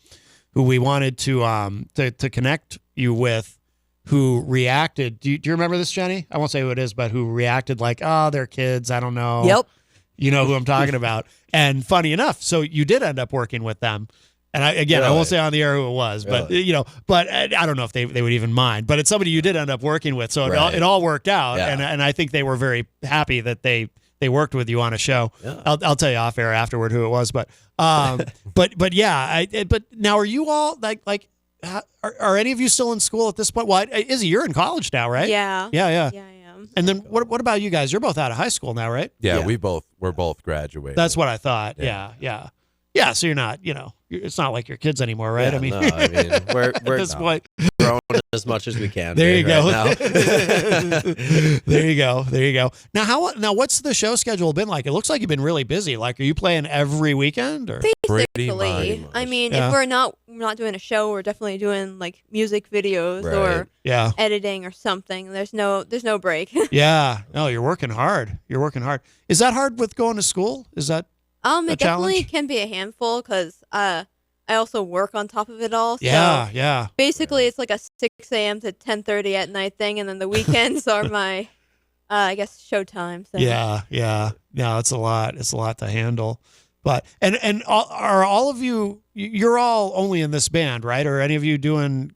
who we wanted to connect you with, who reacted. Do you remember this, Jenny? I won't say who it is, but who reacted like, oh, they're kids. I don't know. Yep. You know who I'm talking about. And funny enough, so you did end up working with them. And I won't say on the air who it was, but you know, but I don't know if they would even mind. But it's somebody you did end up working with, so it all worked out, and I think they were very happy that they worked with you on a show. I'll tell you off air afterward who it was, but but now are you all like are any of you still in school at this point? Well, Izzy, you're in college now, right? Yeah, I am. And then what about you guys? You're both out of high school now, right? Yeah. We're both graduated. That's what I thought. Yeah. So you're not, you know, it's not like your kids anymore, right? Yeah, I mean, no, I mean we're at this point, we're throwing as much as we can. There you go. Right now. There you go. There you go. Now, what's the show schedule been like? It looks like you've been really busy. Like, are you playing every weekend? Or Basically, I mean, Yeah. if we're not doing a show, we're definitely doing like music videos Right. or Yeah. editing or something. There's no break. Yeah. No, you're working hard. You're working hard. Is that hard with going to school? Is that a It definitely challenge? can be a handful because I also work on top of it all. So Yeah, yeah. Basically, it's like a 6 a.m. to 10:30 at night thing, and then the weekends are my, I guess, showtime. So. Yeah, yeah. No, it's a lot. It's a lot to handle. But are all of you? You're all only in this band, right? Or any of you doing?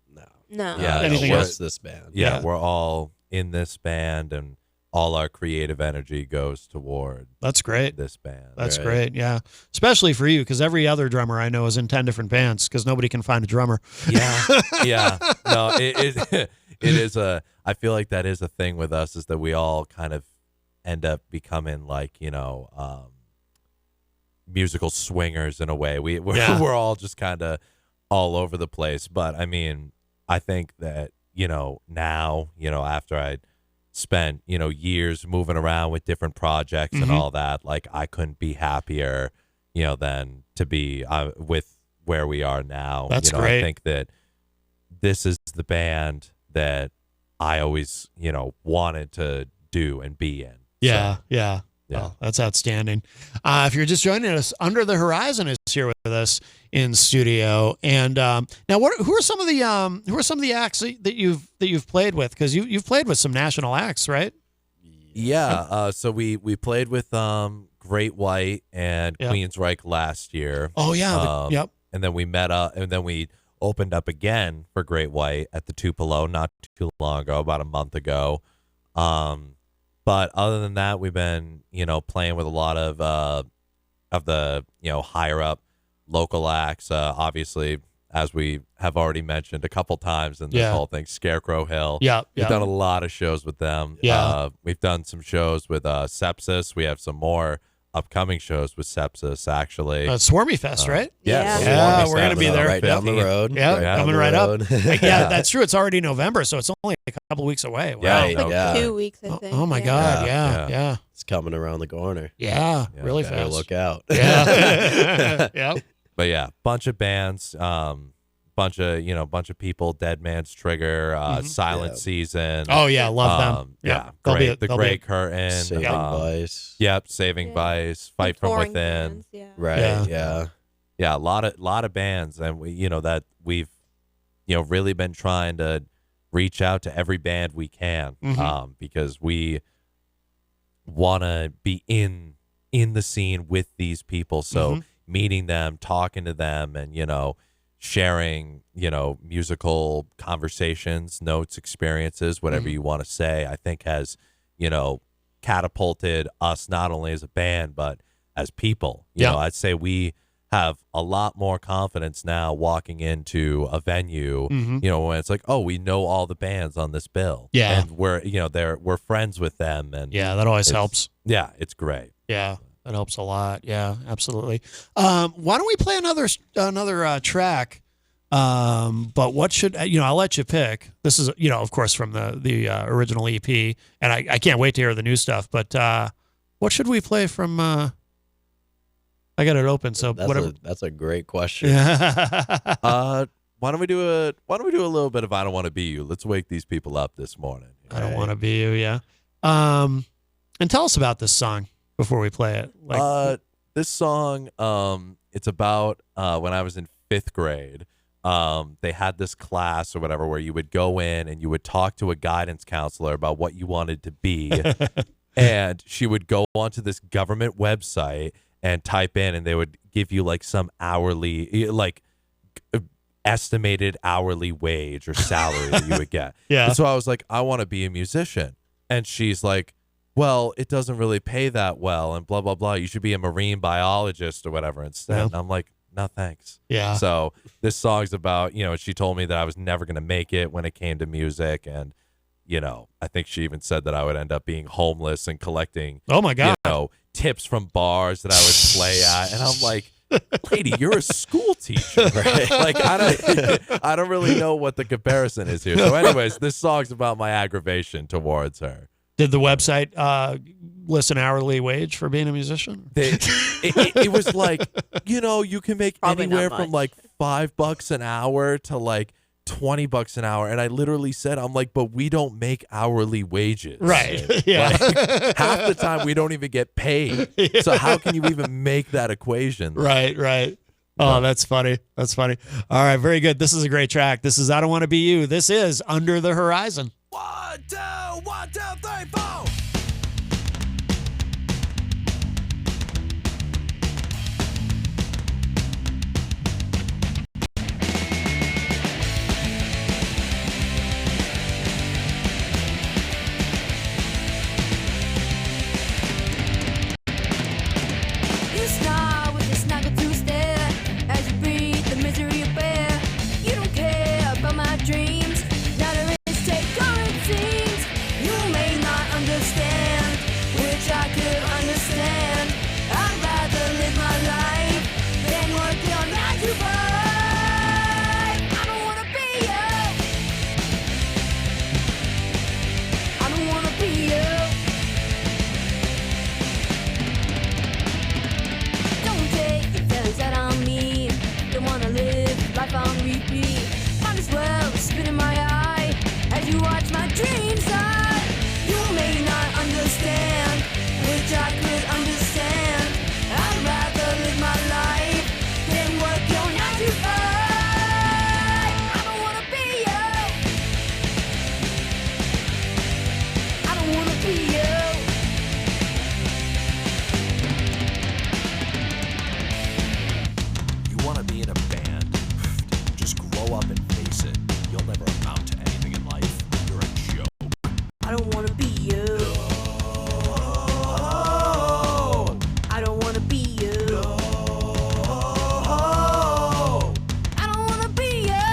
No. Yeah, anything we're- else? This band. Yeah, we're all in this band, and all our creative energy goes toward That's great. this band. That's great. Yeah, especially for you, because every other drummer I know is in 10 different bands because nobody can find a drummer. Yeah, yeah. No, it is a. I feel like that is a thing with us, is that we all kind of end up becoming like, musical swingers in a way. We're Yeah. we're all just kind of all over the place. But I mean, I think that now after I spent years moving around with different projects and Mhm. all that, like I couldn't be happier than to be with where we are now. That's I great. think that this is the band that I always wanted to do and be in. Yeah, yeah. Yeah. Well, that's outstanding. If you're just joining us, Under the Horizon is here with us in studio. And now, who are some of the acts that you've played with? Because you've played with some national acts, right? Yeah. So we played with Great White and Yep. Queensryche last year. Oh, yeah. Yep. And then we met up, and then we opened up again for Great White at the Tupelo not too long ago, about a month ago. But other than that, we've been playing with a lot of the higher up local acts. Obviously, as we have already mentioned a couple times in this Yeah. whole thing, Scarecrow Hill. Yeah, We've yeah. done a lot of shows with them. Yeah. We've done some shows with Sepsis. We have some more upcoming shows with Sepsis, actually. Swarmy Fest, right? Yeah, Yeah, we're gonna be there Right down the road. Yeah, Right coming down the right road. up. Yeah, that's true. It's already November, so it's only a couple weeks away. Wow. Right, Like yeah. 2 weeks, I think. Oh my God! Yeah. It's coming around the corner. Yeah, really Better fast. look out. Yeah. Yep. But yeah, bunch of bands, bunch of people. Dead Man's Trigger, Silent Yeah. Season. Oh, yeah, love them. Yeah, Yeah, they'll be great. at- The they'll be Grey at- Curtain. Saving Vice. Yep, Saving Vice, Fight from touring Within. bands, yeah. Right. Yeah. Yeah, a lot of bands, and we that we've really been trying to reach out to every band we can, Mhm. because we want to be in the scene with these people. So Mhm. meeting them, talking to them, and sharing musical conversations, notes, experiences, whatever Mhm. you want to say, I think has catapulted us not only as a band but as people. Yeah. I'd say we have a lot more confidence now walking into a venue, Mhm. when it's like, oh, we know all the bands on this bill. Yeah. And we're friends with them. And Yeah, that always it's- helps. Yeah, it's great. Yeah, that helps a lot. Yeah, absolutely. Why don't we play another track? But what should I'll let you pick. This is of course from the original EP, and I can't wait to hear the new stuff. But what should we play from? I got it open, so whatever. That's a great question. Yeah. Why don't we do a little bit of I Don't Want to Be You? Let's wake these people up this morning. I don't want to be you. Yeah. And tell us about this song before we play it. This song, it's about when I was in 5th grade. They had this class or whatever where you would go in and you would talk to a guidance counselor about what you wanted to be. And she would go onto this government website and type in, and they would give you like some hourly, estimated hourly wage or salary that you would get. Yeah. And so I was like, I want to be a musician. And she's like, well, it doesn't really pay that well, and blah, blah, blah. You should be a marine biologist or whatever instead. Yeah. And I'm like, no, thanks. Yeah. So this song's about, she told me that I was never going to make it when it came to music. And, I think she even said that I would end up being homeless and collecting, Oh my God. tips from bars that I would play at. And I'm like, lady, you're a school teacher, right? Like I don't really know what the comparison is here. So, anyways, this song's about my aggravation towards her. Did the website list an hourly wage for being a musician? It was like, you can make Probably not anywhere much. from like $5 an hour to like $20 an hour. And I literally said, I'm like, but we don't make hourly wages. Right. Yeah. Like, half the time we don't even get paid. So how can you even make that equation? Right. Oh, that's funny. That's funny. All right, very good. This is a great track. This is I Don't Want to Be You. This is Under the Horizon. 1, 2, 1, 2, 3, 4. You snarl with your snuggle to stare as you breathe the misery you bear. You don't care about my dreams. Not a risk take or it seems. You may not understand, which I could understand. I'd rather live my life than work your 9 to 5. I don't wanna be you. I don't wanna be you. Don't take your feelings out on me. Don't wanna live life on repeat. Might as well spit in my eye as you watch my dreams die. You may not understand, which I could understand. I'd rather live my life than work your 9 to 5. I don't wanna be you. I don't wanna be you. You want to be in a band? Just grow up and face it. You'll never amount to anything in life. You're a joke. I don't wanna be you. I don't wanna be you. I don't wanna be you.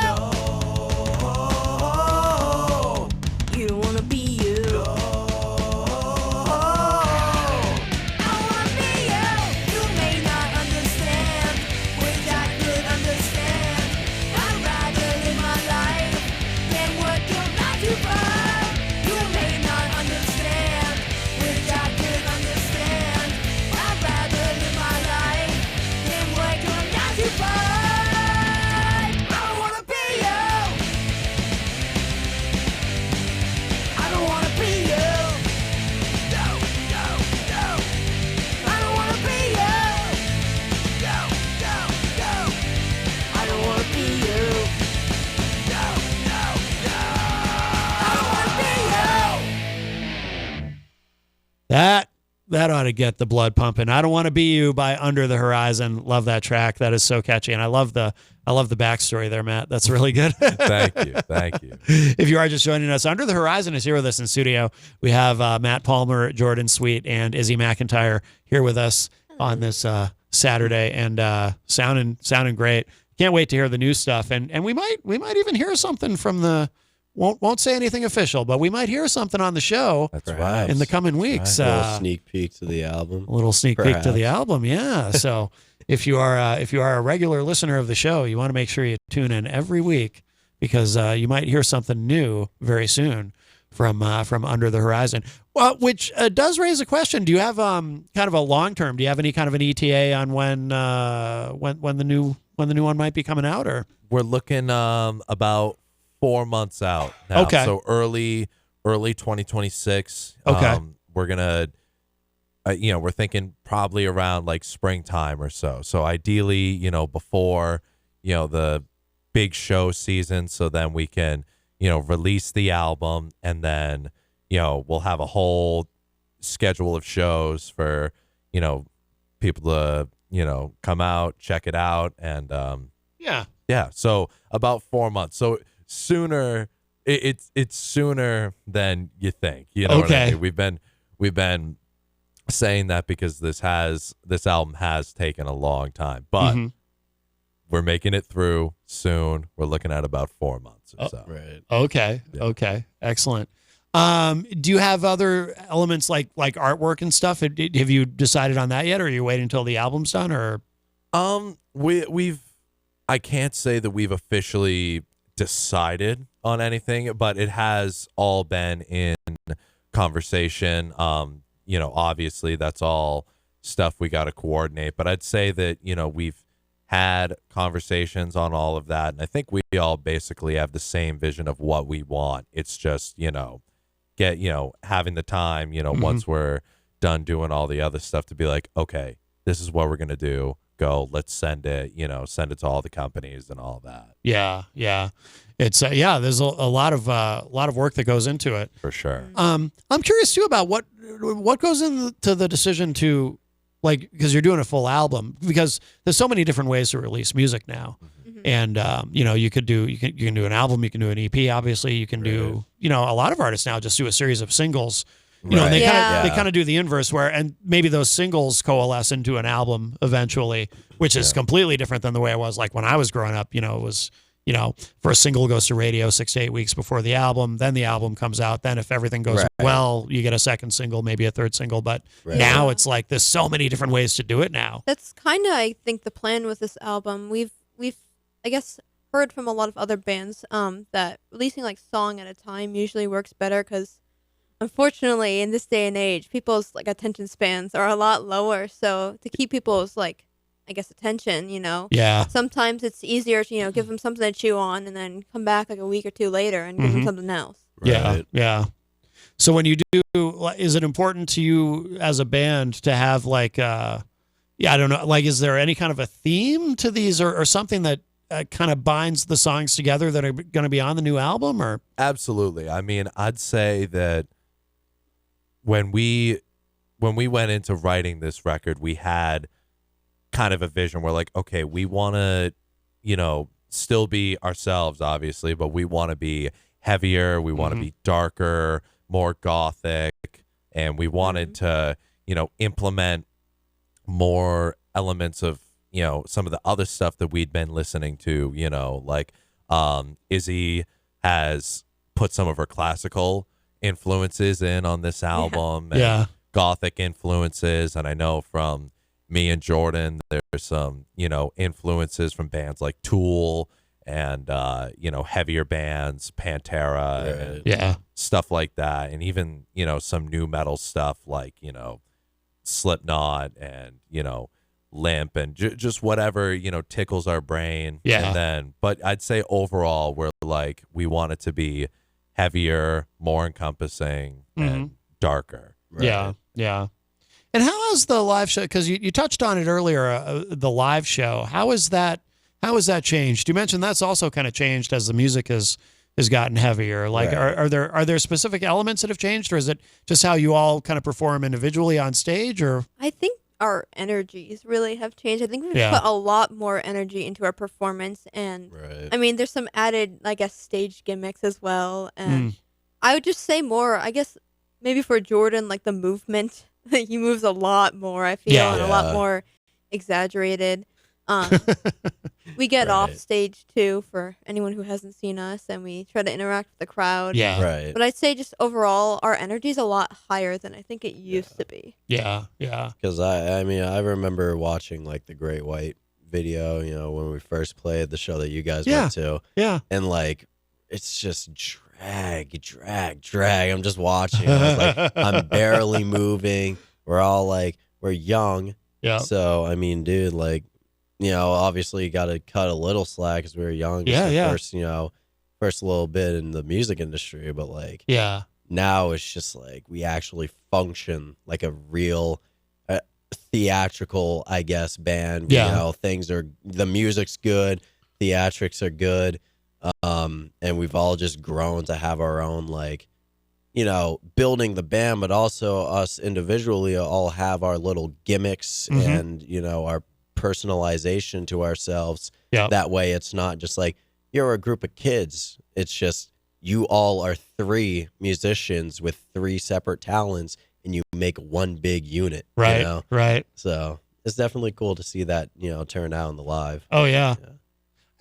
You don't wanna be you. I don't wanna be you. You may not understand, which I could understand. I'd rather live my life than work your 9 to 5. You may not understand, which I could understand. I'd rather live my life than work your 9 to 5. I don't wanna be you. I don't wanna be you. No. I don't wanna be you. No. I don't wanna be you. No. I don't wanna be you. That ought to get the blood pumping. I Don't Want to Be You by Under the Horizon. Love that track. That is so catchy. And I love the backstory there, Matt. That's really good. Thank you. If you are just joining us, Under the Horizon is here with us in studio. We have Matt Palmer, Jordan Sweet, and Izzy McIntyre here with us on this Saturday, and sounding great. Can't wait to hear the new stuff, and we might even hear something from the. Won't say anything official, but we might hear something on the show. That's right. In the coming weeks. A little sneak peek to the album. A little sneak peek to the album, yeah. So if you are a regular listener of the show, you want to make sure you tune in every week, because you might hear something new very soon from Under the Horizon. Well, which does raise a question. Do you have kind of a long term? Do you have any kind of an ETA on when the new one might be coming out? Or We're looking about 4 months out now. Okay. So early 2026. Okay. We're gonna, we're thinking probably around like springtime or so. So ideally, before, the big show season, so then we can, release the album, and then, we'll have a whole schedule of shows for, people to, come out, check it out, and yeah. So about 4 months. So sooner, it's sooner than you think. You know what I mean? We've been saying that because this album has taken a long time, but we're making it through soon. We're looking at about 4 months or so. Right. Okay. Yeah. Okay. Excellent. Do you have other elements like artwork and stuff? Have you decided on that yet, or are you waiting until the album's done? Or I can't say that we've officially decided on anything, but it has all been in conversation. Obviously that's all stuff we got to coordinate, but I'd say that, we've had conversations on all of that. And I think we all basically have the same vision of what we want. It's just, having the time, once we're done doing all the other stuff to be like, okay, this is what we're going to do. Go, let's send it to all the companies and all that. Yeah. It's there's a lot of work that goes into it. For sure. I'm curious too about what goes into the decision to, like, because you're doing a full album, because there's so many different ways to release music now. And you can do an album, you can do an EP, obviously you can do, a lot of artists now just do a series of singles. And they kind of do the inverse and maybe those singles coalesce into an album eventually, which is completely different than the way it was like when I was growing up. It was, first single goes to radio 6 to 8 weeks before the album, then the album comes out. Then if everything goes well, you get a second single, maybe a third single. But now it's like there's so many different ways to do it now. That's kind of, I think, the plan with this album. We've I guess heard from a lot of other bands that releasing like song at a time usually works better because unfortunately, in this day and age, people's like attention spans are a lot lower. So to keep people's attention, sometimes it's easier to give them something to chew on and then come back like a week or two later and give them something else. Yeah. So when you do, is it important to you as a band to have I don't know, is there any kind of a theme to these or something that kind of binds the songs together that are going to be on the new album? Or absolutely. I mean, I'd say that when we went into writing this record, we had kind of a vision where like, okay, we want to, still be ourselves, obviously, but we want to be heavier. We want to be darker, more gothic. And we wanted to, implement more elements of, some of the other stuff that we'd been listening to, Izzy has put some of her classical influences in on this album and gothic influences. And I know from me and Jordan, there's some, influences from bands like Tool and, heavier bands, Pantera, and stuff like that. And even, some new metal stuff like, Slipknot and, Limp and just whatever, tickles our brain. And then, but I'd say overall, we're like, we want it to be heavier, more encompassing, and darker. Right? Yeah. And how has the live show, because you touched on it earlier, the live show, how has that changed? You mentioned that's also kind of changed as the music has gotten heavier. Like, are there specific elements that have changed, or is it just how you all kind of perform individually on stage? Or I think our energies really have changed. I think we've put a lot more energy into our performance, and I mean, there's some added, I guess, stage gimmicks as well. And I would just say more, I guess, maybe for Jordan, like the movement. He moves a lot more, I feel, and a lot more exaggerated. We get off stage too for anyone who hasn't seen us, and we try to interact with the crowd. But I'd say just overall, our energy is a lot higher than I think it used to be. Because I mean, I remember watching like the Great White video, when we first played the show that you guys went to. And like, it's just drag. I'm just watching. I was like, I'm barely moving. We're all like, we're young. So, I mean, dude, like, obviously you got to cut a little slack because we were young. First, first little bit in the music industry. But like, now it's just like we actually function like a real theatrical, I guess, band. The music's good. Theatrics are good. And we've all just grown to have our own, like, building the band, but also us individually all have our little gimmicks and, our personalization to ourselves. That way it's not just like you're a group of kids. It's just you all are three musicians with three separate talents and you make one big unit. Right. So it's definitely cool to see that, turn out in the live. Oh, yeah.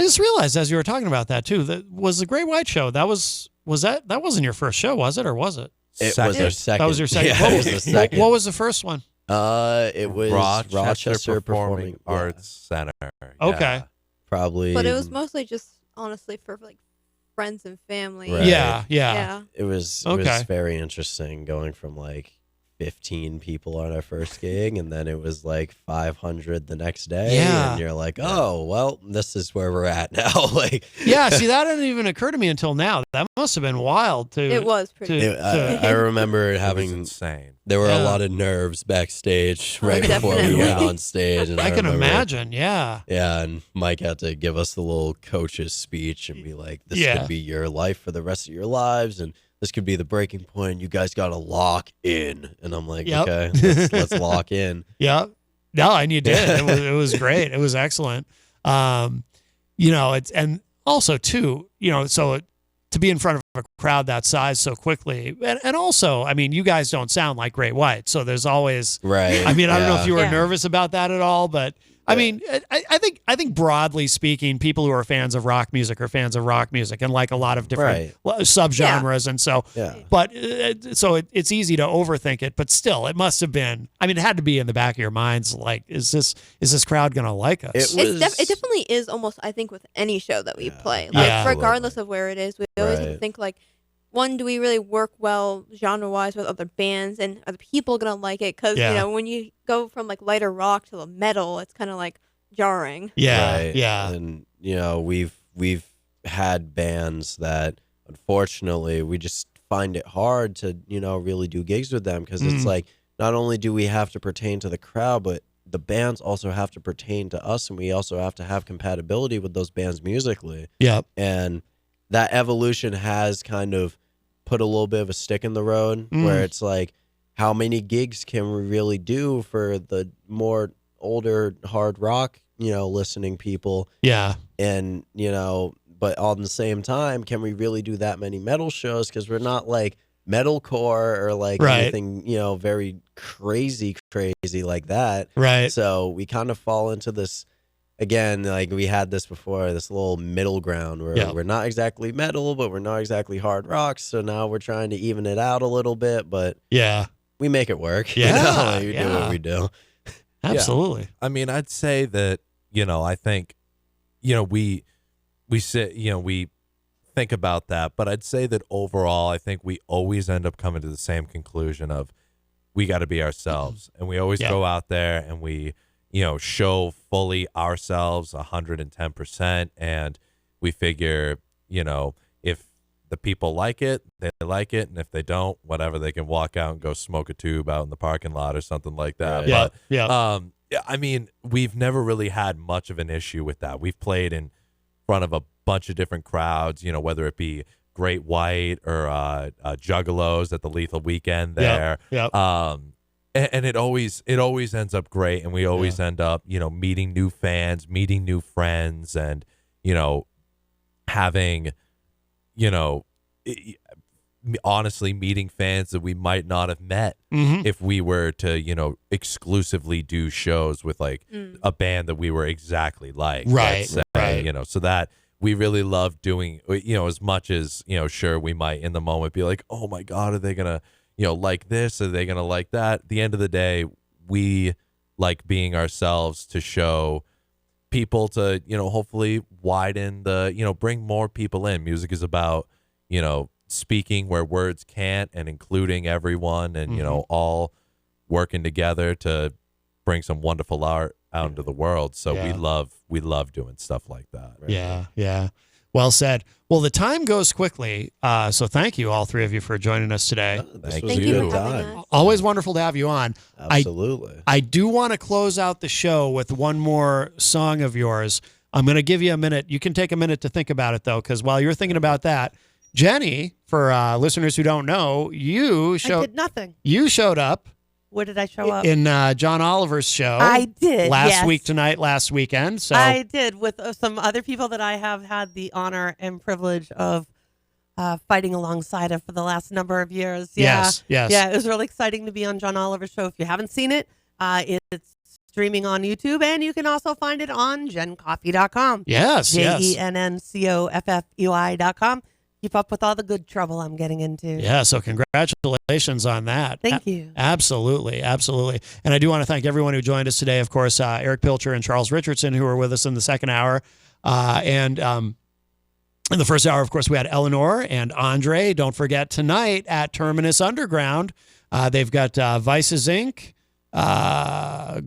I just realized as you were talking about that too, that was the Great White show. That wasn't your first show, was it? Or was it? It was our second. That was your second. Yeah, it was the second. What was the first one? It was Rochester Performing Arts Center. Okay. Yeah. Probably. But it was mostly just honestly for like friends and family. Right. Yeah. It was very interesting going from like 15 people on our first gig, and then it was like 500 the next day. Yeah. And you're like, oh, well, this is where we're at now. Like, Yeah, see, that didn't even occur to me until now. That must have been wild to. It was pretty. I remember having insane. There were Yeah. a lot of nerves backstage right before we definitely. went on stage, and I can remember- imagine. Yeah. Yeah, and Mike had to give us the little coach's speech and be like, "This Yeah. could be your life for the rest of your lives, and this could be the breaking point. You guys got to lock in." And I'm like, Yep. "Okay, let's lock in." Yeah. No, and you did. It was great. It was excellent. It's and also too, so to be in front of a crowd that size so quickly, and also, I mean, you guys don't sound like Great White, so there's always Right. I mean, I don't know if you were Yeah. nervous about that at all, but I mean, I think broadly speaking, people who are fans of rock music are fans of rock music, and like a lot of different subgenres, and so. Yeah. But it's easy to overthink it, but still, it must have been. I mean, it had to be in the back of your minds, like, is this crowd gonna like us? It It definitely is almost, I think, with any show that we play. Yeah. Regardless of where it is, we always Right. think like, one, do we really work well genre-wise with other bands, and are the people gonna like it? Because Yeah. when you go from like lighter rock to the metal, it's kind of like jarring. Yeah, Right. yeah. And we've had bands that unfortunately we just find it hard to really do gigs with them, because it's like, not only do we have to pertain to the crowd, but the bands also have to pertain to us, and we also have to have compatibility with those bands musically. Yep. And that evolution has kind of put a little bit of a stick in the road, where it's like, how many gigs can we really do for the more older hard rock, listening people? Yeah. And, but on the same time, can we really do that many metal shows? Because we're not like metalcore or like Right. anything, very crazy like that. Right. So we kind of fall into this, again, like we had this before, this little middle ground where Yeah. we're not exactly metal, but we're not exactly hard rock. So now we're trying to even it out a little bit, but Yeah. we make it work. Yeah, We do yeah. what we do. Absolutely. I mean, I'd say that, I think, we sit, we think about that, but I'd say that overall, I think we always end up coming to the same conclusion of, we got to be ourselves, and we always Yeah. go out there and we, show fully ourselves 110%. And we figure, if the people like it, they like it. And if they don't, whatever, they can walk out and go smoke a tube out in the parking lot or something like that. Right. Yeah. But, Yeah. yeah, I mean, we've never really had much of an issue with that. We've played in front of a bunch of different crowds, whether it be Great White or Juggalos at the Lethal Weekend there. Yeah. And it always ends up great, and we always end up, meeting new fans, meeting new friends, and, having, honestly meeting fans that we might not have met Mhm. if we were to, exclusively do shows with like a band that we were exactly like. Right, let's say, right. So that we really love doing, as much as, sure, we might in the moment be like, oh my God, are they going to, like this? Are they going to like that? At the end of the day, we like being ourselves to show people to, hopefully widen the, bring more people in. Music is about, speaking where words can't, and including everyone, and, all working together to bring some wonderful art out into the world. So Yeah. we love doing stuff like that. Yeah. Yeah. Well said. Well, the time goes quickly. So thank you, all three of you, for joining us today. This was Thank a you good for having time. us. Always wonderful to have you on. Absolutely. I do want to close out the show with one more song of yours. I'm going to give you a minute. You can take a minute to think about it, though, because while you're thinking about that, Jenny, for listeners who don't know, I did nothing. You showed up Where did I show up? in John Oliver's show. I did, last yes. week tonight, last weekend. So I did, with some other people that I have had the honor and privilege of fighting alongside of for the last number of years. Yeah. Yes, yes. Yeah, it was really exciting to be on John Oliver's show. If you haven't seen it, it's streaming on YouTube, and you can also find it on JennCoffey.com. Yes, yes. JennCoffey.com. keep up with all the good trouble I'm getting into. Yeah, so congratulations on that. Thank you. Absolutely, absolutely. And I do want to thank everyone who joined us today. Of course, Erich Pilcher and Charles Richardson, who were with us in the second hour. And in the first hour, of course, we had Eleanor and Andre. Don't forget, tonight at Terminus Underground, they've got Vices Inc.,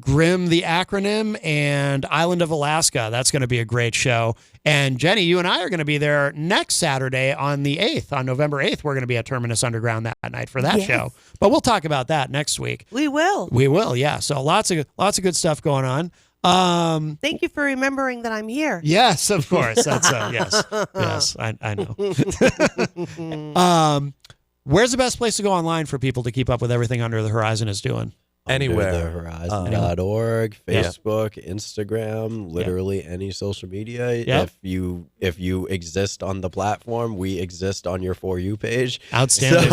Grimm the Acronym, and Island of Alaska. That's going to be a great show. And Jenny, you and I are going to be there next Saturday on the 8th. On November 8th, we're going to be at Terminus Underground that night for that show. But we'll talk about that next week. We will. We will, yeah. So lots of good stuff going on. Thank you for remembering that I'm here. Yes, of course. That's yes, I know. Where's the best place to go online for people to keep up with everything Under the Horizon is doing? Anywhere. Underthehorizon.org, Facebook, Instagram, literally any social media. Yeah. If you exist on the platform, we exist on your For You page. Outstanding.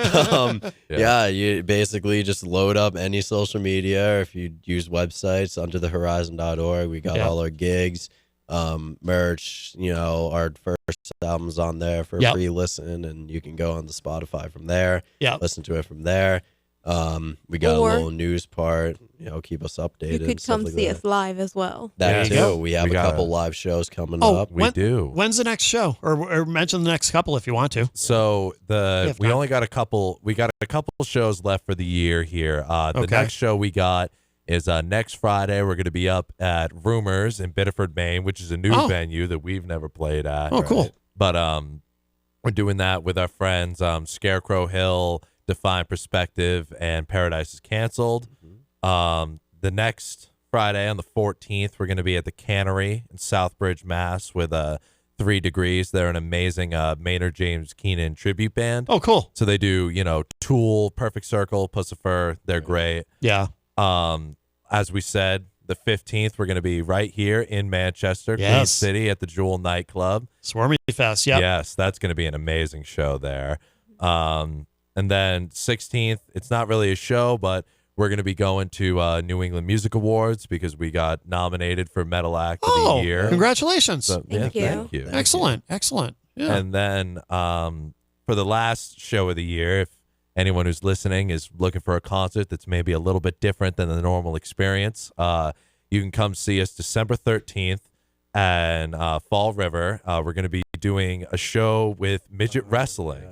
So, you basically just load up any social media. If you use websites, underthehorizon.org, we got all our gigs, merch, our first album's on there for free listen, and you can go on the Spotify from there, listen to it from there. We got a little news part, keep us updated. You could come see us live as well. That too. We have a couple live shows coming up. We do. When's the next show? Or mention the next couple if you want to. So we only got a couple. We got a couple shows left for the year here. The next show we got is next Friday. We're going to be up at Rumors in Biddeford, Maine, which is a new venue that we've never played at. Oh, cool. But we're doing that with our friends Scarecrow Hill, Define Perspective, and Paradise is Canceled. The next Friday on the 14th, we're going to be at the Cannery in Southbridge, Mass. with 3 Degrees. They're an amazing Maynard James Keenan tribute band. Oh, cool. So they do, Tool, Perfect Circle, Pussifer. They're great. Yeah. As we said, the 15th, we're going to be right here in Manchester, Queen City, at the Jewel Nightclub. Swarmy Fest, yeah. Yes, that's going to be an amazing show there. And then 16th, it's not really a show, but we're going to be going to New England Music Awards because we got nominated for Metal Act of the Year. Congratulations. So, Thank you. Thank you. Excellent. Yeah. And then for the last show of the year, if anyone who's listening is looking for a concert that's maybe a little bit different than the normal experience, you can come see us December 13th and Fall River. We're going to be doing a show with Midget Wrestling.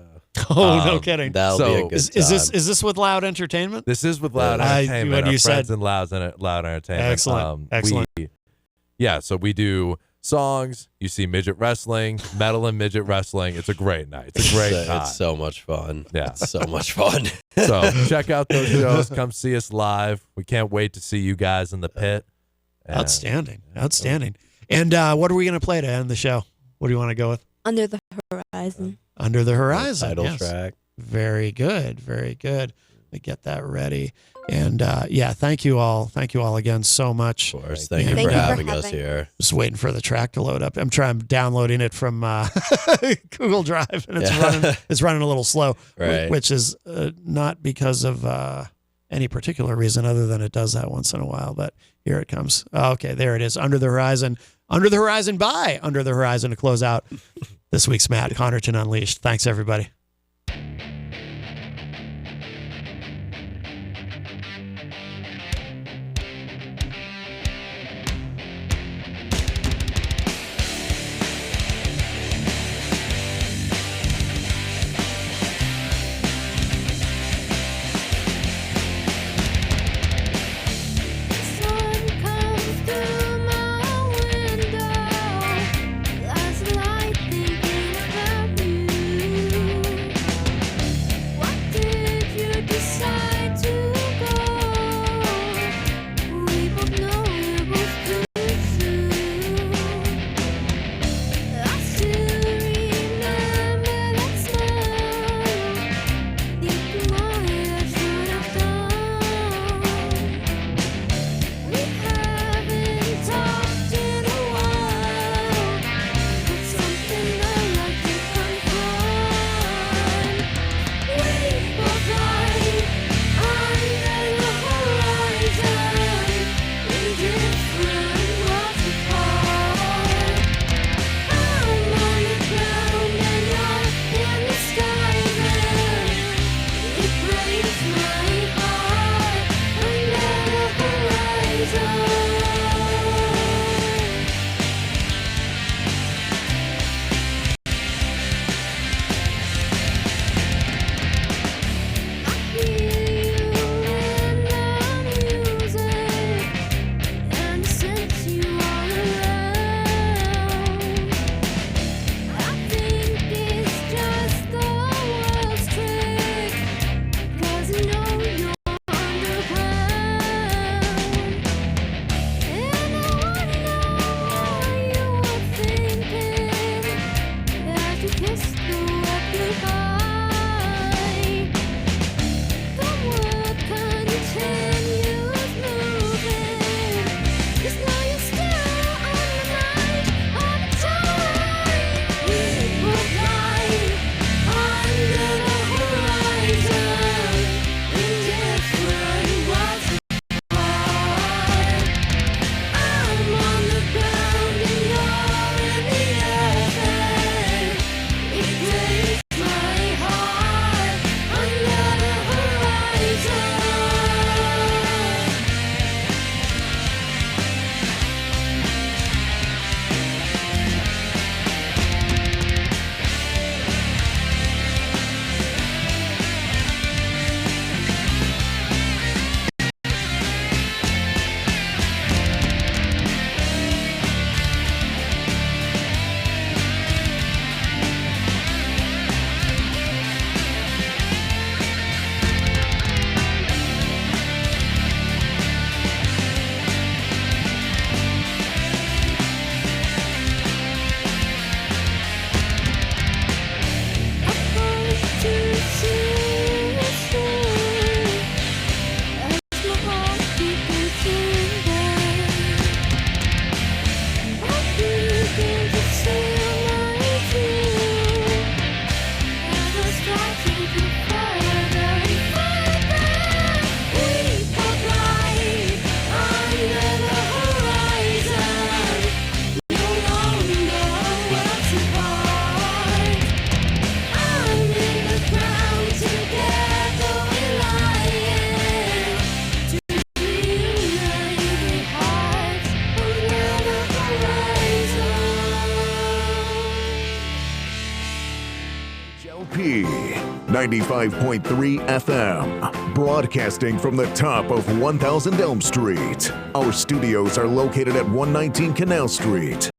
Oh, no kidding. That'll be a good time. Is this with Loud Entertainment? This is with Loud Entertainment. What our you friends said. in Loud Entertainment. Excellent. Excellent. So we do songs. You see Midget Wrestling, Metal and Midget Wrestling. It's a great night. It's a great time. It's so much fun. Yeah. It's so much fun. So check out those shows. Come see us live. We can't wait to see you guys in the pit. Outstanding. And what are we going to play to end the show? What do you want to go with? Under the Horizon. Under the Horizon. Title track. Very good. Very good. Let me get that ready. And thank you all. Thank you all again so much. Of course. Thank you for having us here. Just waiting for the track to load up. I'm downloading it from Google Drive, and it's running a little slow, right. Which is not because of any particular reason other than it does that once in a while. But here it comes. Okay, there it is. Under the Horizon. Under the Horizon by Under the Horizon to close out this week's Matt Connarton Unleashed. Thanks, everybody. Sun comes through my window. Last night thinking about you. WMNHLP 95.3 FM, broadcasting from the top of 1000 Elm Street. Our studios are located at 119 Canal Street.